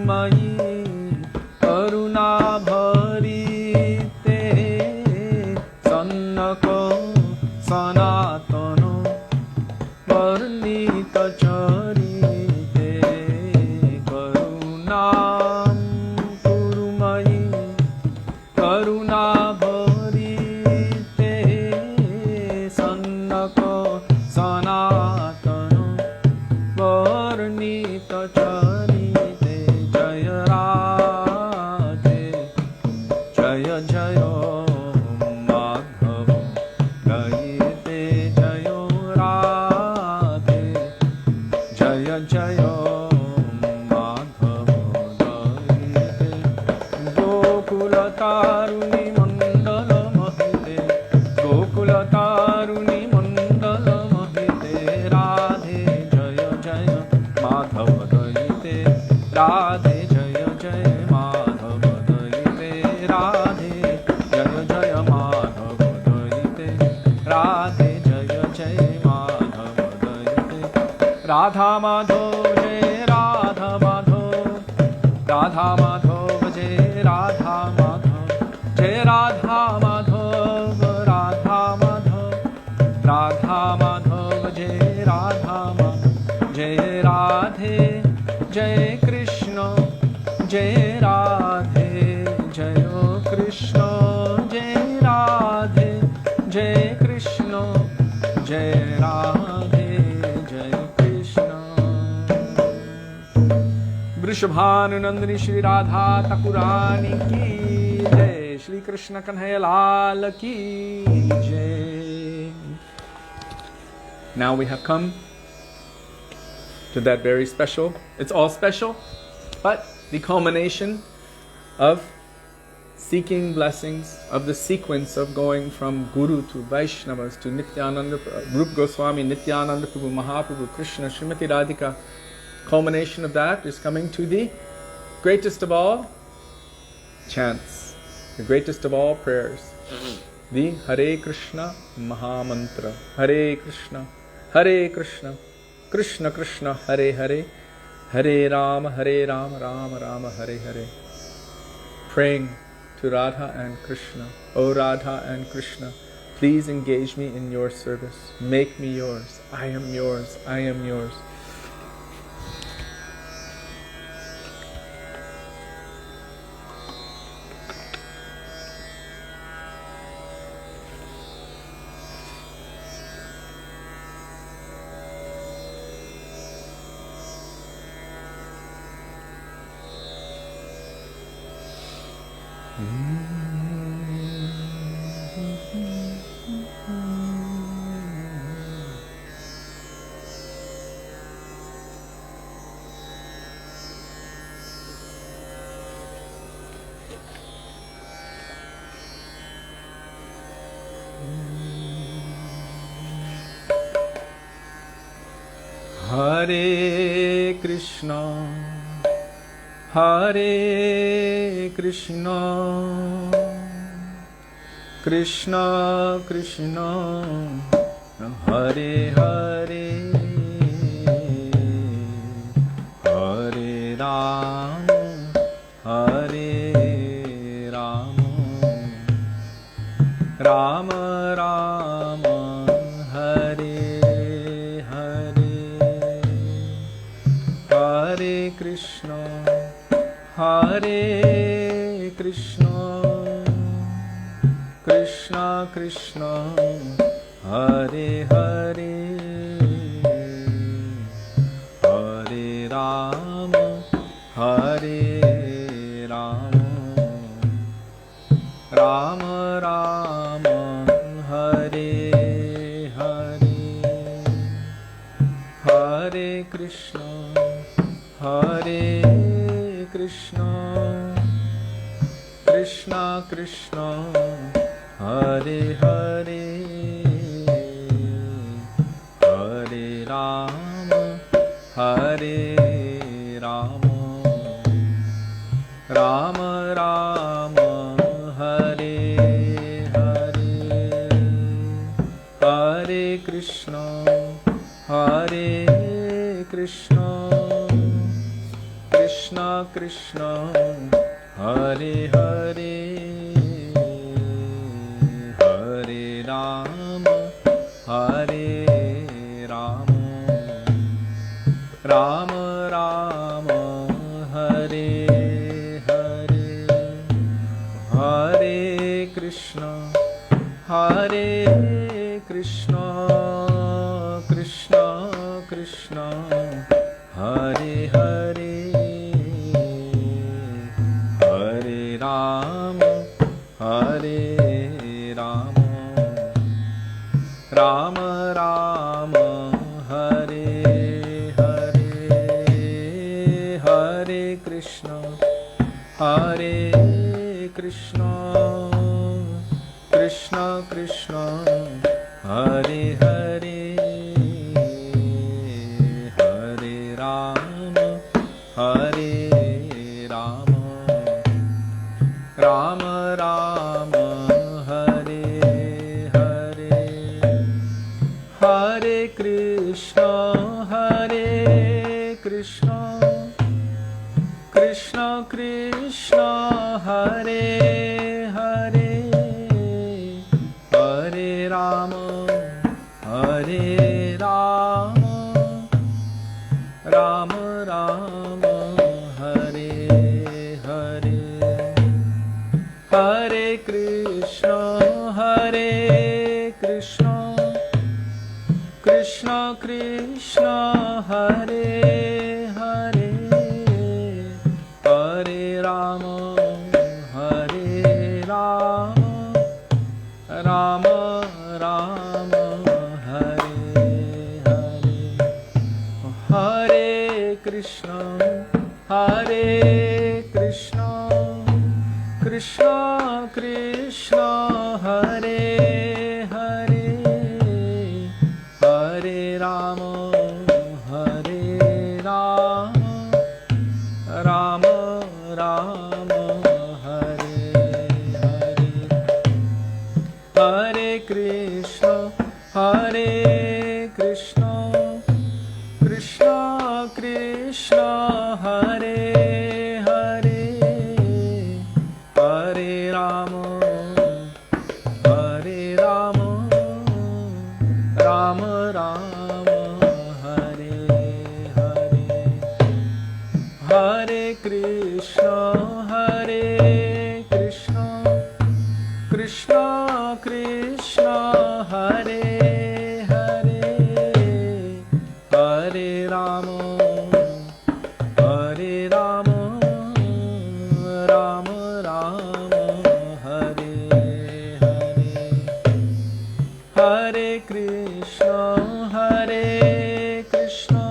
Gurumayi Karuna Bharite Sannako Sanatano Varnita Charite Karunam Gurumayi Karuna Bharite Sannako Sanatano Varnita Charite Jaya Radhe Jaya Jayo Madhava Dayite Jayo Radhe Jaya Jayo Madhava Dayite Gokulataruni Mandala Mahite Gokulataruni Mandala Mahite Radhe Jaya Jaya Madhava Dayite Radhe Jaya Jaya Madhava Dayite Radhe Jaya Jaya Madhava Dayite Radhe Jaya Jaya Madhava Dayite Radha Madhava Jai Radha Madhava Radha Madhava Jai Radha Madhava Jai Radha Madhava Radha Madhava Radha Madhava Jai Radha Madhava Jai Radhe Jai Krishna Jai Radhe Jayo Krishna Jai Radhe Jai Krishna Jai Radhe Jai Krishna Vrishabhanu Nandini Shri Radha Thakurani ki Jai Shri Krishna Kanhaya Lal ki Jai. Now we have come to that very special, it's all special, but the culmination of seeking blessings, of the sequence of going from Guru to Vaishnavas to Nityananda, Rupa Goswami, Nityananda Prabhu, Mahaprabhu, Krishna, Srimati Radhika. Culmination of that is coming to the greatest of all chants, the greatest of all prayers, the Hare Krishna Mahamantra. Hare Krishna, Krishna Krishna, Hare Hare, Hare Rama, Rama Rama, Hare Hare. Praying to Radha and Krishna. O Radha and Krishna, please engage me in your service. Make me yours. I am yours. I am yours. Hare Krishna, Hare Krishna, Krishna Krishna, Hare Hare, Hare Rama, Hare Rama, Rama Rama, Hare Hare Krishna, Hare Krishna, Krishna Krishna, Hare Hare, Hare Rama, Hare Rama, Rama Rama, Hare Hare, Hare Krishna, Hare Krishna, Krishna Krishna, Hare Hare, Hare Rama, Hare Rama, Rama Rama, Hare Hare, Hare Krishna, Hare Krishna, Krishna Krishna, Krishna, Hare Hare, Hare Rama, Hare Rama, Rama Rama, Hare Hare, Hare Krishna, Hare Krishna, Krishna Krishna, Hare Hare, Hare Rama, Hare Rama, Rama Rama, Hare Hare, Hare Krishna, Hare Krishna, Krishna Krishna, Hare Hare, Hare Rama, Hare Rama, Rama Rama, Hare Hare, Hare Krishna, Hare Krishna, Krishna Krishna, Hare Hare, Hare Rama, Hare Rama, Rama Rama, Hare Hare, Hare Krishna, Hare Krishna, Krishna Krishna, Hare Hare, Hare Rama, Hare Rama, Rama Rama, Hare Hare, Hare Krishna, Hare Krishna, Krishna Krishna, Hare Hare, Hare Rama, Hare Rama, Rama Rama, Hare Hare, Hare Krishna, Hare Krishna, Krishna Krishna, Hare Hare, Hare Rama, Hare Rama, Rama Rama, Hare Hare, Hare Krishna, Hare Krishna, Krishna Krishna, Hare Hare, Hare Rama, Hare Rama, Rama Rama, Hare Hare, Hare Krishna, Hare Krishna,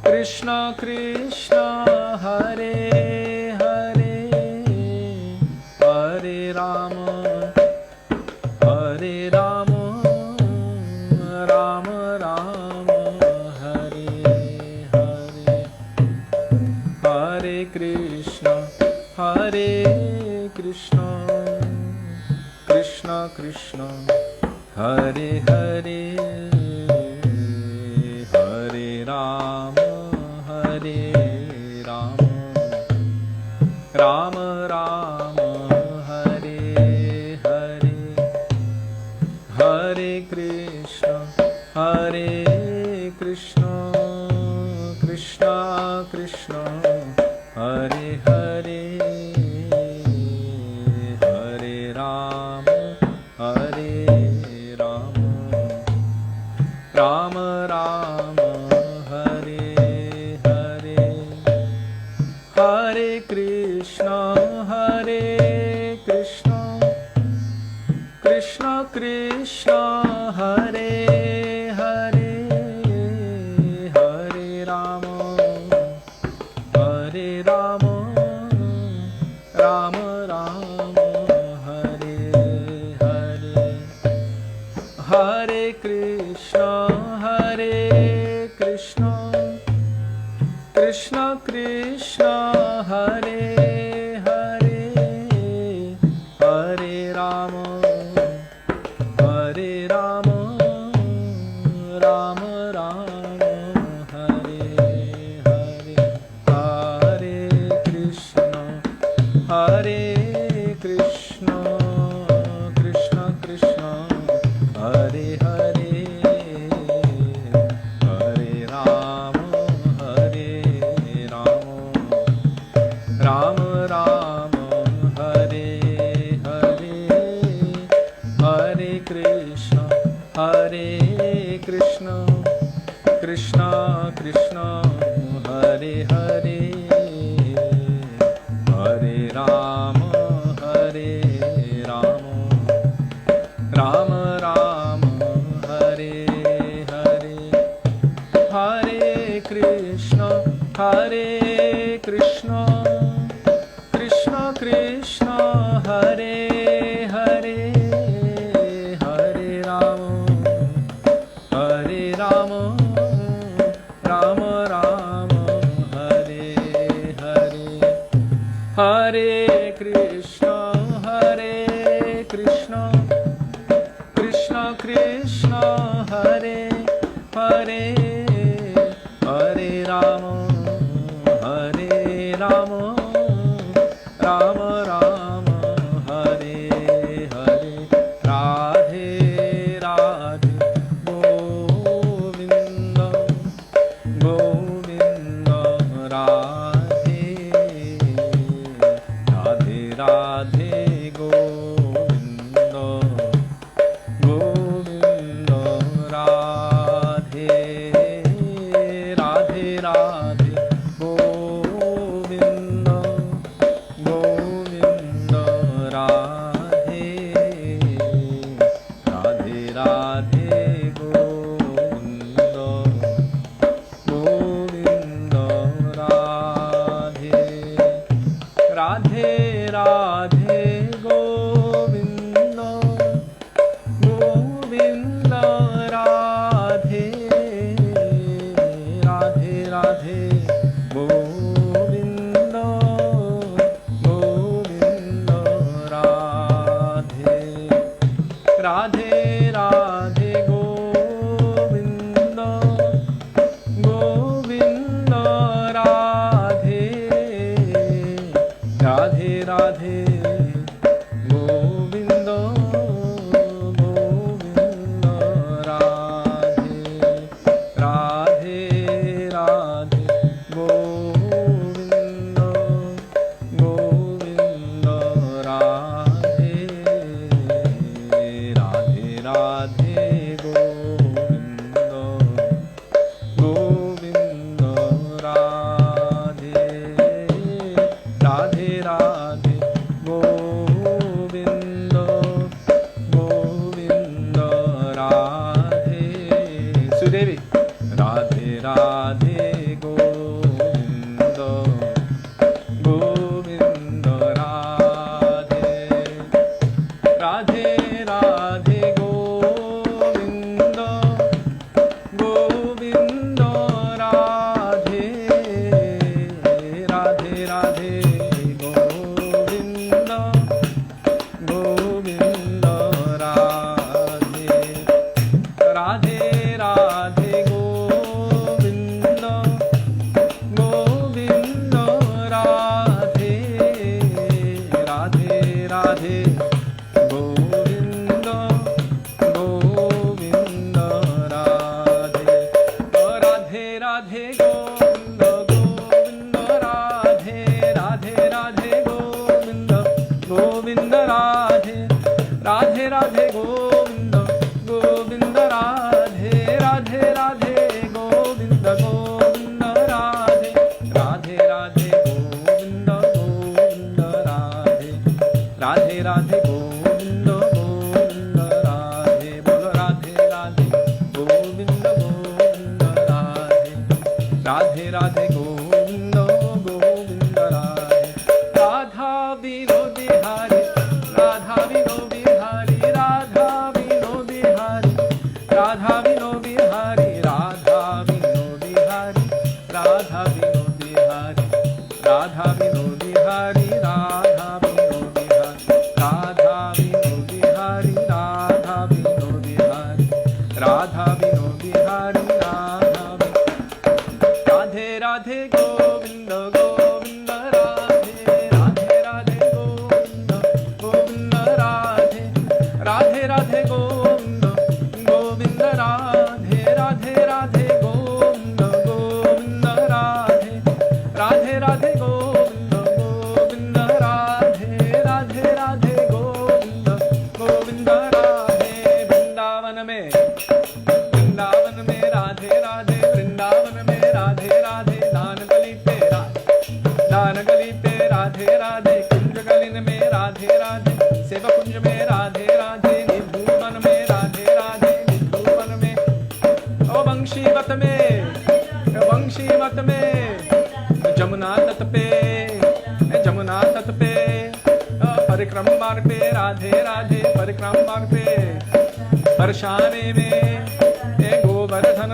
Krishna Krishna, Hare Hare, Hare Rama, Hare Rama, Rama Rama, Hare Hare, Hare Krishna, Hare Krishna, Krishna Krishna, Hare Hare, Hare Rama, Hare Rama, Rama Rama, Hare Hare, Hare Krishna, Hare Krishna, Krishna Krishna, Hare Hare, Hare Rama, Hare Rama, Rama Rama, Hare Hare, Hare Krishna, Hare Krishna, Krishna Krishna, Hare Hare, Hare Rama, Hare Rama, Rama Rama, Hare Hare, Hare Krishna, Hare Krishna, Krishna Krishna, Hare Hare, Hare Rama, Hare Rama, Rama Rama, Hare Hare, Hare Hare Krishna, Hare Krishna, Krishna Krishna, Hare Hare, Hare Rama, Hare Rama, Rama Rama, Hare Hare, Radhe Radhe, Govinda Govinda, Radhe Radhe Radhe, Govinda Govinda, Radhe Radhe Radhe, Govinda Govinda, Radhe Radhe Radhe, Govinda Govinda, Radhe Radhe Radhe, Govinda Govinda, Radhe Radhe Radhe, Govinda Govinda, Radhe Radhe Radhe, Govinda Govinda, Radhe Radhe Radhe, Govinda Govinda, Radhe Radhe Radhe, Govinda Govinda, Radhe Radhe Radhe, Govinda Govinda, Radhe Radhe Radhe, Govinda Govinda, Radhe Sudevi, Radhe Radhe, Govinda Govinda, Radhe Radhe Radhe, Govinda Govinda, Radhe Radhe Radhe, Govinda Govinda, Radhe Radhe Radhe, Govinda Govinda, Radhe Radhe Radhe, Govinda Govinda, Radhe Radhe Radhe, Govinda Govinda, Radhe Radhe Radhe, Govinda Govinda, Radhe Radhe Radhe, Govinda Govinda, Radhe Radhe Radhe, Govinda Govinda, Radhe Radhe Radhe, Govinda Govinda, Radhe Radhe Radhe, Govinda Govinda, Radhe Bolo Radhe Radhe, Govinda Govinda, Radhe Radhe Radhe, Govinda Govinda, Radhe Radha Vinodi Hari, Radha Vinodi Hari, Radha Vinodi Hari, Radha Vinodi Hari, Radha Vinodi Hari, Radha Vinodi Hari, Radha Vinodi Hari, Radha Vinodi Hari, Radha Vinodi Hari, Radha Vinodi Hari, Radha Vinodi Hari, Radhe Radhe, Govinda Govinda, Radhe Radhe Radhe, Govinda Govinda, Radhe Radhe Radhe, Govinda Govinda, Radhe Radhe Radhe, Govinda Govinda, Radhe Radhe Radhe, Govinda Govinda, Radhe Radhe Radhe, Govinda Govinda, Radhe Vrindavan में राधे राधे, वृंदावन में राधे राधे, दान गली पे राधे राधे, कुंज गलिन में राधे राधे, सेवा कुंज में राधे राधे, निधुवन में राधे राधे, निधुवन में ओ वंशीवत में जमुना तट पे परिक्रम मार्ग पे राधे राधे, परिक्रम मार्ग पे हर्षाने में गोवर्धन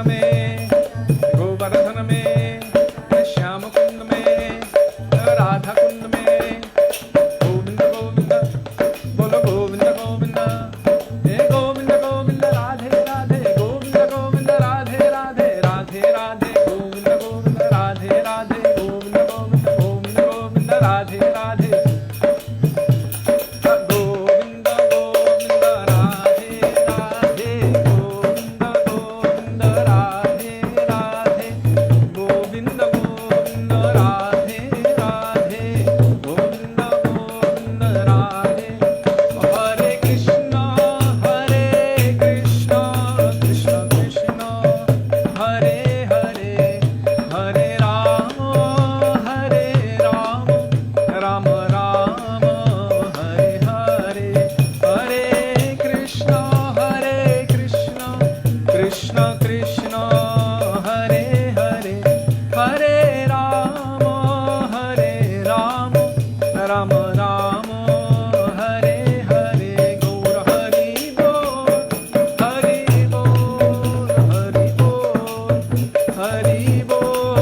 में श्याम कुंड में राधा कुंड में Radhe Radhe. Govinda Govinda Radhe Radhe. Govinda Govinda Radhe Radhe. Govinda Govinda Radhe Radhe. Govinda Govinda Radhe. Hare Krishna Krishna Krishna Hare Hare, Hare Rama Rama Rama, Hare Hare, Hare Krishna Krishna Krishna, Hare Hare, Hare Rama Rama Rama, Hare Hare, Gaur Hari Bol, Hari Bol, Hari Bol, Hari Bol,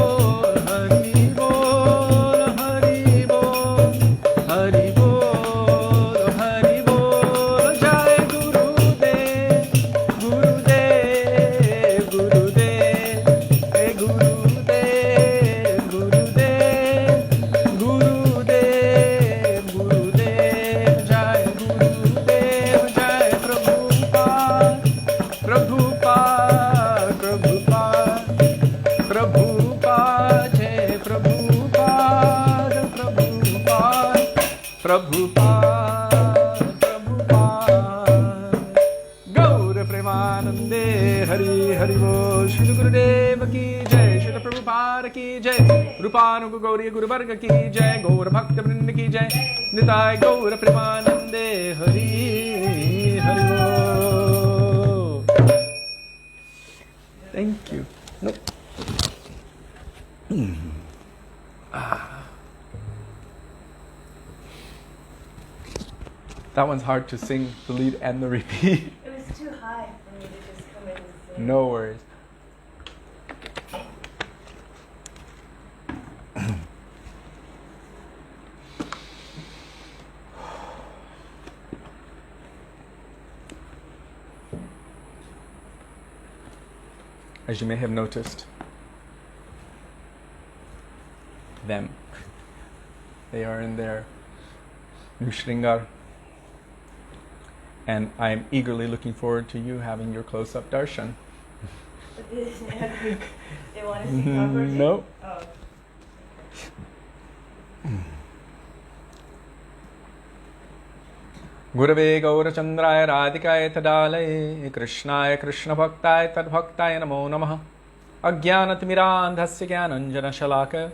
Hari Bol, Hari Bol, Hari Bol, Hari Bol, Jai Gurudev, Gurudev, Gurudev, Hey Gurudev, Gurudev, Gurudev, Gurudev, Jai Gurudev, Jai Prabhupada, Prabhupada, Prabhupada, Prabhupada, Jai Prabhupada, Prabhupada, Prabhupada, Prabhupada. Gaura Premanande, Hari Hari Bol, Shri Gurudev ki Jai, Shri Prabhupada ki Jai, Rupanuga Gauri Guru Varga ki Jai, Gaura Bhakta Vrinda ki Jai, Nitai Gaura Premanande, Hari Hari Bol. Thank you. Nope. That one's hard to sing, the lead and the repeat. It was too high for me to just come in and sing. No worries. As you may have noticed, them, they are in their new Shringar, and I am eagerly looking forward to you having your close-up darshan. They want to see cover? No. Oh. Gurave Gaurachandraya Radhikaya Tadalaye Krishnaya Krishna Bhaktaya Tadbhaktaya Namo Namaha Ajnanatimirandhasya Jnananjana Shalaka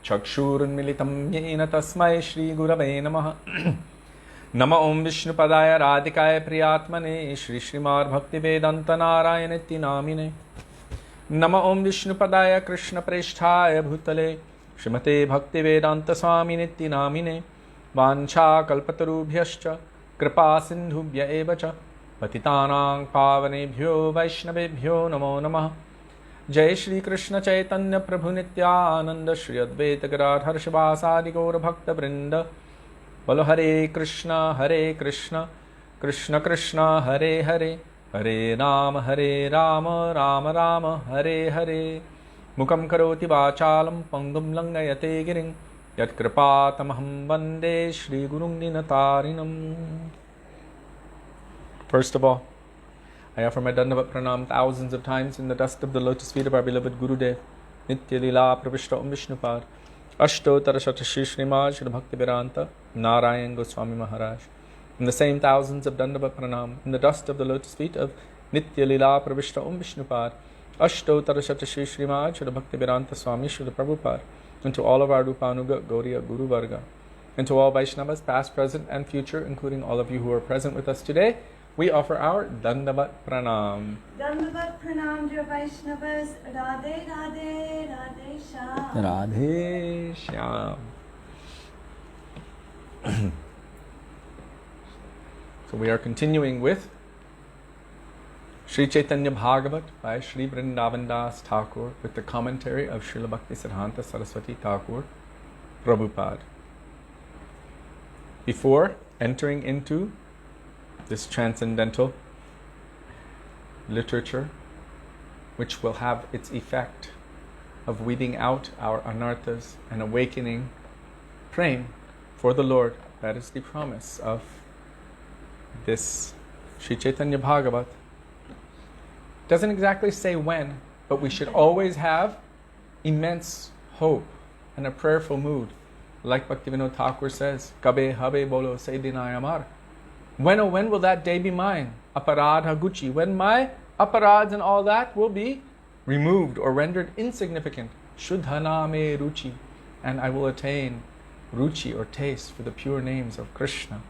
Chakshurunmilitam Yena Tasmai Shri Gurave Namaha Nama Om Vishnupadaya Radhikaya Priyatmane Shri Srimad Bhaktivedanta Narayaniti Namine Nama Om Vishnupadaya Krishna Presthaya Bhutale Srimate Bhaktivedanta Swaminiti Namine Vancha Kalpatarubhyascha Kripa Sindhubhya Evacha Patitanang Pavanebhyo Vaishnavebhyo Namo Namaha Jai Shri Krishna Chaitanya Prabhu Nityananda Shri Advaita Gadadhar Shivasadi Gaura Bhakta Vrinda Bolo Hare Krishna Krishna Krishna Hare Hare Hare Rama Rama Rama Hare Hare Mukam Karoti Vachalam Pangum Langayate Giring Yat Kripatamaham Vande Shri Gurung Dinatarinam. First of all, I offer my Dandavat Pranam thousands of times in the dust of the lotus feet of our beloved Gurudev, Nitya Lila Pravishta Vishnupad, Ashto Tarashata Shri Srimad Shri Bhakti Vedanta, Narayan Goswami Maharaj. And the same thousands of Dandavat Pranam in the dust of the lotus feet of Nitya Lila Pravishta Vishnupad, Ashto Tarashata Shri Srimad Shri Bhakti Vedanta Swami Shri Prabhupada, and to all of our Rupanuga Gauriya Guru Varga, and to all Vaishnavas, past, present, and future, including all of you who are present with us today, we offer our Dandavat Pranam. Dandavat Pranam, dear Vaishnavas. Radhe, Radhe, Radhe Shyam. Radhe Shyam. So we are continuing with Sri Chaitanya Bhagavat by Sri Vrindavan Das Thakur with the commentary of Srila Bhakti Siddhanta Saraswati Thakur Prabhupada. Before entering into this transcendental literature, which will have its effect of weeding out our anarthas and awakening praying for the Lord. That is the promise of this Sri Chaitanya Bhagavat. Doesn't exactly say when, but we should always have immense hope and a prayerful mood. Like Bhaktivinoda Thakur says, Kabe habe bolo se dinay amar. When, oh when will that day be mine? Aparadha guchi. When my aparads and all that will be removed or rendered insignificant. Shuddhana me ruchi. And I will attain ruchi or taste for the pure names of Krishna.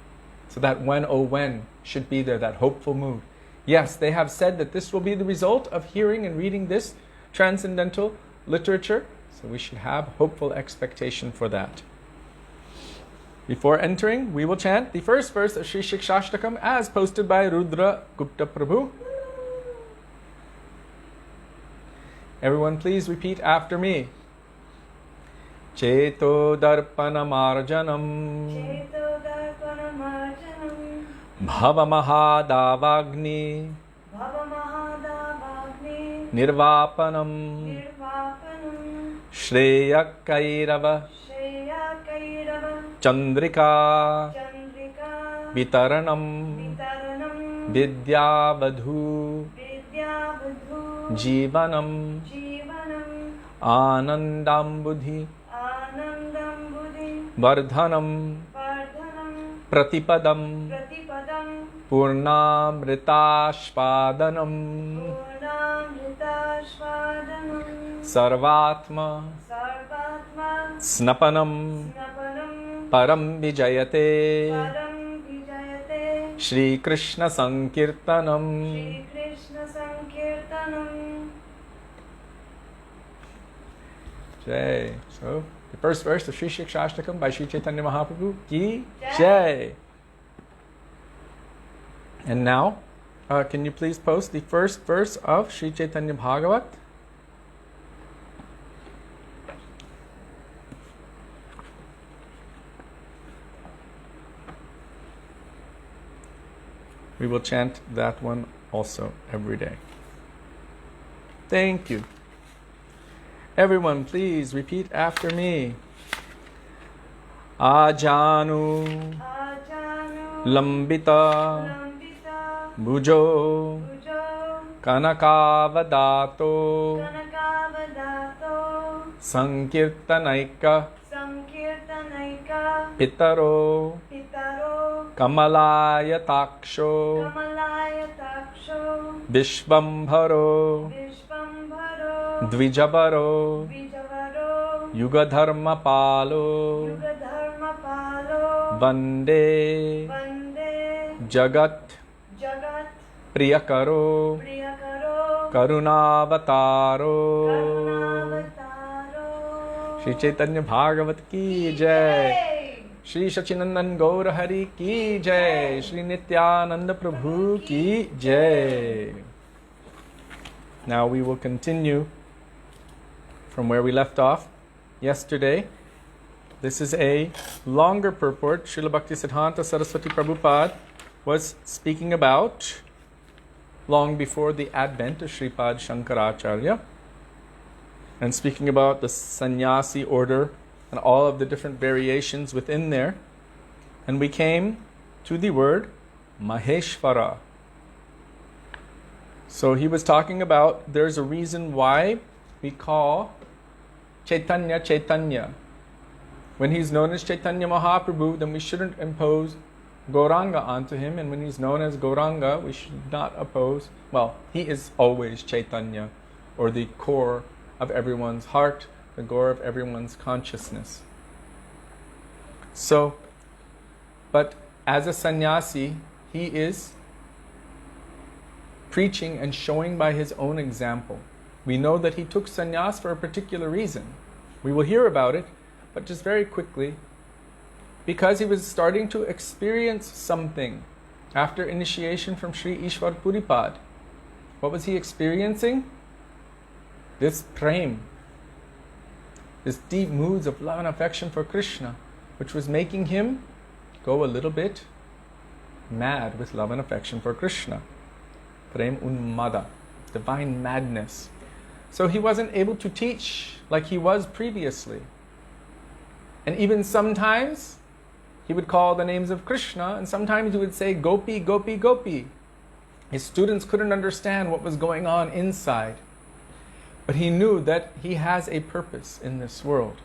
So that when, oh when, should be there, that hopeful mood. Yes, they have said that this will be the result of hearing and reading this transcendental literature. So we should have hopeful expectation for that. Before entering, we will chant the first verse of Sri Shikshashtakam as posted by Rudra Gupta Prabhu. Everyone please repeat after me. Cheto darpana marjanam Cheto darpana marjanam Bhava mahadavagni Bhava mahadavagni Nirvapanam Nirvapanam Shreya Kairava Shreya Kairava Chandrika Chandrika Vitaranam Vitaranam Vidyavadhu Vidyavadhu Jivanam Jivanam Anandam Buddhi Anandam Buddhi Vardhanam Vardhanam Pratipadam Pratipadam Purnamritashvadanam Purnamritashvadanam Sarvatma Sarvatma Snapanam Snapanam Param Vijayate Param Vijayate Shri Krishna Sankirtanam. Shri Krishna Sankirtanam. Jai. So, the first verse of Sri Shikshashtakam by Sri Chaitanya Mahaprabhu Ki Jai. And now, can you please post the first verse of Sri Chaitanya Bhagavat? We will chant that one also every day. Thank you. Everyone, please repeat after me. Ajanu Ajanu Lambita Lambita Bhujo Ujo Kanakavadato Kanakavadato Sankirtanaika Sankirtanaika Pitaro Pitaro Kamalaya-taksho Kamalaya-taksho Vishvambharo Vishvambharo Dvijavaro Vijavaro Yugadharmapalo Yugadharmapalo Vande Vande Jagat Jagat Priyakaro Priyakaro Karunavataro. Karunavataro. Shri Chaitanya Bhagavat Ki Jai. Shri Sachinandan Gaura Hari Ki Jai. Shri Nityananda Prabhu Ki Jai. Now we will continue from where we left off yesterday. This is a longer purport. Srila Bhaktisiddhanta Saraswati Prabhupada was speaking about long before the advent of Sripad Shankaracharya, and speaking about the sannyasi order and all of the different variations within there. And we came to the word Maheshvara. So he was talking about there's a reason why we call Chaitanya Chaitanya. When he's known as Chaitanya Mahaprabhu, then we shouldn't impose Gauranga onto him, and when he's known as Gauranga, we should not oppose, well, he is always Chaitanya, or the core of everyone's heart, the core of everyone's consciousness. So, but as a sannyasi, he is preaching and showing by his own example. We know that he took sannyas for a particular reason. We will hear about it, but just very quickly, because he was starting to experience something after initiation from Sri Ishwar Puripad. What was he experiencing? This prem, this deep moods of love and affection for Krishna, which was making him go a little bit mad with love and affection for Krishna. Prem Unmada, divine madness. So he wasn't able to teach like he was previously. And even sometimes he would call the names of Krishna, and sometimes he would say Gopi, Gopi, Gopi. His students couldn't understand what was going on inside. But he knew that he has a purpose in this world.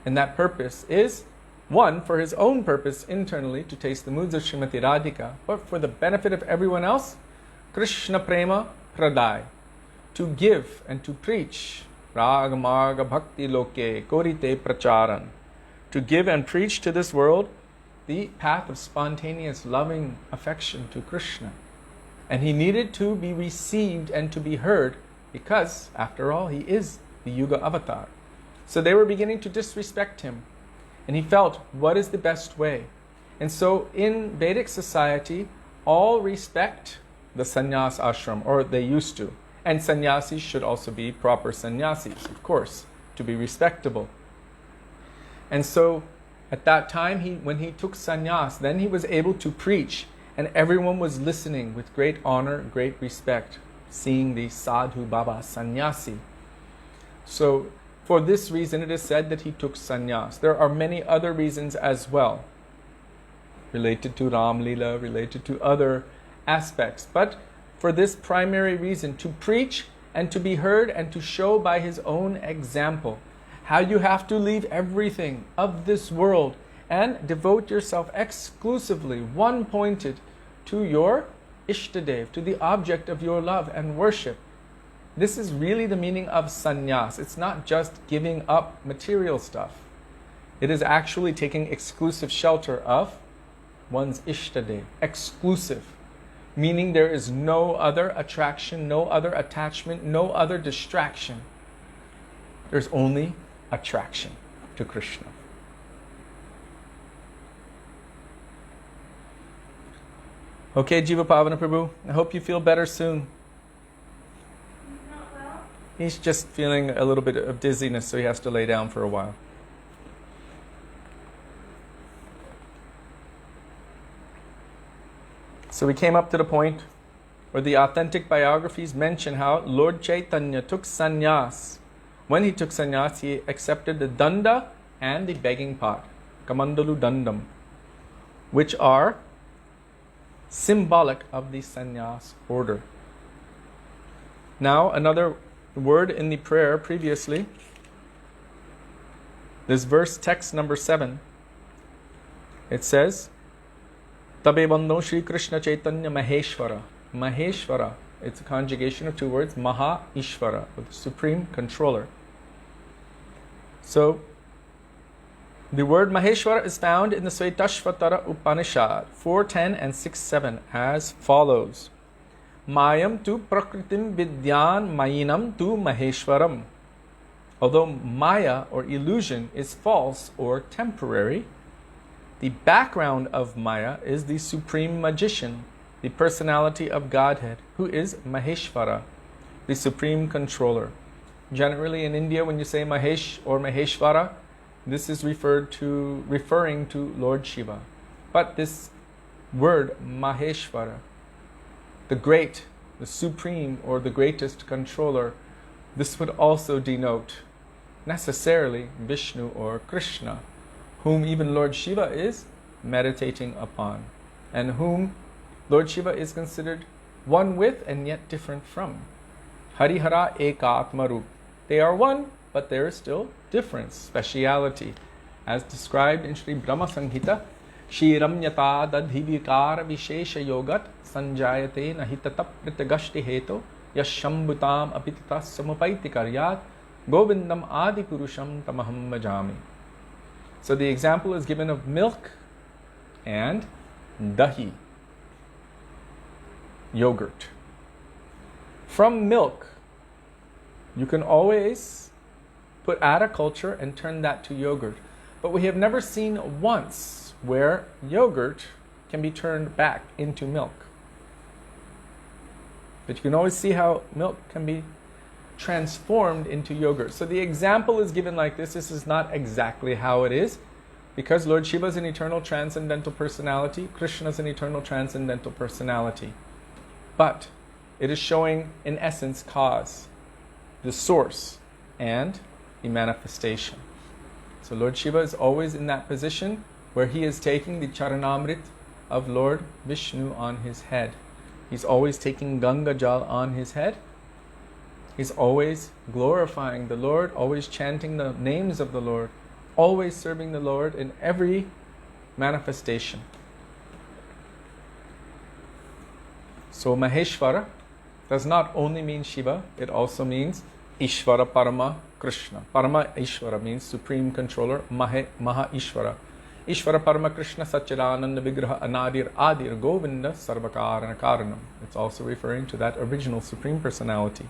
And that purpose is, one, for his own purpose internally, to taste the moods of Srimati Radhika, but for the benefit of everyone else, Krishna Prema Pradai, to give and to preach, Rag Marga Bhakti Loke Korite Pracharan, to give and preach to this world the path of spontaneous loving affection to Krishna. And he needed to be received and to be heard because, after all, he is the Yuga avatar. So they were beginning to disrespect him. And he felt, what is the best way? And so in Vedic society, all respect the sannyas ashram, or they used to. And sannyasis should also be proper sannyasis, of course, to be respectable. And so at that time, when he took sannyas, then he was able to preach, and everyone was listening with great honor, great respect, seeing the sadhu baba sannyasi. So for this reason, it is said that he took sannyas. There are many other reasons as well, related to Ram Lila, related to other aspects. But for this primary reason, to preach and to be heard and to show by his own example how you have to leave everything of this world and devote yourself exclusively, one-pointed, to your Ishtadev, to the object of your love and worship. This is really the meaning of sannyas. It's not just giving up material stuff. It is actually taking exclusive shelter of one's Ishtadev, exclusive, meaning there is no other attraction, no other attachment, no other distraction. There's only attraction to Krishna. Okay, Jiva Pavana Prabhu, I hope you feel better soon. Not well? He's just feeling a little bit of dizziness, so he has to lay down for a while. So we came up to the point where the authentic biographies mention how Lord Chaitanya took sannyas. When he took sannyas, he accepted the danda and the begging pot, kamandalu dandam, which are symbolic of the sannyas order. Now, another word in the prayer previously, this verse, text number 7, it says, Tabe Bando Shri Krishna Chaitanya Maheshwara. Maheshwara, it's a conjugation of two words, Maha Ishvara, with the supreme controller. So, the word Maheshwara is found in the Svetashvatara Upanishad 4.10 and 6.7 as follows. Mayam tu prakritim vidyan mayinam tu Maheshwaram. Although Maya or illusion is false or temporary, the background of Maya is the supreme magician, the personality of Godhead, who is Maheshwara, the supreme controller. Generally in India, when you say Mahesh or Maheshwara, this is referring to Lord Shiva. But this word Maheshwara, the great, the supreme, or the greatest controller, this would also denote necessarily Vishnu or Krishna, whom even Lord Shiva is meditating upon, and whom Lord Shiva is considered one with and yet different from. Harihara Ekatmarup. They are one, but there is still difference, speciality, as described in Sri Brahma Samhita. Shiramyata dadhivikara vishesha yogat sanjayate nahitata pritagashti heto yashambhutam apitata samupaiti karyat govindam adi purusham tamaham bhajami. So the example is given of milk and dahi, yogurt. From milk, you can always add a culture and turn that to yogurt. But we have never seen once where yogurt can be turned back into milk. But you can always see how milk can be transformed into yogurt. So the example is given like this. This is not exactly how it is, because Lord Shiva is an eternal transcendental personality, Krishna is an eternal transcendental personality. But it is showing, in essence, cause, the source, and the manifestation. So Lord Shiva is always in that position where he is taking the Charanamrit of Lord Vishnu on his head. He's always taking Ganga Jal on his head. He's always glorifying the Lord, always chanting the names of the Lord, always serving the Lord in every manifestation. So Maheshwara does not only mean Shiva, it also means Ishvara Parama Krishna. Parama Ishvara means Supreme Controller, Maha Ishvara. Ishvara Parama Krishna Satchidananda Vigraha Anadir Adir Govinda Sarvakarana Karanam. It's also referring to that original Supreme Personality.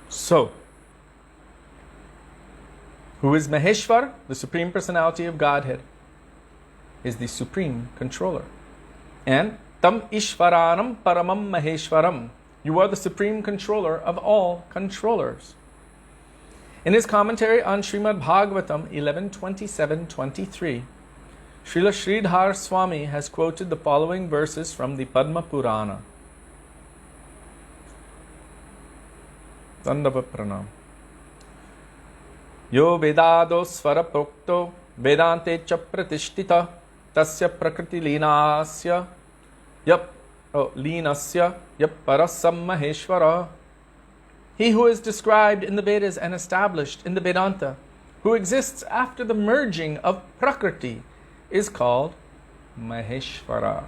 So, who is Maheshwar? The Supreme Personality of Godhead is the Supreme Controller. And Tam Ishvaranam Paramam Maheshwaram. You are the Supreme Controller of all controllers. In his commentary on Srimad Bhagavatam 11.27.23, Srila Sridhar Swami has quoted the following verses from the Padma Purana. Dandava Pranam. Yo Vedado Svara Prokto Vedante Cha Pratishtita Tasya Prakriti Linasya Linasya Parasam Maheshwara. He who is described in the Vedas and established in the Vedanta, who exists after the merging of Prakriti, is called Maheshwara.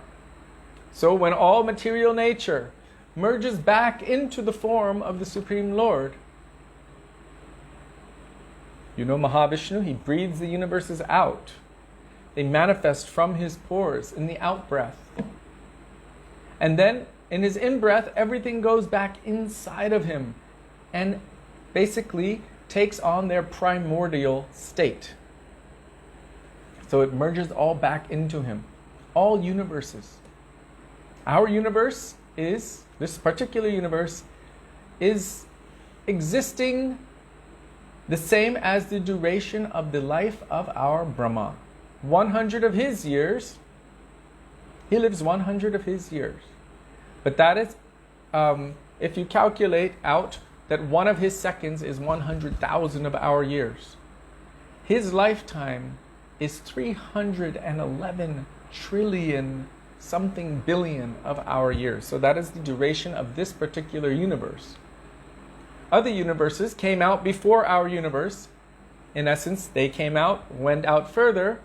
So when all material nature merges back into the form of the Supreme Lord, you know Mahavishnu, he breathes the universes out. They manifest from his pores in the out-breath. And then in his in-breath, everything goes back inside of him and basically takes on their primordial state. So it merges all back into him. All universes. Our universe is, this particular universe, is existing the same as the duration of the life of our Brahma. 100 of his years, he lives 100 of his years. But that is, if you calculate out that one of his seconds is 100,000 of our years. His lifetime is 311 trillion something billion of our years. So that is the duration of this particular universe. Other universes came out before our universe. In essence, they came out, went out further,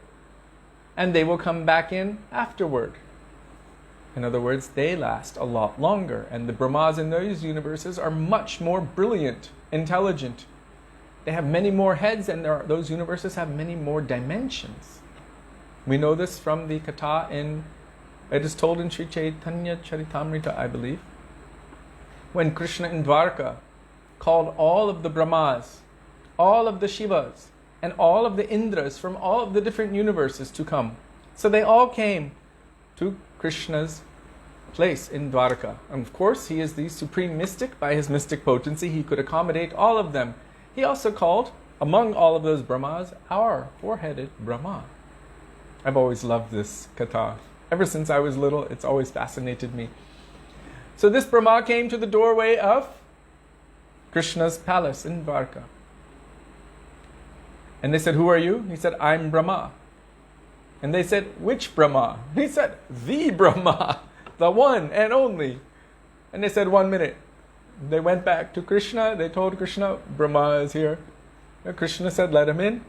and they will come back in afterward. In other words, they last a lot longer. And the Brahmas in those universes are much more brilliant, intelligent. They have many more heads, and those universes have many more dimensions. We know this from the Katha it is told in Sri Chaitanya Charitamrita, I believe, when Krishna in Dwarka called all of the Brahmas, all of the Shivas, and all of the Indras from all of the different universes to come. So they all came to Krishna's place in Dwarka. And of course, he is the supreme mystic. By his mystic potency, he could accommodate all of them. He also called, among all of those Brahmas, our four-headed Brahma. I've always loved this katha. Ever since I was little, it's always fascinated me. So this Brahma came to the doorway of Krishna's palace in Dwarka. And they said, "Who are you?" He said, "I'm Brahma." And they said, "Which Brahma?" He said, "The Brahma, the one and only." And they said, "1 minute." They went back to Krishna. They told Krishna, "Brahma is here." And Krishna said, "Let him in."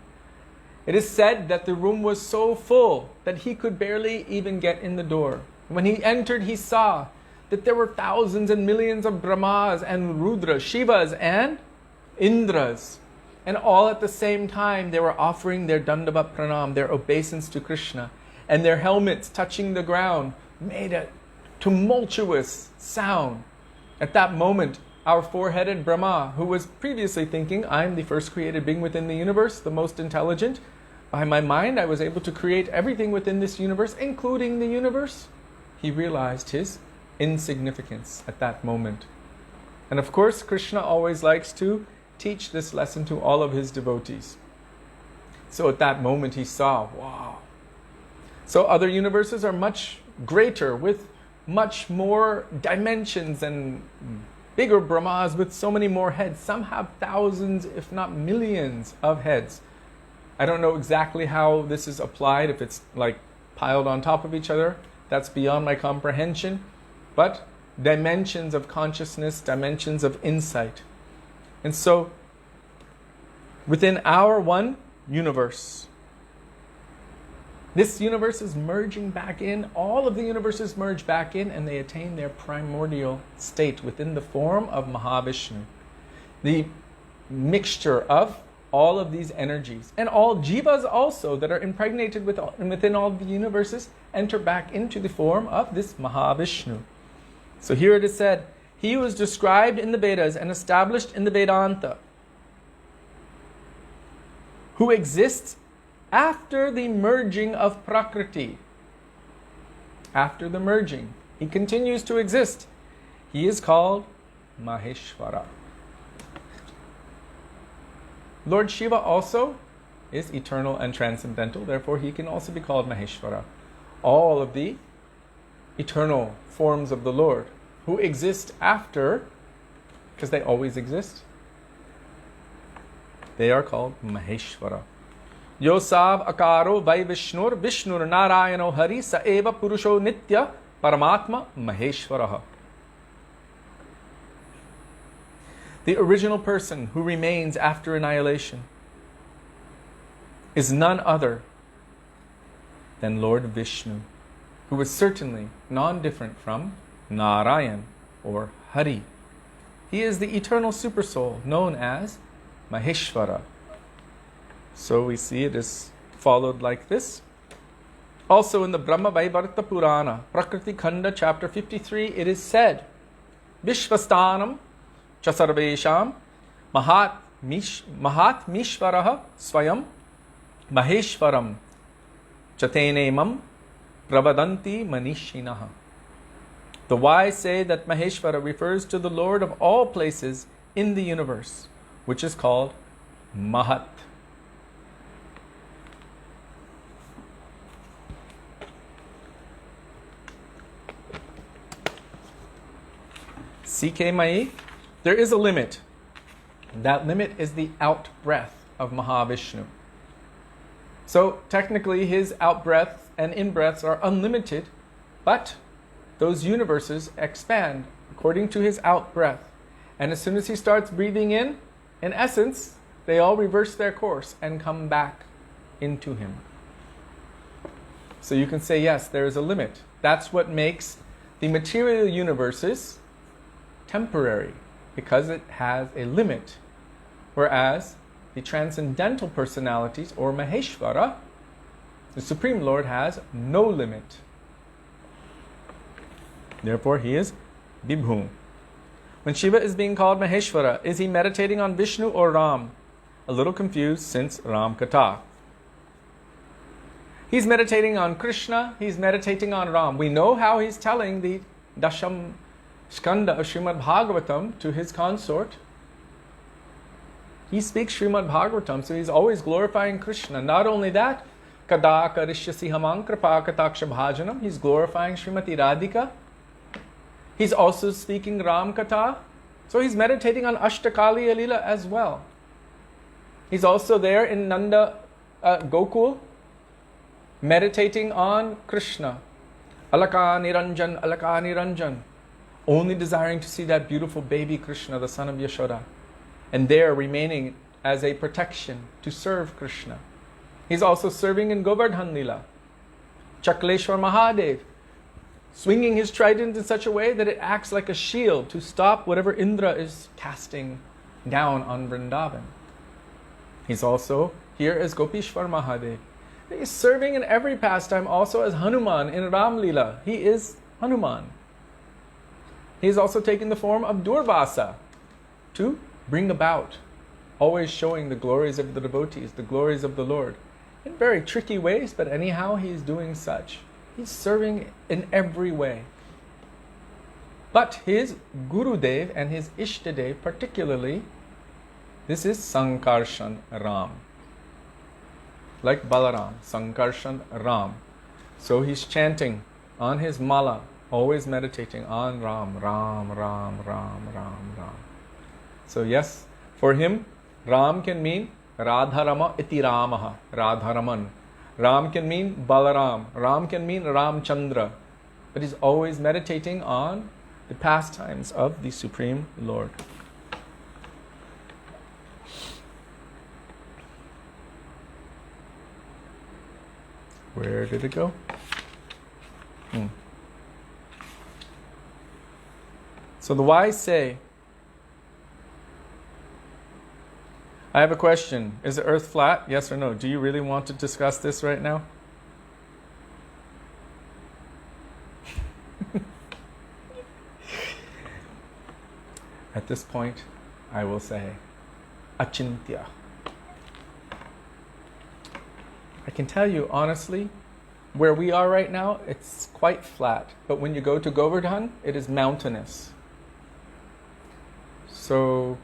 It is said that the room was so full that he could barely even get in the door. When he entered, he saw that there were thousands and millions of Brahmas and Rudras, Shivas and Indras. And all at the same time, they were offering their Dandavat Pranam, their obeisance to Krishna. And their helmets touching the ground made a tumultuous sound. At that moment, our four-headed Brahma, who was previously thinking, "I'm the first created being within the universe, the most intelligent. By my mind, I was able to create everything within this universe, including the universe." He realized his insignificance at that moment. And of course, Krishna always likes to teach this lesson to all of his devotees. So at that moment he saw, wow. So other universes are much greater, with much more dimensions and bigger Brahmas with so many more heads. Some have thousands, if not millions of heads. I don't know exactly how this is applied, if it's like piled on top of each other. That's beyond my comprehension. But dimensions of consciousness, dimensions of insight. And so, within our one universe, this universe is merging back in. All of the universes merge back in, and they attain their primordial state within the form of Mahavishnu. The mixture of all of these energies, and all jivas also that are impregnated within all the universes, enter back into the form of this Mahavishnu. So here it is said, he who is described in the Vedas and established in the Vedanta, who exists after the merging of Prakriti. After the merging, he continues to exist. He is called Maheshwara. Lord Shiva also is eternal and transcendental, therefore he can also be called Maheshwara. All of the eternal forms of the Lord who exist after, because they always exist, they are called Maheshwara. Yosav akaro vai Vishnur Vishnur Narayano Hari Sa eva Purusho Nitya Paramatma Maheshwaraha. The original person who remains after annihilation is none other than Lord Vishnu, who is certainly non-different from Narayan or Hari. He is the eternal supersoul known as Maheshwara. So we see it is followed like this. Also in the Brahma Vaivarta Purana, Prakriti Khanda, chapter 53, it is said, Vishvastanam Chasarvesham Mahat Mishvaraha Swayam Maheshwaram Chatenemam Pravadanti Manishinaha. The wise say that Maheshwara refers to the Lord of all places in the universe, which is called Mahat. CK Mai, there is a limit. That limit is the out breath of Mahavishnu. So technically his out breath and in breaths are unlimited, but those universes expand according to his out breath. And as soon as he starts breathing in essence, they all reverse their course and come back into him. So you can say, yes, there is a limit. That's what makes the material universes temporary, because it has a limit. Whereas the transcendental personalities, or Maheshwara, the Supreme Lord, has no limit. Therefore, he is Vibhu. When Shiva is being called Maheshwara, is he meditating on Vishnu or Ram? A little confused since Ram Katha. He's meditating on Krishna, he's meditating on Ram. We know how he's telling the Dasham Skanda of Srimad Bhagavatam to his consort. He speaks Srimad Bhagavatam, so he's always glorifying Krishna. Not only that, Kada Karishyasi Hamang Kripa Kataksha Bhajanam, he's glorifying Srimati Radhika. He's also speaking Ram Katha. So he's meditating on Ashtakali Alila as well. He's also there in Nanda Gokul, meditating on Krishna. Alaka Niranjan, Alaka Niranjan. Only desiring to see that beautiful baby Krishna, the son of Yasoda. And there remaining as a protection to serve Krishna. He's also serving in Govardhan Lila. Chakleshwar Mahadev, swinging his trident in such a way that it acts like a shield to stop whatever Indra is casting down on Vrindavan. He's also here as Gopishwar Mahadev. He's serving in every pastime also as Hanuman in Ram Lila. He is Hanuman. He's also taken the form of Durvasa to bring about, always showing the glories of the devotees, the glories of the Lord. In very tricky ways, but anyhow he's doing such. He's serving in every way. But his Gurudev and his Ishtadev particularly, this is Sankarshan Ram. Like Balaram, Sankarshan Ram. So he's chanting on his mala, always meditating on Ram, Ram, Ram, Ram, Ram, Ram. So yes, for him, Ram can mean Radharama iti Ramaha. Radharaman. Ram can mean Balaram. Ram can mean Ramchandra. But he's always meditating on the pastimes of the Supreme Lord. Where did it go? So the wise say, I have a question. Is the earth flat? Yes or no? Do you really want to discuss this right now? At this point, I will say, Achintya. I can tell you honestly, where we are right now, it's quite flat. But when you go to Govardhan, it is mountainous. So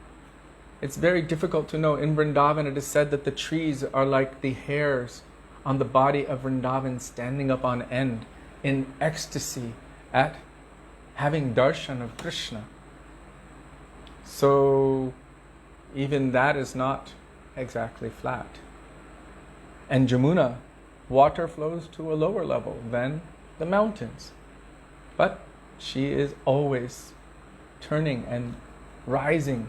it's very difficult to know. In Vrindavan, it is said that the trees are like the hairs on the body of Vrindavan standing up on end in ecstasy at having darshan of Krishna. So even that is not exactly flat. And Jamuna, water flows to a lower level than the mountains. But she is always turning and rising,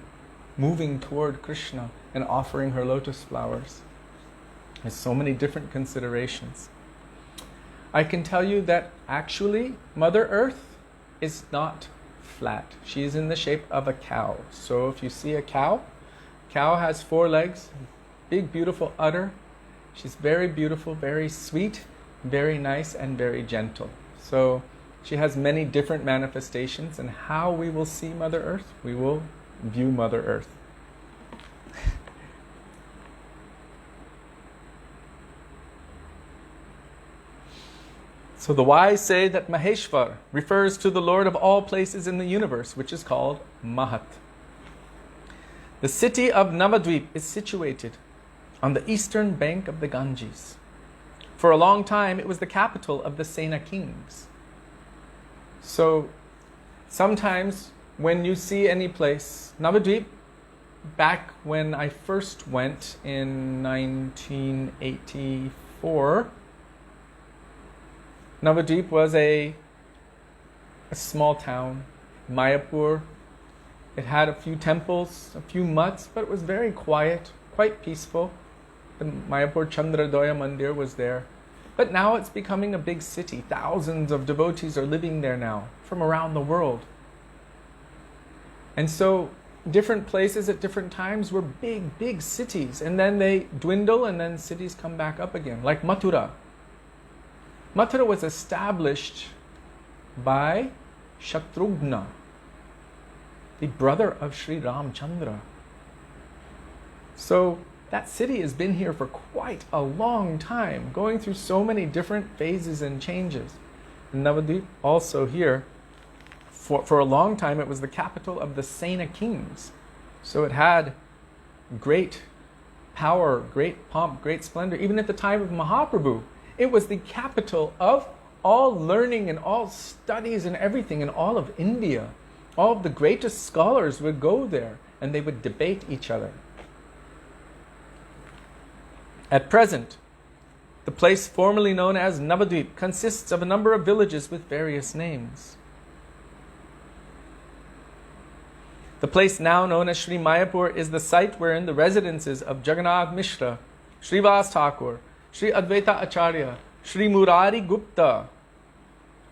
moving toward Krishna and offering her lotus flowers. There's so many different considerations. I can tell you that actually Mother Earth is not flat. She is in the shape of a cow. So if you see a cow has 4 legs, big beautiful udder. She's very beautiful, very sweet, very nice, and very gentle. So she has many different manifestations, and how we will see Mother Earth, we will view Mother Earth. So the wise say that Maheshvar refers to the Lord of all places in the universe, which is called Mahat. The city of Navadvip is situated on the eastern bank of the Ganges. For a long time, it was the capital of the Sena kings. So sometimes when you see any place, Navadvip, back when I first went in 1984, Navadvip was a small town, Mayapur. It had a few temples, a few mutts, but it was very quiet, quite peaceful. The Mayapur Chandradaya Mandir was there. But now it's becoming a big city. Thousands of devotees are living there now from around the world. And so different places at different times were big, big cities. And then they dwindle and then cities come back up again, like Mathura. Mathura was established by Shatrughna, the brother of Sri Ramchandra. So that city has been here for quite a long time, going through so many different phases and changes. And Navadvip also here, for a long time, it was the capital of the Sena kings. So it had great power, great pomp, great splendor. Even at the time of Mahaprabhu, it was the capital of all learning and all studies and everything in all of India. All of the greatest scholars would go there and they would debate each other. At present, the place formerly known as Navadvip consists of a number of villages with various names. The place now known as Sri Mayapur is the site wherein the residences of Jagannath Mishra, Srivas Thakur, Sri Advaita Acharya, Sri Murari Gupta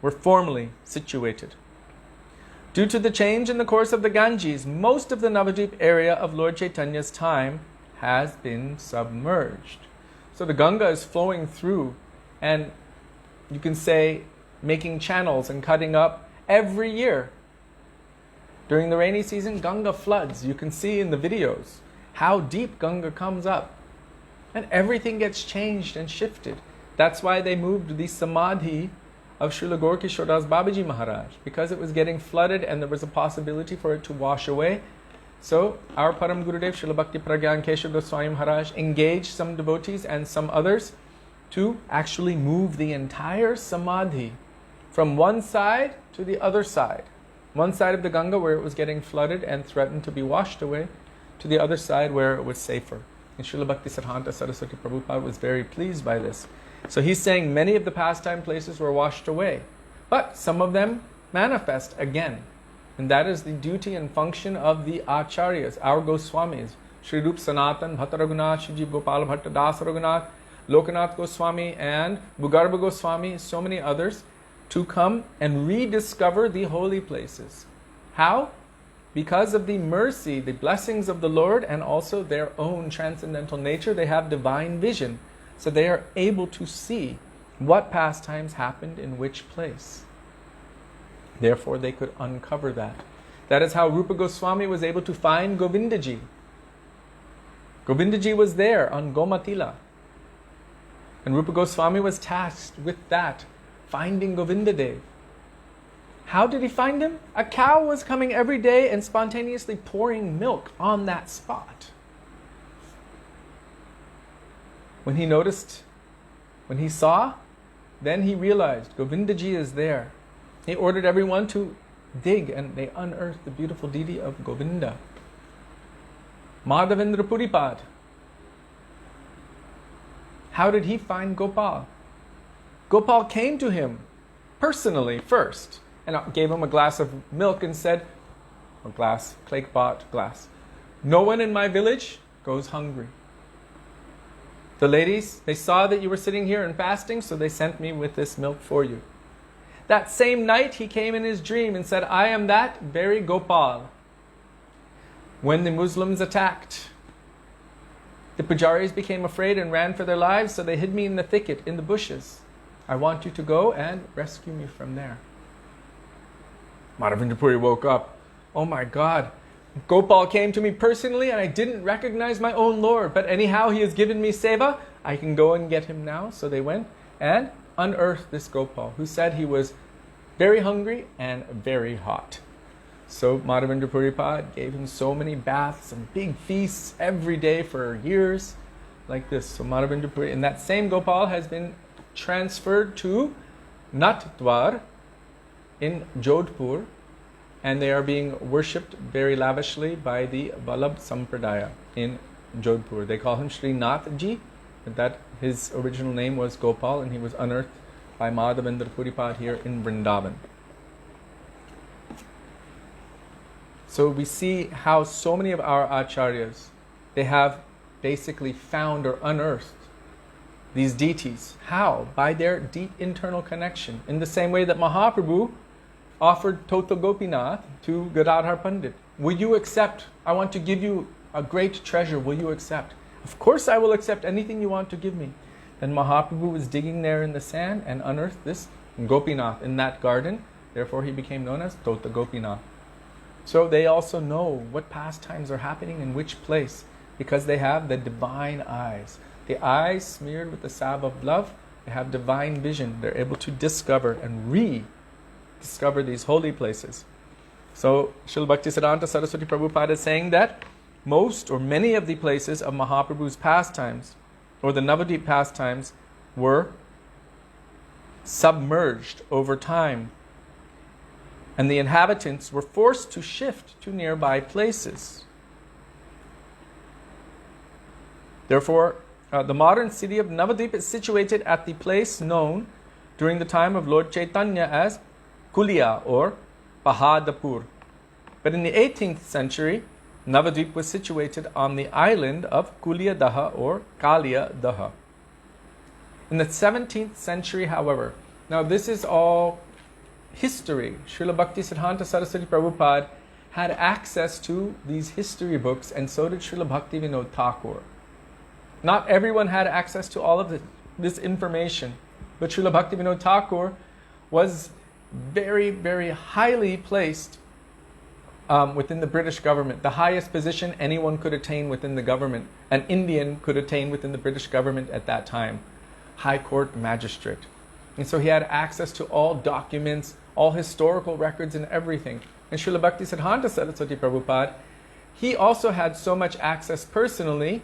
were formerly situated. Due to the change in the course of the Ganges, most of the Navadvip area of Lord Chaitanya's time has been submerged. So the Ganga is flowing through and you can say making channels and cutting up every year. During the rainy season, Ganga floods. You can see in the videos how deep Ganga comes up. And everything gets changed and shifted. That's why they moved the Samadhi of Srila Gaur Kishore Das Babaji Maharaj, because it was getting flooded and there was a possibility for it to wash away. So our Param Gurudev Srila Bhakti Pragyan Keshav Goswami Maharaj engaged some devotees and some others to actually move the entire Samadhi from one side to the other side. One side of the Ganga where it was getting flooded and threatened to be washed away, to the other side where it was safer. And Srila Bhaktisiddhanta Saraswati Prabhupada was very pleased by this. So he's saying many of the pastime places were washed away, but some of them manifest again. And that is the duty and function of the acharyas, our Goswamis, Sri Rup Sanatan, Bhatta Raghunath, Shiji Gopal Bhatta Das Raghunath, Lokanath Goswami, and Bhugarba Goswami, so many others, to come and rediscover the holy places. How? Because of the mercy, the blessings of the Lord, and also their own transcendental nature, they have divine vision. So they are able to see what pastimes happened in which place. Therefore, they could uncover that. That is how Rupa Goswami was able to find Govindaji. Govindaji was there on Gomatila. And Rupa Goswami was tasked with that, finding Govindadev. How did he find him? A cow was coming every day and spontaneously pouring milk on that spot. When he noticed, when he saw, then he realized Govindaji is there. He ordered everyone to dig, and they unearthed the beautiful deity of Govinda. Madhavendra Puripad. How did he find Gopal? Gopal came to him personally first and gave him a glass of milk and said, a glass, clay-pot glass, no one in my village goes hungry. The ladies, they saw that you were sitting here and fasting, so they sent me with this milk for you. That same night, he came in his dream and said, I am that very Gopal. When the Muslims attacked, the pujaris became afraid and ran for their lives, so they hid me in the thicket, in the bushes. I want you to go and rescue me from there. Madhavendra Puri woke up. Oh my God, Gopal came to me personally and I didn't recognize my own Lord. But anyhow, he has given me seva. I can go and get him now. So they went and unearthed this Gopal, who said he was very hungry and very hot. So Madhavendra Puripad gave him so many baths and big feasts every day for years, like this. So Madhavendra Puri, and that same Gopal has been transferred to Natdwar in Jodhpur, and they are being worshipped very lavishly by the Vallabh Sampradaya in Jodhpur. They call him Sri Nathji, but that his original name was Gopal, and he was unearthed by Madhavendra Puripad here in Vrindavan. So we see how so many of our acharyas, they have basically found or unearthed these deities. How? By their deep internal connection. In the same way that Mahaprabhu offered Toto Gopinath to Gadadhar Pandit. Will you accept? I want to give you a great treasure. Will you accept? Of course I will accept anything you want to give me. Then Mahaprabhu was digging there in the sand and unearthed this Gopinath in that garden. Therefore he became known as Tota Gopinath. So they also know what pastimes are happening in which place, because they have the divine eyes. The eyes smeared with the salve of love, they have divine vision. They're able to discover and rediscover these holy places. So Srila Bhaktisiddhanta Saraswati Prabhupada is saying that most or many of the places of Mahaprabhu's pastimes, or the Navadvip pastimes, were submerged over time. And the inhabitants were forced to shift to nearby places. Therefore, the modern city of Navadvip is situated at the place known during the time of Lord Chaitanya as Kulia or Pahadapur. But in the 18th century, Navadvip was situated on the island of Kulia Daha or Kalia Daha. In the 17th century, however, now this is all history. Srila Bhaktisiddhanta Saraswati Prabhupada had access to these history books, and so did Srila Bhaktivinoda Thakur. Not everyone had access to all of this information, but Srila Bhaktivinoda Thakur was very, very highly placed within the British government, the highest position anyone could attain within the government, an Indian could attain within the British government at that time, High Court Magistrate. And so he had access to all documents, all historical records and everything. And Srila Bhaktisiddhanta Saraswati Prabhupada, he also had so much access personally,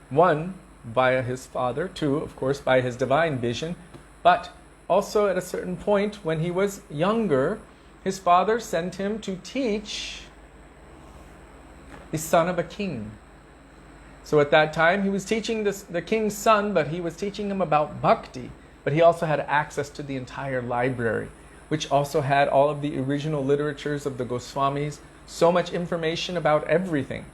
one, via his father, two, of course, by his divine vision, but also at a certain point when he was younger, his father sent him to teach the son of a king. So at that time, he was teaching the king's son, but he was teaching him about bhakti. But he also had access to the entire library, which also had all of the original literatures of the Goswamis, so much information about everything.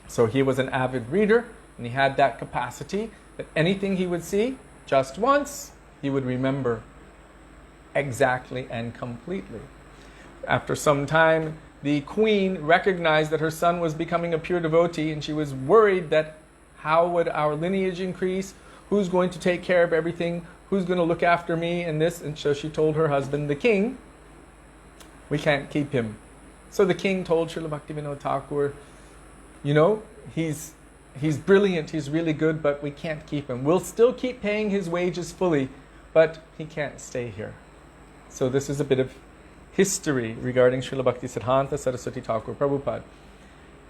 So he was an avid reader, and he had that capacity that anything he would see just once, he would remember exactly and completely. After some time, the queen recognized that her son was becoming a pure devotee, and she was worried that how would our lineage increase? Who's going to take care of everything? Who's going to look after me and this? And so she told her husband, the king, we can't keep him. So the king told Srila Bhaktivinoda Thakur, you know, he's brilliant, he's really good, but we can't keep him. We'll still keep paying his wages fully, but he can't stay here. So this is a bit of history regarding Srila Bhakti Siddhanta Saraswati Thakur Prabhupada.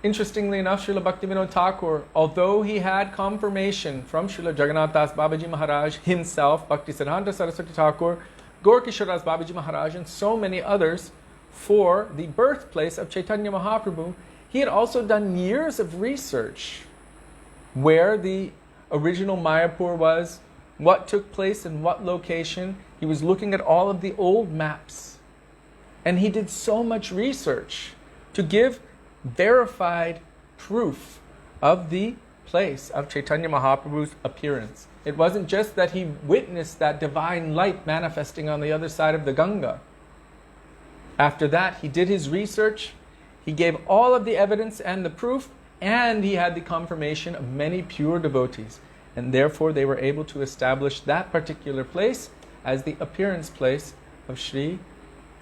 Interestingly enough, Srila Bhaktivinoda Thakur, although he had confirmation from Srila Jagannath Das Babaji Maharaj himself, Bhakti Siddhanta Saraswati Thakur, Gaur Kishore Das Babaji Maharaj, and so many others for the birthplace of Chaitanya Mahaprabhu, he had also done years of research where the original Mayapur was, what took place in what location. He was looking at all of the old maps. And he did so much research to give verified proof of the place of Chaitanya Mahaprabhu's appearance. It wasn't just that he witnessed that divine light manifesting on the other side of the Ganga. After that, he did his research, he gave all of the evidence and the proof, and he had the confirmation of many pure devotees. And therefore, they were able to establish that particular place as the appearance place of Sri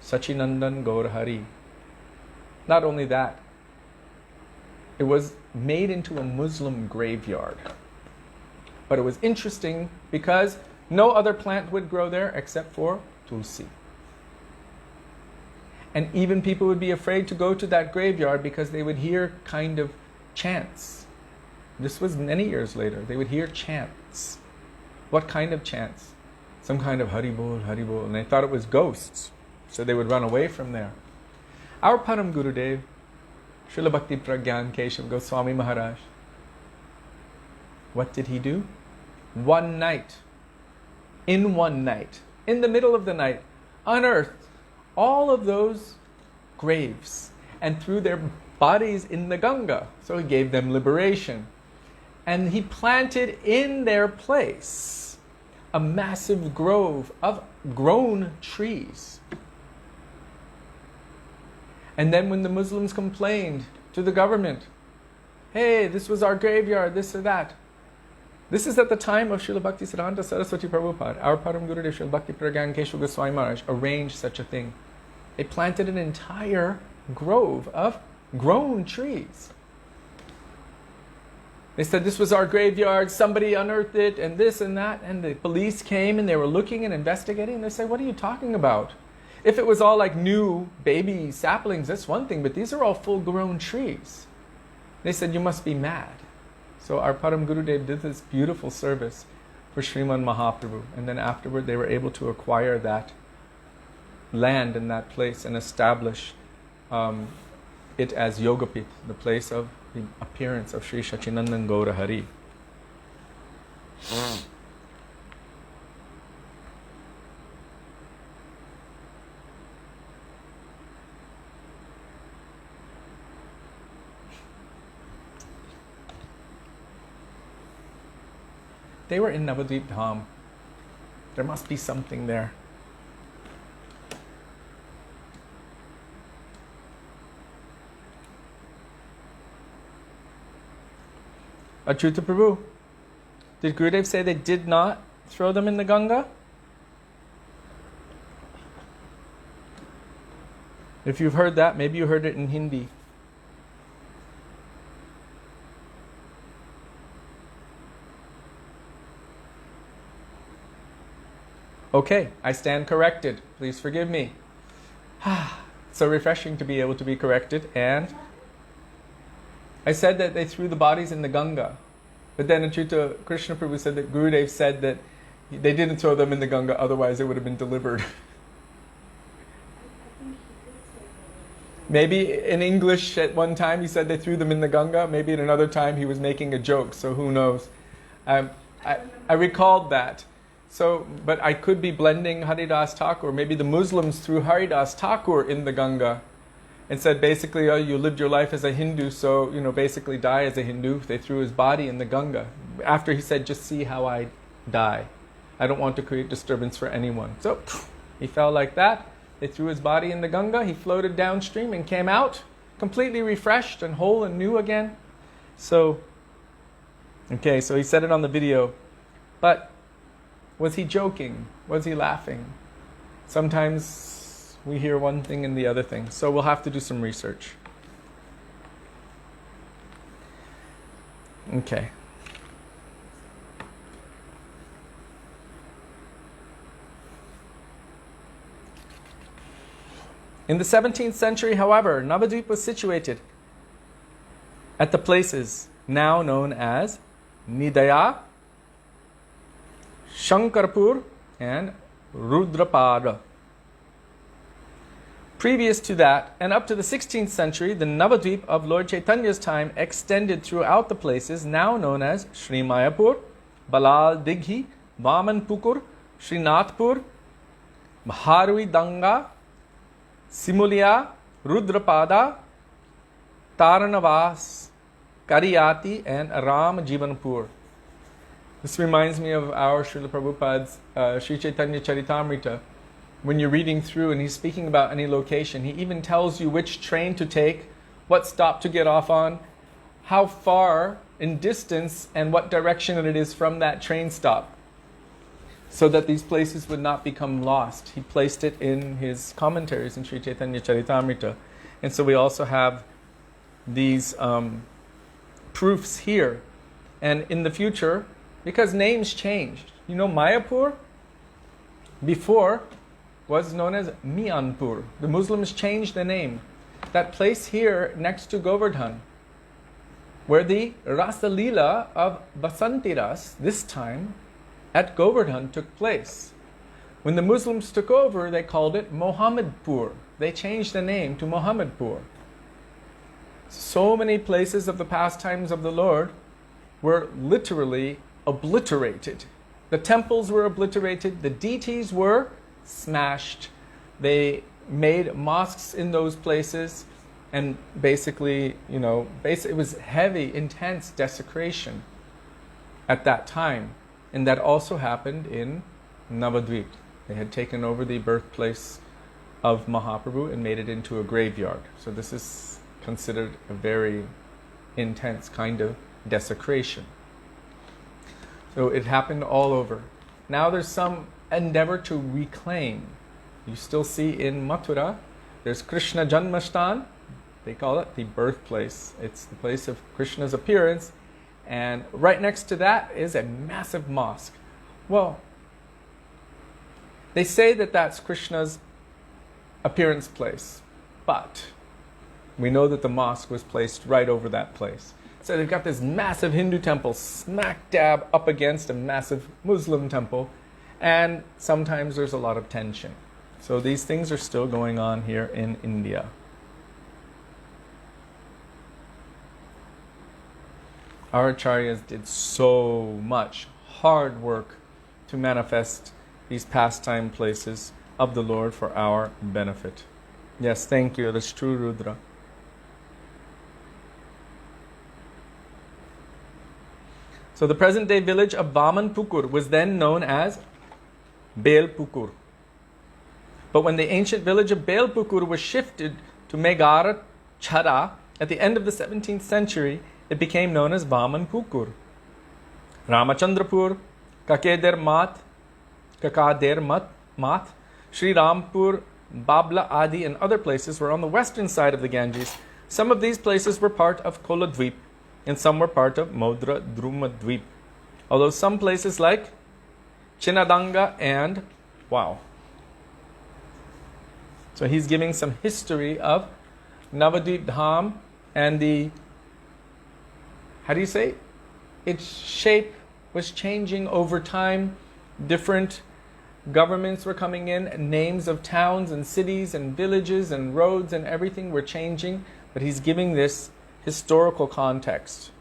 Sachinandan Gaur Hari. Not only that, it was made into a Muslim graveyard. But it was interesting because no other plant would grow there except for tulsi. And even people would be afraid to go to that graveyard because they would hear kind of chants. This was many years later. They would hear chants. What kind of chants? Some kind of Haribol, Haribol. And they thought it was ghosts. So they would run away from there. Our Param Gurudev, Srila Bhakti Pragyan Keshav Goswami Maharaj, what did he do? One night, in the middle of the night, unearthed all of those graves and threw their bodies in the Ganga. So he gave them liberation. And he planted in their place a massive grove of grown trees. And then when the Muslims complained to the government, hey, this was our graveyard, this or that. This is at the time of Srila Bhakti Siddhanta Saraswati Prabhupada. Our Param Gurudev Srila Bhakti Pragyan Keshav Goswami Maharaj arranged such a thing. They planted an entire grove of grown trees. They said this was our graveyard, somebody unearthed it, and this and that. And the police came and they were looking and investigating. They said, what are you talking about? If it was all like new baby saplings, that's one thing, but these are all full-grown trees. They said, you must be mad. So our Param Gurudev did this beautiful service for Sriman Mahaprabhu. And then afterward, they were able to acquire that land in that place and establish it as Yogapith, the place of the appearance of Sri Sachinandan Gaura Hari. They were in Navadvip Dham. There must be something there. Achyuta Prabhu, did Gurudev say they did not throw them in the Ganga? If you've heard that, maybe you heard it in Hindi. Okay, I stand corrected. Please forgive me. So refreshing to be able to be corrected. And I said that they threw the bodies in the Ganga. But then Achyuta Krishna Prabhu said that Gurudev said that they didn't throw them in the Ganga, otherwise they would have been delivered. Maybe in English at one time he said they threw them in the Ganga. Maybe at another time he was making a joke, so who knows. I recalled that. So, but I could be blending Haridas Thakur. Maybe the Muslims threw Haridas Thakur in the Ganga and said basically, oh, you lived your life as a Hindu, so, basically die as a Hindu. They threw his body in the Ganga. After he said, just see how I die. I don't want to create disturbance for anyone. So, he fell like that. They threw his body in the Ganga. He floated downstream and came out completely refreshed and whole and new again. So, okay, so he said it on the video. But was he joking? Was he laughing? Sometimes we hear one thing and the other thing. So we'll have to do some research. Okay. In the 17th century, however, Navadvip was situated at the places now known as Nidaya, Shankarpur, and Rudrapada. Previous to that, and up to the 16th century, the Navadvip of Lord Chaitanya's time extended throughout the places now known as Sri Mayapur, Balal Dighi, Vamanpukur, Srinathpur, Bharwi Danga, Simulia, Rudrapada, Taranavas, Kariyati, and Ram Jivanpur. This reminds me of our Srila Prabhupada's Sri Chaitanya Charitamrita. When you're reading through and he's speaking about any location, he even tells you which train to take, what stop to get off on, how far in distance and what direction it is from that train stop, so that these places would not become lost. He placed it in his commentaries in Sri Chaitanya Charitamrita. And so we also have these proofs here. And in the future, because names changed. Mayapur before was known as Mianpur. The Muslims changed the name. That place here next to Govardhan, where the Rasa Leela of Basantiras, this time, at Govardhan took place. When the Muslims took over, they called it Mohammedpur. They changed the name to Mohammedpur. So many places of the pastimes of the Lord were literally obliterated. The temples were obliterated. The deities were smashed. They made mosques in those places, and basically, it was heavy, intense desecration at that time. And that also happened in Navadvip. They had taken over the birthplace of Mahaprabhu and made it into a graveyard. So this is considered a very intense kind of desecration. So it happened all over. Now there's some endeavor to reclaim. You still see in Mathura, there's Krishna Janmastan. They call it the birthplace. It's the place of Krishna's appearance. And right next to that is a massive mosque. Well, they say that that's Krishna's appearance place. But we know that the mosque was placed right over that place. So they've got this massive Hindu temple smack dab up against a massive Muslim temple. And sometimes there's a lot of tension. So these things are still going on here in India. Our acharyas did so much hard work to manifest these pastime places of the Lord for our benefit. Yes, thank you. That's true, Rudra. So the present-day village of Vamanpukur was then known as Belpukur. But when the ancient village of Belpukur was shifted to Megara Chara at the end of the 17th century, it became known as Vamanpukur. Ramachandrapur, Kakeder Mat, Sri Rampur, Babla Adi, and other places were on the western side of the Ganges. Some of these places were part of Koladvip, and some were part of Modra Drumadvip. Although some places like Chinadanga and So he's giving some history of Navadvip Dham and the, its shape was changing over time. Different governments were coming in, names of towns and cities and villages and roads and everything were changing, but he's giving this historical context.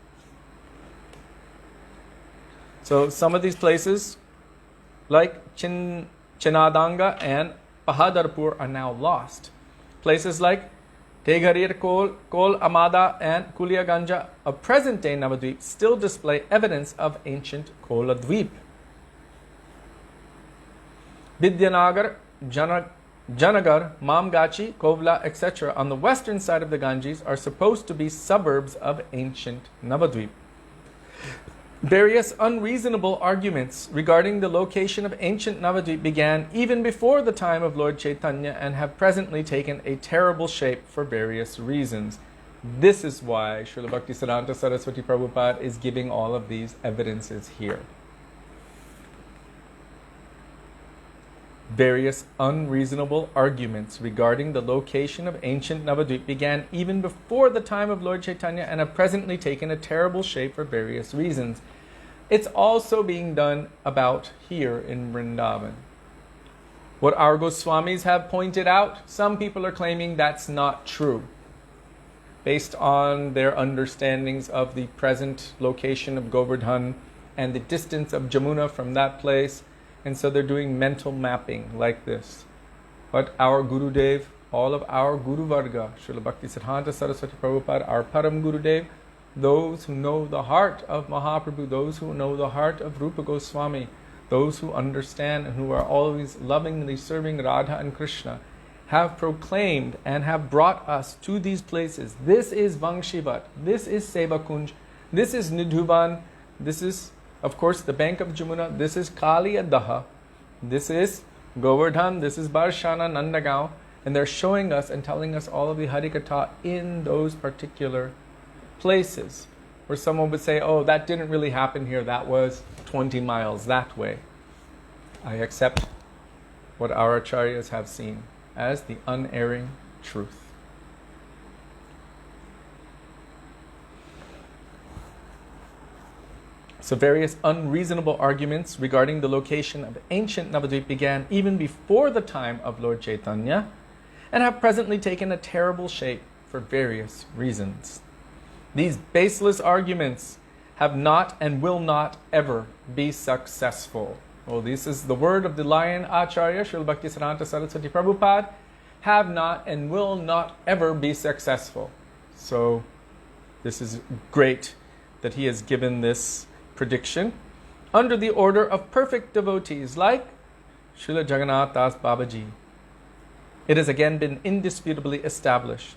So some of these places, like Chinadanga and Pahadarpur, are now lost. Places like Tegharir, Kol Amada and Kuliaganja of present-day Navadvip still display evidence of ancient Koladvip. Vidyanagar, Janagar, Mamgachi, Kovla, etc. on the western side of the Ganges are supposed to be suburbs of ancient Navadvip. Various unreasonable arguments regarding the location of ancient Navadvip began even before the time of Lord Chaitanya and have presently taken a terrible shape for various reasons. This is why Srila Bhaktisiddhanta Saraswati Prabhupada is giving all of these evidences here. Various unreasonable arguments regarding the location of ancient Navadvip began even before the time of Lord Chaitanya and have presently taken a terrible shape for various reasons. It's also being done about here in Vrindavan. What our Goswamis have pointed out, some people are claiming that's not true, based on their understandings of the present location of Govardhan and the distance of Jamuna from that place. And so they're doing mental mapping like this. But our Gurudev, all of our Guru Varga, Srila Bhaktisiddhanta Saraswati Prabhupada, our Param Gurudev, those who know the heart of Mahaprabhu, those who know the heart of Rupa Goswami, those who understand and who are always lovingly serving Radha and Krishna, have proclaimed and have brought us to these places. This is Vangshivat, this is Sevakunj, this is Nidhuvan, this is, of course, the bank of Jamuna, this is Kali Adaha, this is Govardhan, this is Barshana, Nandagaon, and they're showing us and telling us all of the Harikatha in those particular places, where someone would say, oh, that didn't really happen here, that was 20 miles that way. I accept what our acharyas have seen as the unerring truth. So various unreasonable arguments regarding the location of ancient Navadvip began even before the time of Lord Chaitanya and have presently taken a terrible shape for various reasons. These baseless arguments have not and will not ever be successful. Well, this is the word of the Lion Acharya, Srila Bhaktisiddhanta Saraswati Prabhupada, have not and will not ever be successful. So this is great that he has given this prediction under the order of perfect devotees like Srila Jagannath Das Babaji. It has again been indisputably established.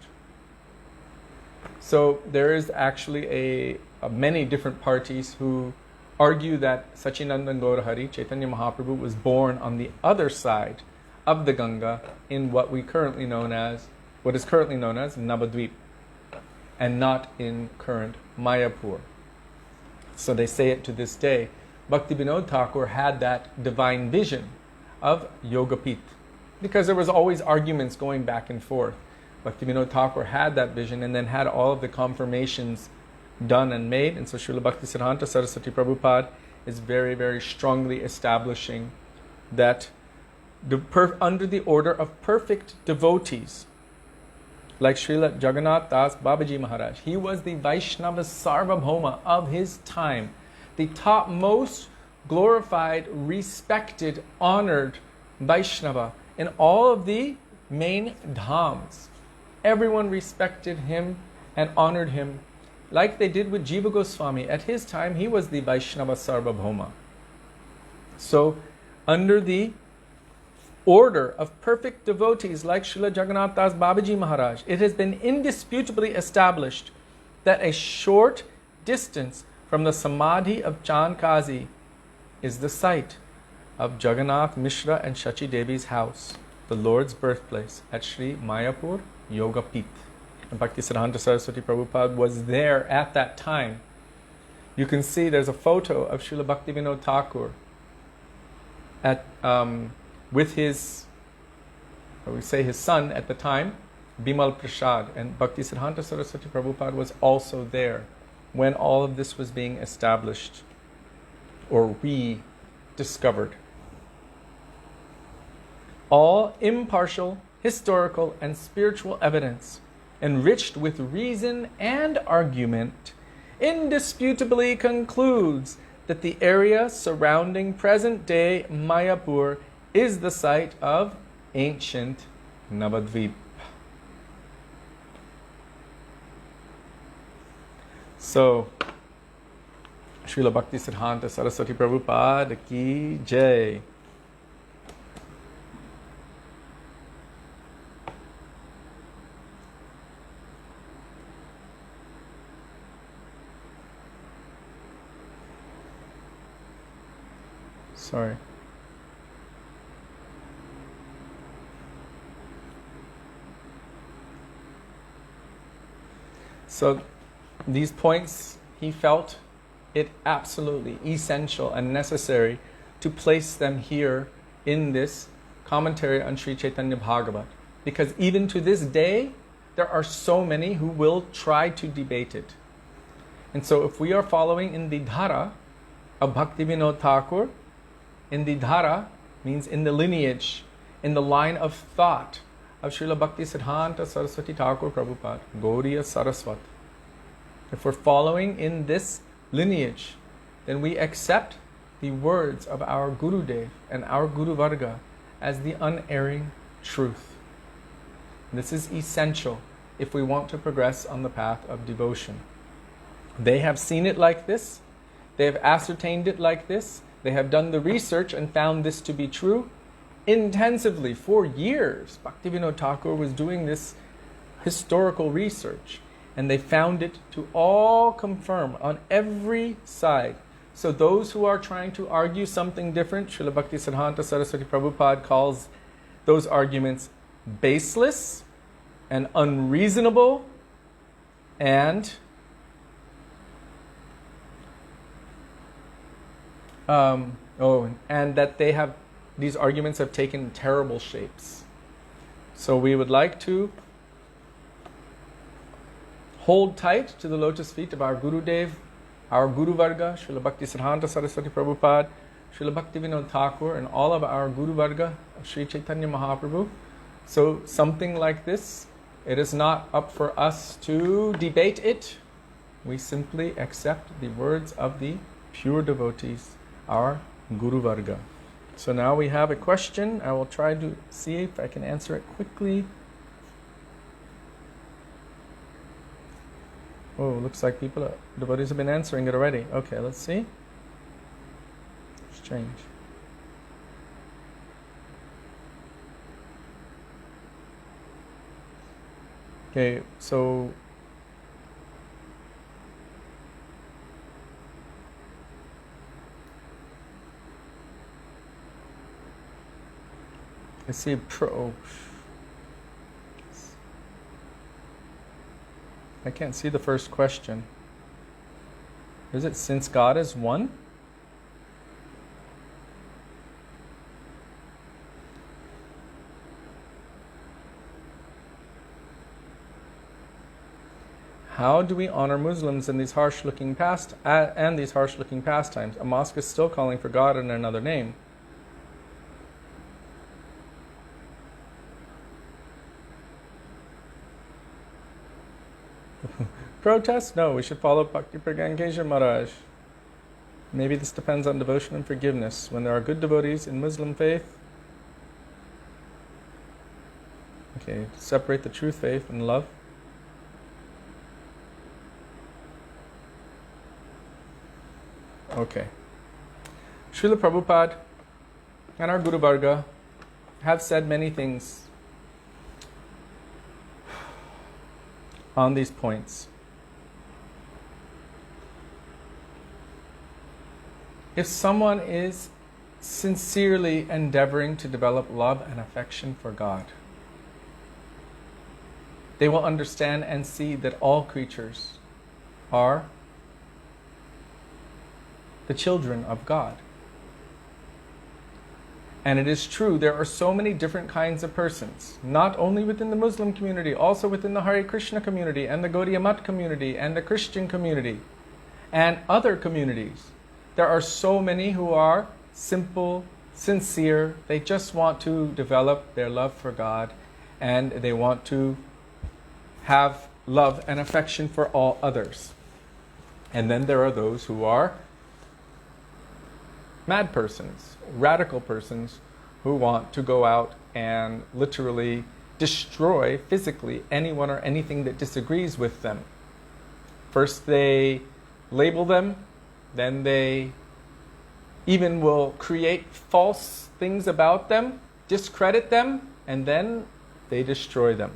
So there is actually many different parties who argue that Sachinandan Gaurahari, Chaitanya Mahaprabhu, was born on the other side of the Ganga in what is currently known as Navadvip, and not in current Mayapur. So they say it to this day. Bhakti Vinod Thakur had that divine vision of Yogapith, because there was always arguments going back and forth. Bhakti Vinod Thakur had that vision and then had all of the confirmations done and made. And so Srila Bhaktisiddhanta Saraswati Prabhupada is very, very strongly establishing that under the order of perfect devotees, like Srila Jagannath Das Babaji Maharaj, he was the Vaisnava Sarvabhauma of his time, the topmost glorified, respected, honored Vaishnava in all of the main dhams. Everyone respected him and honored him like they did with Jiva Goswami. At his time, he was the Vaishnava Sarvabhauma. So, under the order of perfect devotees like Srila Jagannath Das Babaji Maharaj, it has been indisputably established that a short distance from the Samadhi of Chand Kazi is the site of Jagannath Mishra and Shachi Devi's house, the Lord's birthplace at Sri Mayapur Yogapith. And Bhaktisiddhanta Saraswati Prabhupada was there at that time. You can see there's a photo of Srila Bhaktivinoda Thakur with his son at the time, Bimal Prasad, and Bhaktisiddhanta Saraswati Prabhupada was also there when all of this was being established or rediscovered. all impartial, historical, and spiritual evidence, enriched with reason and argument, indisputably concludes that the area surrounding present-day Mayapur is the site of ancient Navadvip. So, Srila Bhakti Siddhanta Saraswati Prabhupada ki Jai. Sorry. So these points, he felt it absolutely essential and necessary to place them here in this commentary on Sri Chaitanya Bhagavat. Because even to this day, there are so many who will try to debate it. And so if we are following in the Dhara of Bhaktivinoda Thakur, in the Dhara means in the lineage, in the line of thought of Srila Bhakti Siddhanta Saraswati Thakur Prabhupada, Gauriya Saraswat. If we're following in this lineage, then we accept the words of our Gurudev and our Guru Varga as the unerring truth. This is essential if we want to progress on the path of devotion. They have seen it like this, they have ascertained it like this, they have done the research and found this to be true intensively for years. Bhaktivinoda Thakur was doing this historical research, and they found it to all confirm on every side. So those who are trying to argue something different, Srila Bhakti Siddhanta Saraswati Prabhupada calls those arguments baseless and unreasonable and and that these arguments have taken terrible shapes. So we would like to hold tight to the lotus feet of our Gurudev, our Guru Varga, Srila Bhakti Siddhanta Saraswati Prabhupada, Srila Bhaktivinoda Thakur, and all of our Guru Varga of Sri Chaitanya Mahaprabhu. So something like this, it is not up for us to debate it. We simply accept the words of the pure devotees, our Guru Varga. So now we have a question. I will try to see if I can answer it quickly. Oh, looks like devotees have been answering it already. Okay, let's see. Strange. Okay, so I see I can't see the first question. Is it since God is one? How do we honor Muslims in these harsh-looking pastimes? A mosque is still calling for God in another name. Protest? No, we should follow Bhakti Pragankesha Maharaj. Maybe this depends on devotion and forgiveness. When there are good devotees in Muslim faith, okay, separate the true faith and love. Okay. Srila Prabhupada and our Guru Varga have said many things on these points. If someone is sincerely endeavoring to develop love and affection for God, they will understand and see that all creatures are the children of God. And it is true, there are so many different kinds of persons, not only within the Muslim community, also within the Hare Krishna community, and the Gaudiya Math community, and the Christian community, and other communities. There are so many who are simple, sincere. They just want to develop their love for God, and they want to have love and affection for all others. And then there are those who are mad persons, radical persons, who want to go out and literally destroy physically anyone or anything that disagrees with them. First they label them, then they even will create false things about them, discredit them, and then they destroy them.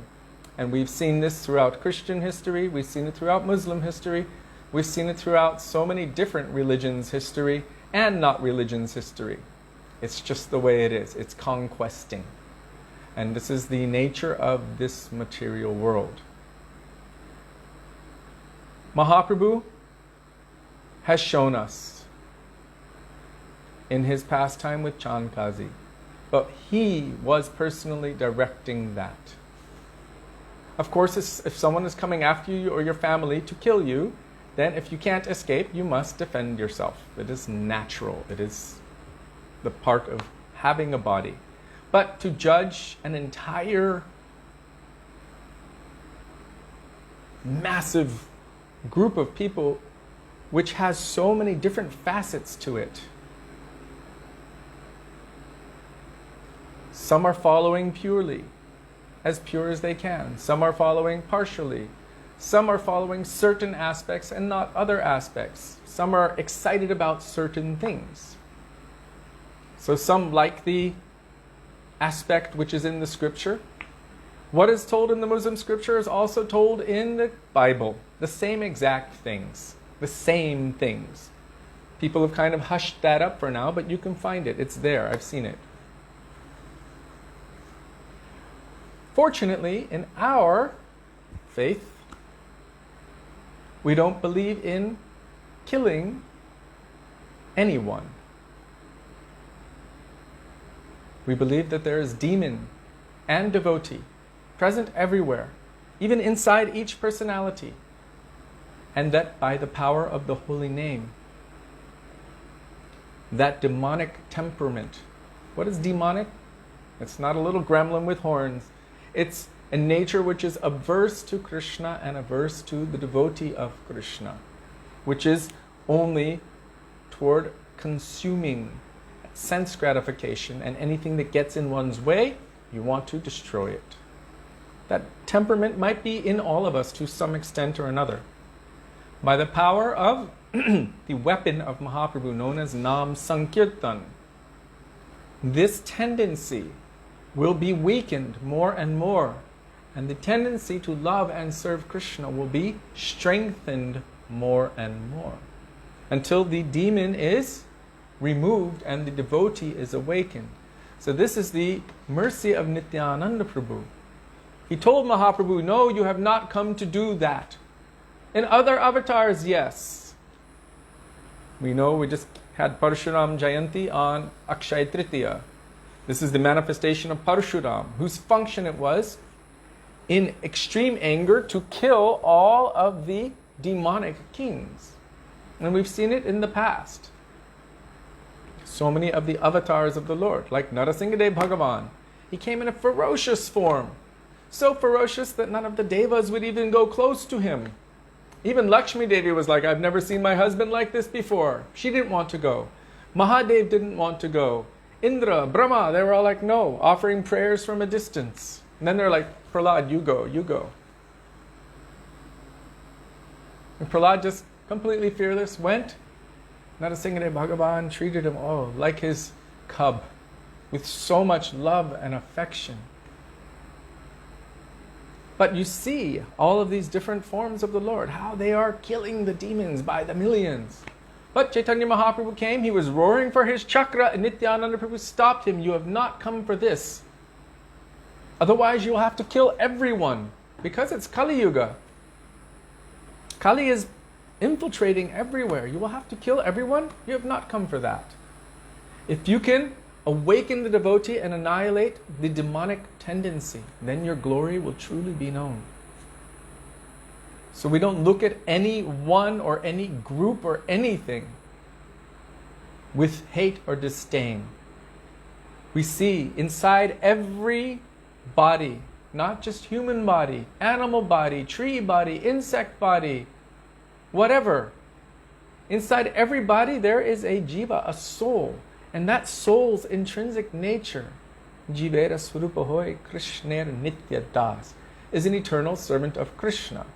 And we've seen this throughout Christian history, we've seen it throughout Muslim history, we've seen it throughout so many different religions' history and not religions' history. It's just the way it is. It's conquesting. And this is the nature of this material world. Mahaprabhu has shown us in his pastime with Chandkazi, but he was personally directing that. Of course, if someone is coming after you or your family to kill you, then if you can't escape, you must defend yourself. It is natural. It is the part of having a body. But to judge an entire massive group of people which has so many different facets to it. Some are following purely, as pure as they can. Some are following partially. Some are following certain aspects and not other aspects. Some are excited about certain things. So some like the aspect which is in the scripture. What is told in the Muslim scripture is also told in the Bible. The same exact things. The same things. People have kind of hushed that up for now, but you can find it. It's there. I've seen it. Fortunately, in our faith, we don't believe in killing anyone. We believe that there is demon and devotee present everywhere, even inside each personality, and that by the power of the holy name, that demonic temperament. What is demonic? It's not a little gremlin with horns. It's a nature which is averse to Krishna and averse to the devotee of Krishna, which is only toward consuming sense gratification, and anything that gets in one's way, you want to destroy it. That temperament might be in all of us to some extent or another. By the power of the weapon of Mahaprabhu known as Nam Sankirtan, this tendency will be weakened more and more, and the tendency to love and serve Krishna will be strengthened more and more, until the demon is removed and the devotee is awakened. So this is the mercy of Nityananda Prabhu. He told Mahaprabhu, no, you have not come to do that. In other avatars, yes. We know we just had Parshuram Jayanti on Akshaya Tritiya. This is the manifestation of Parshuram, whose function it was, in extreme anger, to kill all of the demonic kings. And we've seen it in the past. So many of the avatars of the Lord, like Narasimhadev Bhagavan, he came in a ferocious form. So ferocious that none of the devas would even go close to him. Even Lakshmi Devi was like, I've never seen my husband like this before. She didn't want to go. Mahadev didn't want to go. Indra, Brahma, they were all like, no, offering prayers from a distance. And then they're like, Prahlad, you go, you go. And Prahlad, just completely fearless, went. Narasimhadev Bhagavan treated him, like his cub, with so much love and affection. But you see all of these different forms of the Lord, how they are killing the demons by the millions. But Chaitanya Mahaprabhu came, he was roaring for his chakra, and Nityananda Prabhu stopped him. You have not come for this. Otherwise you will have to kill everyone, because it's Kali Yuga. Kali is infiltrating everywhere. You will have to kill everyone. You have not come for that. If you can awaken the devotee and annihilate the demonic tendency, then your glory will truly be known. So we don't look at any one or any group or anything with hate or disdain. We see inside every body, not just human body, animal body, tree body, insect body, whatever. Inside every body there is a jiva, a soul. And that soul's intrinsic nature, Jivera Swarupa Hoy Krishner Nitya Das, is an eternal servant of Krishna.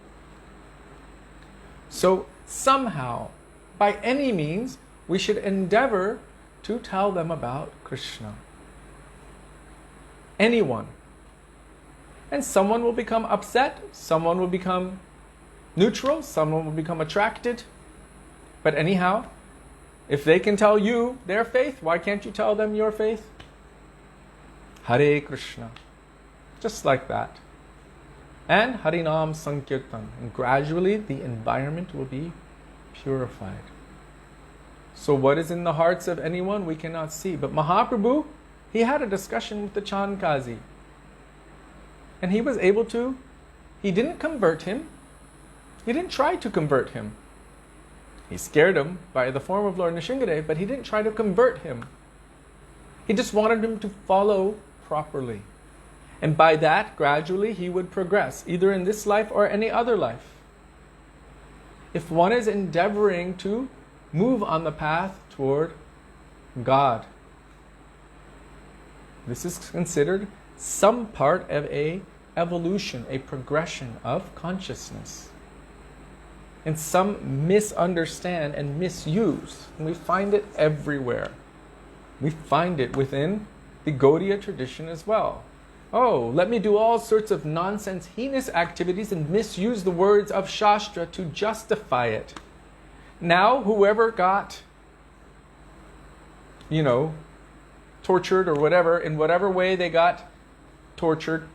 So somehow, by any means, we should endeavor to tell them about Krishna. Anyone. And someone will become upset, someone will become neutral, someone will become attracted. But anyhow, if they can tell you their faith, why can't you tell them your faith? Hare Krishna. Just like that. And Harinam Sankirtan. And gradually the environment will be purified. So what is in the hearts of anyone we cannot see. But Mahaprabhu, he had a discussion with the Chandkazi. And he was able to, he didn't convert him. He didn't try to convert him. He scared him by the form of Lord Nrsimhadev, but he didn't try to convert him. He just wanted him to follow properly. And by that, gradually, he would progress, either in this life or any other life. If one is endeavoring to move on the path toward God, this is considered some part of a evolution, a progression of consciousness. And some misunderstand and misuse. And we find it everywhere. We find it within the Gaudiya tradition as well. Oh, let me do all sorts of nonsense, heinous activities and misuse the words of Shastra to justify it. Now, whoever got, tortured or whatever, in whatever way they got tortured,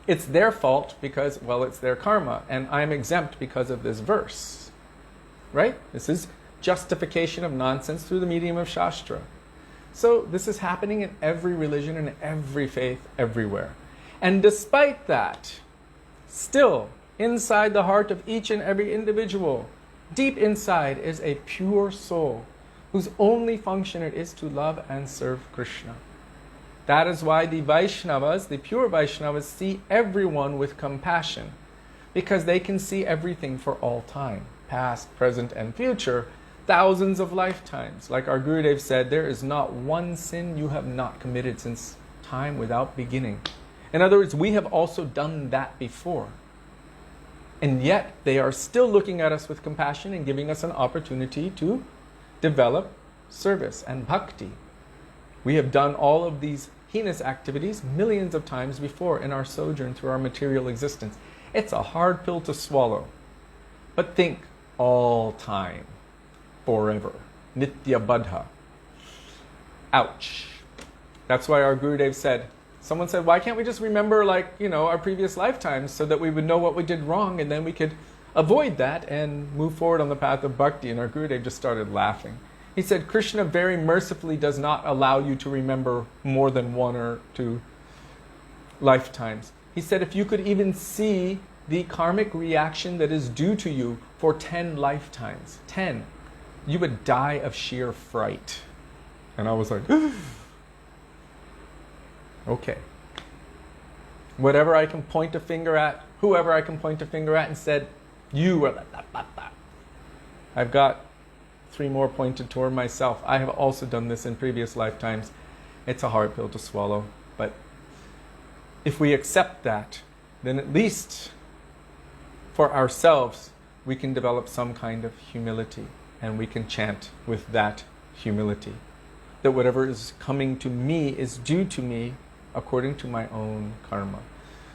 it's their fault because, well, it's their karma, and I'm exempt because of this verse. Right? This is justification of nonsense through the medium of Shastra. So this is happening in every religion and every faith, everywhere. And despite that, still, inside the heart of each and every individual, deep inside is a pure soul whose only function it is to love and serve Krishna. That is why the Vaishnavas, the pure Vaishnavas, see everyone with compassion, because they can see everything for all time, past, present, and future, thousands of lifetimes. Like our Gurudev said, there is not one sin you have not committed since time without beginning. In other words, we have also done that before. And yet, they are still looking at us with compassion and giving us an opportunity to develop service and bhakti. We have done all of these heinous activities millions of times before in our sojourn through our material existence. It's a hard pill to swallow. But think all time, forever, nitya baddha. Ouch. That's why our Gurudev said, someone said, why can't we just remember our previous lifetimes so that we would know what we did wrong and then we could avoid that and move forward on the path of bhakti? And our Gurudev just started laughing. He said, Krishna very mercifully does not allow you to remember more than one or two lifetimes. He said, if you could even see the karmic reaction that is due to you for 10 lifetimes, 10, you would die of sheer fright. And I was like, okay. Whatever I can point a finger at, whoever I can point a finger at and said, you are that. I've got 3 more pointed toward myself. I have also done this in previous lifetimes. It's a hard pill to swallow. But if we accept that, then at least for ourselves, we can develop some kind of humility. And we can chant with that humility. That whatever is coming to me is due to me according to my own karma.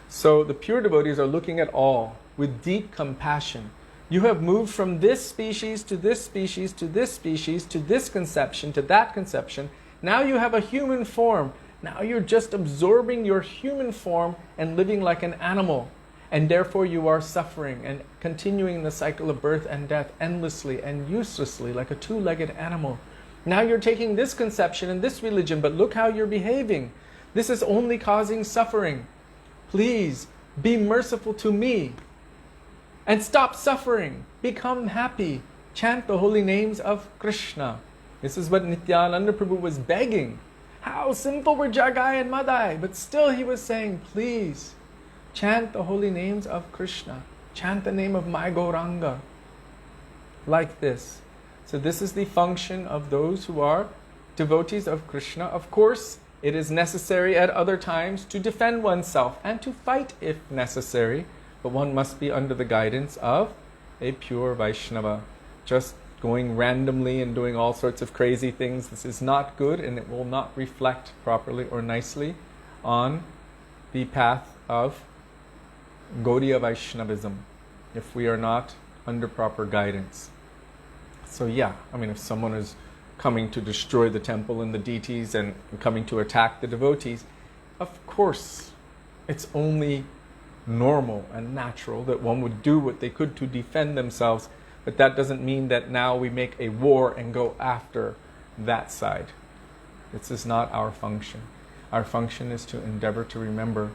So the pure devotees are looking at all with deep compassion. You have moved from this species to this species to this species to this conception to that conception. Now you have a human form. Now you're just absorbing your human form and living like an animal. And therefore you are suffering and continuing the cycle of birth and death endlessly and uselessly like a 2-legged animal. Now you're taking this conception and this religion, but look how you're behaving. This is only causing suffering. Please be merciful to me. And stop suffering. Become happy. Chant the holy names of Krishna. This is what Nityananda Prabhu was begging. How simple were Jagai and Madai, but still he was saying, please, chant the holy names of Krishna. Chant the name of my Gauranga. Like this. So this is the function of those who are devotees of Krishna. Of course, it is necessary at other times to defend oneself and to fight if necessary, but one must be under the guidance of a pure Vaishnava. Just going randomly and doing all sorts of crazy things, this is not good, and it will not reflect properly or nicely on the path of Gaudiya Vaishnavism if we are not under proper guidance. So yeah, if someone is coming to destroy the temple and the deities and coming to attack the devotees, of course it's only normal and natural that one would do what they could to defend themselves, but that doesn't mean that now we make a war and go after that side. This is not our function. Our function is to endeavor to remember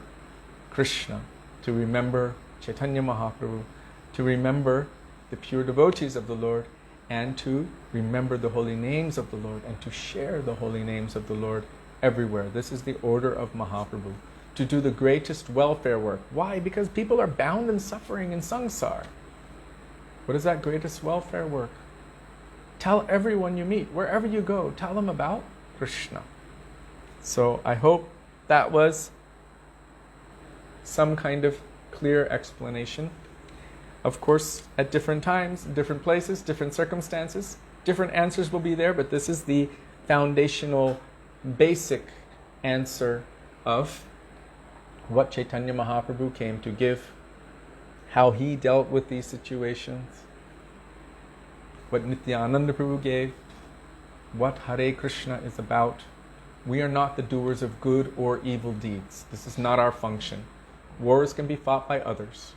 Krishna, to remember Chaitanya Mahaprabhu, to remember the pure devotees of the Lord, and to remember the holy names of the Lord, and to share the holy names of the Lord everywhere. This is the order of Mahaprabhu, to do the greatest welfare work. Why? Because people are bound and suffering in samsara. What is that greatest welfare work? Tell everyone you meet, wherever you go, tell them about Krishna. So I hope that was some kind of clear explanation. Of course, at different times, different places, different circumstances, different answers will be there, but this is the foundational, basic answer of what Chaitanya Mahaprabhu came to give, how he dealt with these situations, what Nityananda Prabhu gave, what Hare Krishna is about. We are not the doers of good or evil deeds. This is not our function. Wars can be fought by others.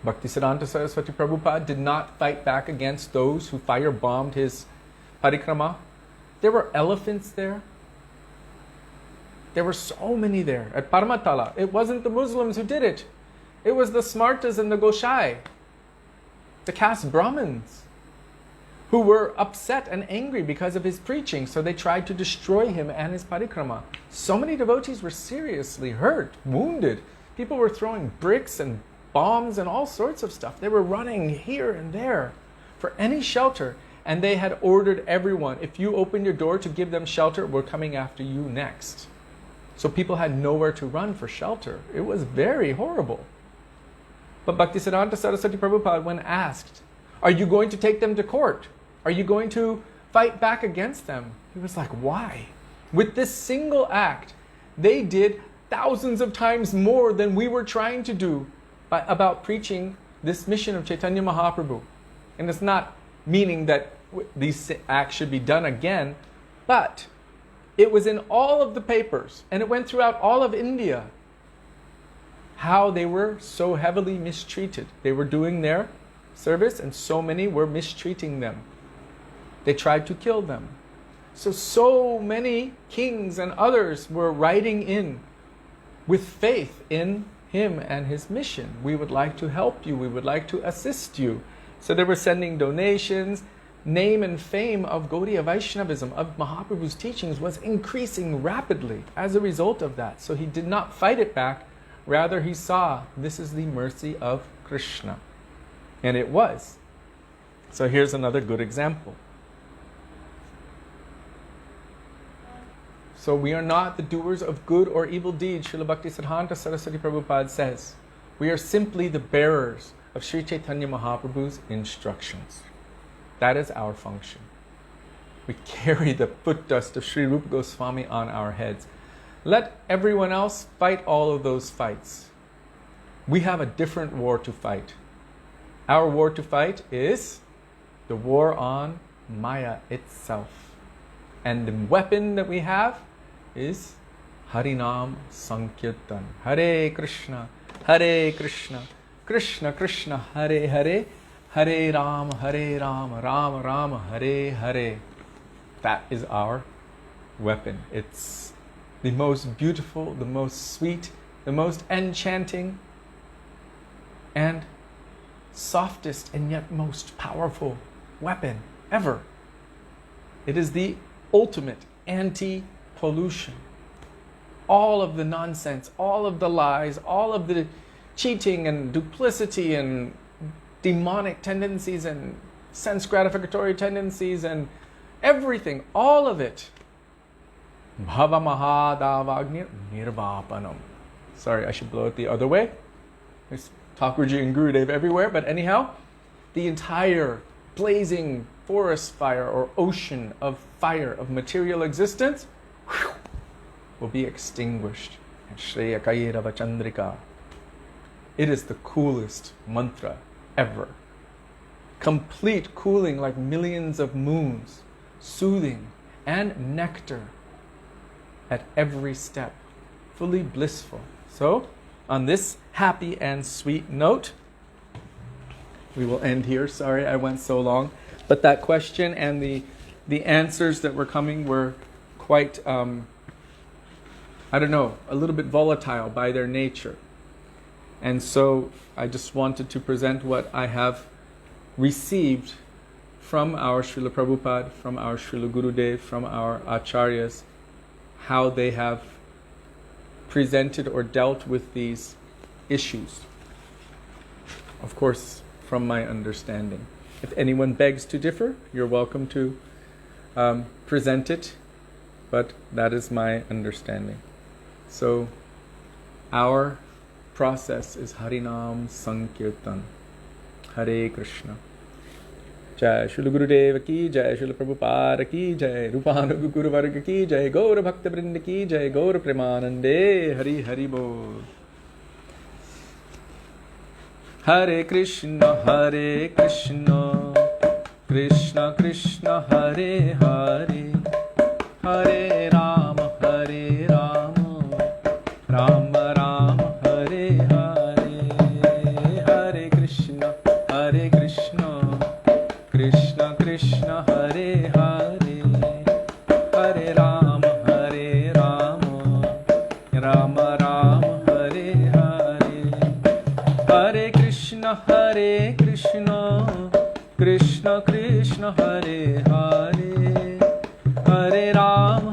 Bhaktisiddhanta Saraswati Prabhupada did not fight back against those who firebombed his parikrama. There were elephants there. There were so many there at Paramatala. It wasn't the Muslims who did it. It was the Smartas and the Gosai, the caste Brahmins, who were upset and angry because of his preaching. So they tried to destroy him and his parikrama. So many devotees were seriously hurt, wounded. People were throwing bricks and bombs and all sorts of stuff. They were running here and there for any shelter. And they had ordered everyone, if you open your door to give them shelter, we're coming after you next. So people had nowhere to run for shelter. It was very horrible. But Bhaktisiddhanta Saraswati Prabhupada, when asked, are you going to take them to court? Are you going to fight back against them? He was like, why? With this single act, they did thousands of times more than we were trying to do about preaching this mission of Chaitanya Mahaprabhu. And it's not meaning that these acts should be done again, but it was in all of the papers, and it went throughout all of India, how they were so heavily mistreated. They were doing their service, and so many were mistreating them. They tried to kill them. So many kings and others were writing in with faith in him and his mission. We would like to help you. We would like to assist you. So they were sending donations. Name and fame of Gaudiya Vaishnavism, of Mahaprabhu's teachings, was increasing rapidly as a result of that. So he did not fight it back. Rather, he saw this is the mercy of Krishna. And it was. So here's another good example. So we are not the doers of good or evil deeds, Srila Bhaktisiddhanta Saraswati Prabhupada says. We are simply the bearers of Sri Chaitanya Mahaprabhu's instructions. That is our function. We carry the foot dust of Sri Rupa Goswami on our heads. Let everyone else fight all of those fights. We have a different war to fight. Our war to fight is the war on Maya itself. And the weapon that we have is Harinam Sankirtan. Hare Krishna, Krishna Krishna, Hare Hare, Hare Ram, Ram Ram, Hare Hare. That is our weapon. It's the most beautiful, the most sweet, the most enchanting, and softest and yet most powerful weapon ever. It is the ultimate pollution, all of the nonsense, all of the lies, all of the cheating and duplicity and demonic tendencies and sense gratificatory tendencies and everything, all of it. Bhava Mahadavagnir Nirvapanam. Sorry, I should blow it the other way. There's Thakurji and Gurudev everywhere, but anyhow, the entire blazing forest fire or ocean of fire of material existence will be extinguished. And Shreya Kairava Chandrika. It is the coolest mantra ever. Complete cooling like millions of moons, soothing and nectar at every step, fully blissful. So, on this happy and sweet note, we will end here. Sorry I went so long. But that question and the answers that were coming were quite, a little bit volatile by their nature. And so I just wanted to present what I have received from our Srila Prabhupada, from our Srila Gurudev, from our Acharyas, how they have presented or dealt with these issues. Of course, from my understanding. If anyone begs to differ, you're welcome to present it, but that is my understanding. So, our process is Harinam Sankirtan. Hare Krishna. Jai Srila Gurudev ki Jai, Srila Prabhupada ki Jai, Rupanuga Guru Varga ki Jai, Gaura Bhakta Vrinda ki Jai, Gaura Premanande, Hari Hari Bol. Hare Krishna, Krishna Krishna, Hare Hare, Hare Rama, Rama Rama, Hare Hare, Hare Krishna, Krishna Krishna, Hare Hare, Hare Rama, Rama Rama, Hare Hare, Hare Krishna, Krishna Krishna, Hare Hare, Hare Rama,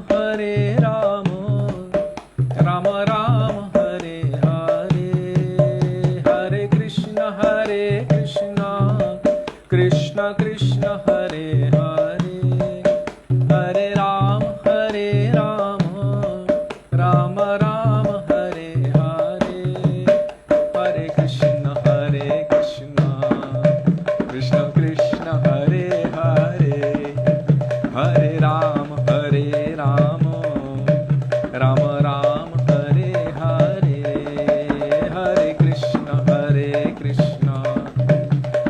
Rama Rama, Hare Hare, Hare Krishna, Krishna Krishna, Hare Hare, Hare Rama, Rama Rama, Hare Hare, Hare Krishna, Krishna Krishna, Hare Hare, Hare Rama, Rama Rama, Hare Hare, Hare Krishna,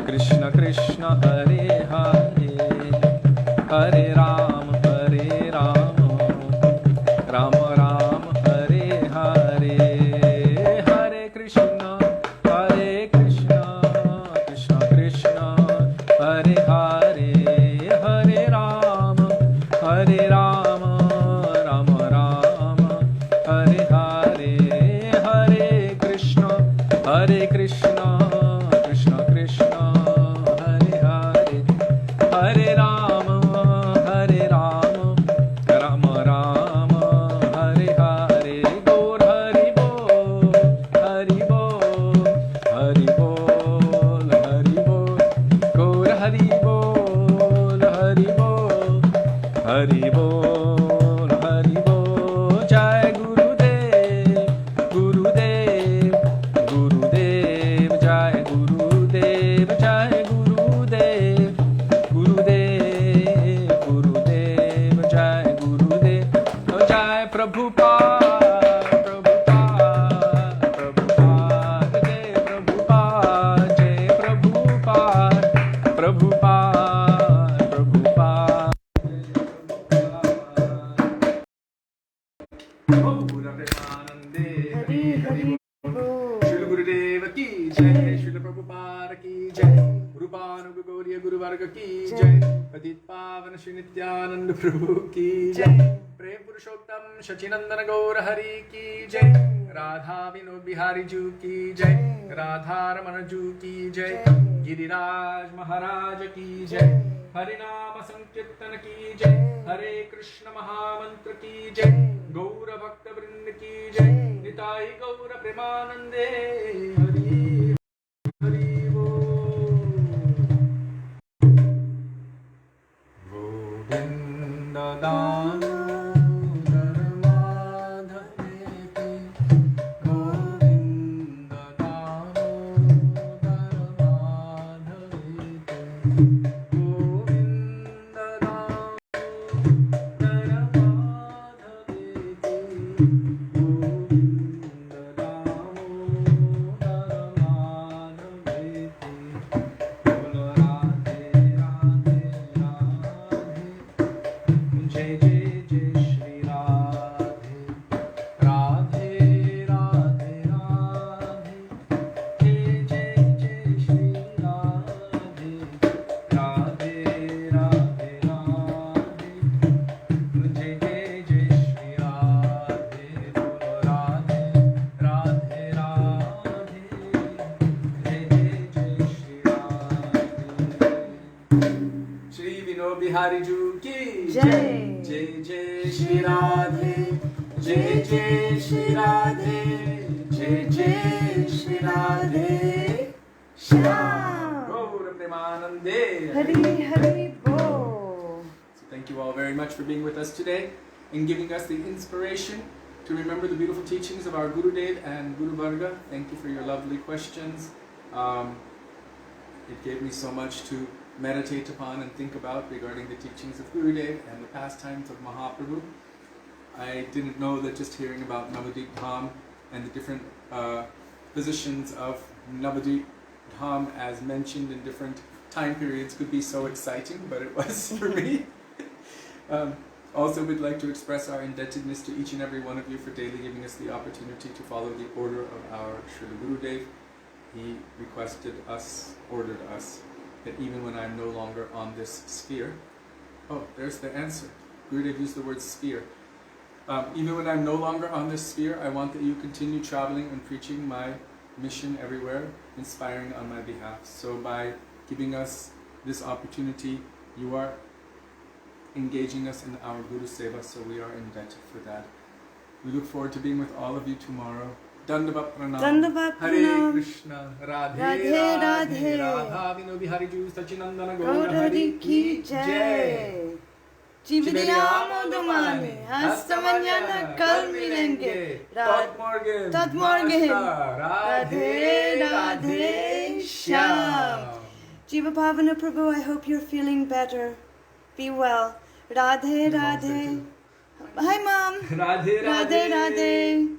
Krishna Krishna, Hare Hare, Hare Rama, Rama Rama, Hare Hare, Hare Krishna, Krishna Krishna, Hare Hare, Hare Rama, Rama Rama, Hare Hare, Hare Krishna, Krishna Krishna, Hare Hare, Hare Rama, Rama Rama, Hare Hare, Gaur Hari Bol, Hari Bol, Hari Bol, Hari Bol, Gaur Hari Bol, Hari Bol, Hari Bol, Hari Bol, Jai Gurudev, Gurudev, Gurudev, Jai Gurudev, Jai Gurudev, Gurudev, Gurudev, Jai Gurudev, oh Jai Prabhupada, Prabhupada, Jai Prabhupada, Jai Prabhupada, Prabhupada, Prabhupada. Pura Premanande, Hari Hari Bol. Srila Gurudeva ki Jai, Srila Prabhupada ki Jai, Rupanuga Guru Varga ki Jai, Padit Pavana Shri Nityananda Prabhu ki Jai, Prem Purushottam Shachinandana Gaura Hari ki Jai, Radha Vinod Bihari Ju ki Jai, Radha Ramana Ju ki Jai, Giriraj Maharaj ki Jai, Harinama Sankirtan ki jai, Hare Krishna Mahamantra ki jai, Gaura Bhakta Vrinda ki jai, Nitai Gaura Premanande, Hari Hari Bol. Govinda Damodar Madhavete, Govinda Damodar Madhavete, Govinda Damodar Madhavete, Govinda Damodar Madhavete, Bolo Radhe Radhe Radhe, Jai Jai Jai Shri Radhe, Radhe Radhe Radhe, Jai Jai Jai Shri Radhe, Radhe Radhe Radhe, Jai Jai Jai Shri Radhe, Bolo Radhe Radhe Radhe, Jai Jai Jai Shri Radhe. Shri Vino Bihari Ju ki Jai. Jai Jai Shri Radhe, Jai Jai Shri Radhe, Jai Jai Shri Radhe, Shyam. Gaura Premanande. Hari Hari Bo. So thank you all very much for being with us today and giving us the inspiration to remember the beautiful teachings of our Guru Dev and Guru Varga. Thank you for your lovely questions. It gave me so much to meditate upon and think about regarding the teachings of Guru Dev and the pastimes of Mahaprabhu. I didn't know that just hearing about Navadvip Dham and the different positions of Navadvip Dham as mentioned in different time periods could be so exciting, but it was for me. Also, we'd like to express our indebtedness to each and every one of you for daily giving us the opportunity to follow the order of our Srila Guru Dev. He requested us, ordered us, that even when I'm no longer on this sphere, oh, there's the answer. Gurudev used the word sphere. Even when I'm no longer on this sphere, I want that you continue traveling and preaching my mission everywhere, inspiring on my behalf. So by giving us this opportunity, you are engaging us in our Guru Seva, so we are indebted for that. We look forward to being with all of you tomorrow. Dandavat Pranam. Dandavat Hare Pranam. Krishna. Radhe Radhe, Radhe. Radhe. Radha Vino Bihari Ju Sachinandana Gaura Gaura Hari Ki Jai. Jivdiyamo domani. Hasta mañana kal milenge. Tot morgen. Tot morgen. Namaskar. Radhe Radhe Shyam. Jiva Bhavana Prabhu, I hope you're feeling better. Be well. Radhe Radhe. Hi Mom. Radhe Radhe Radhe.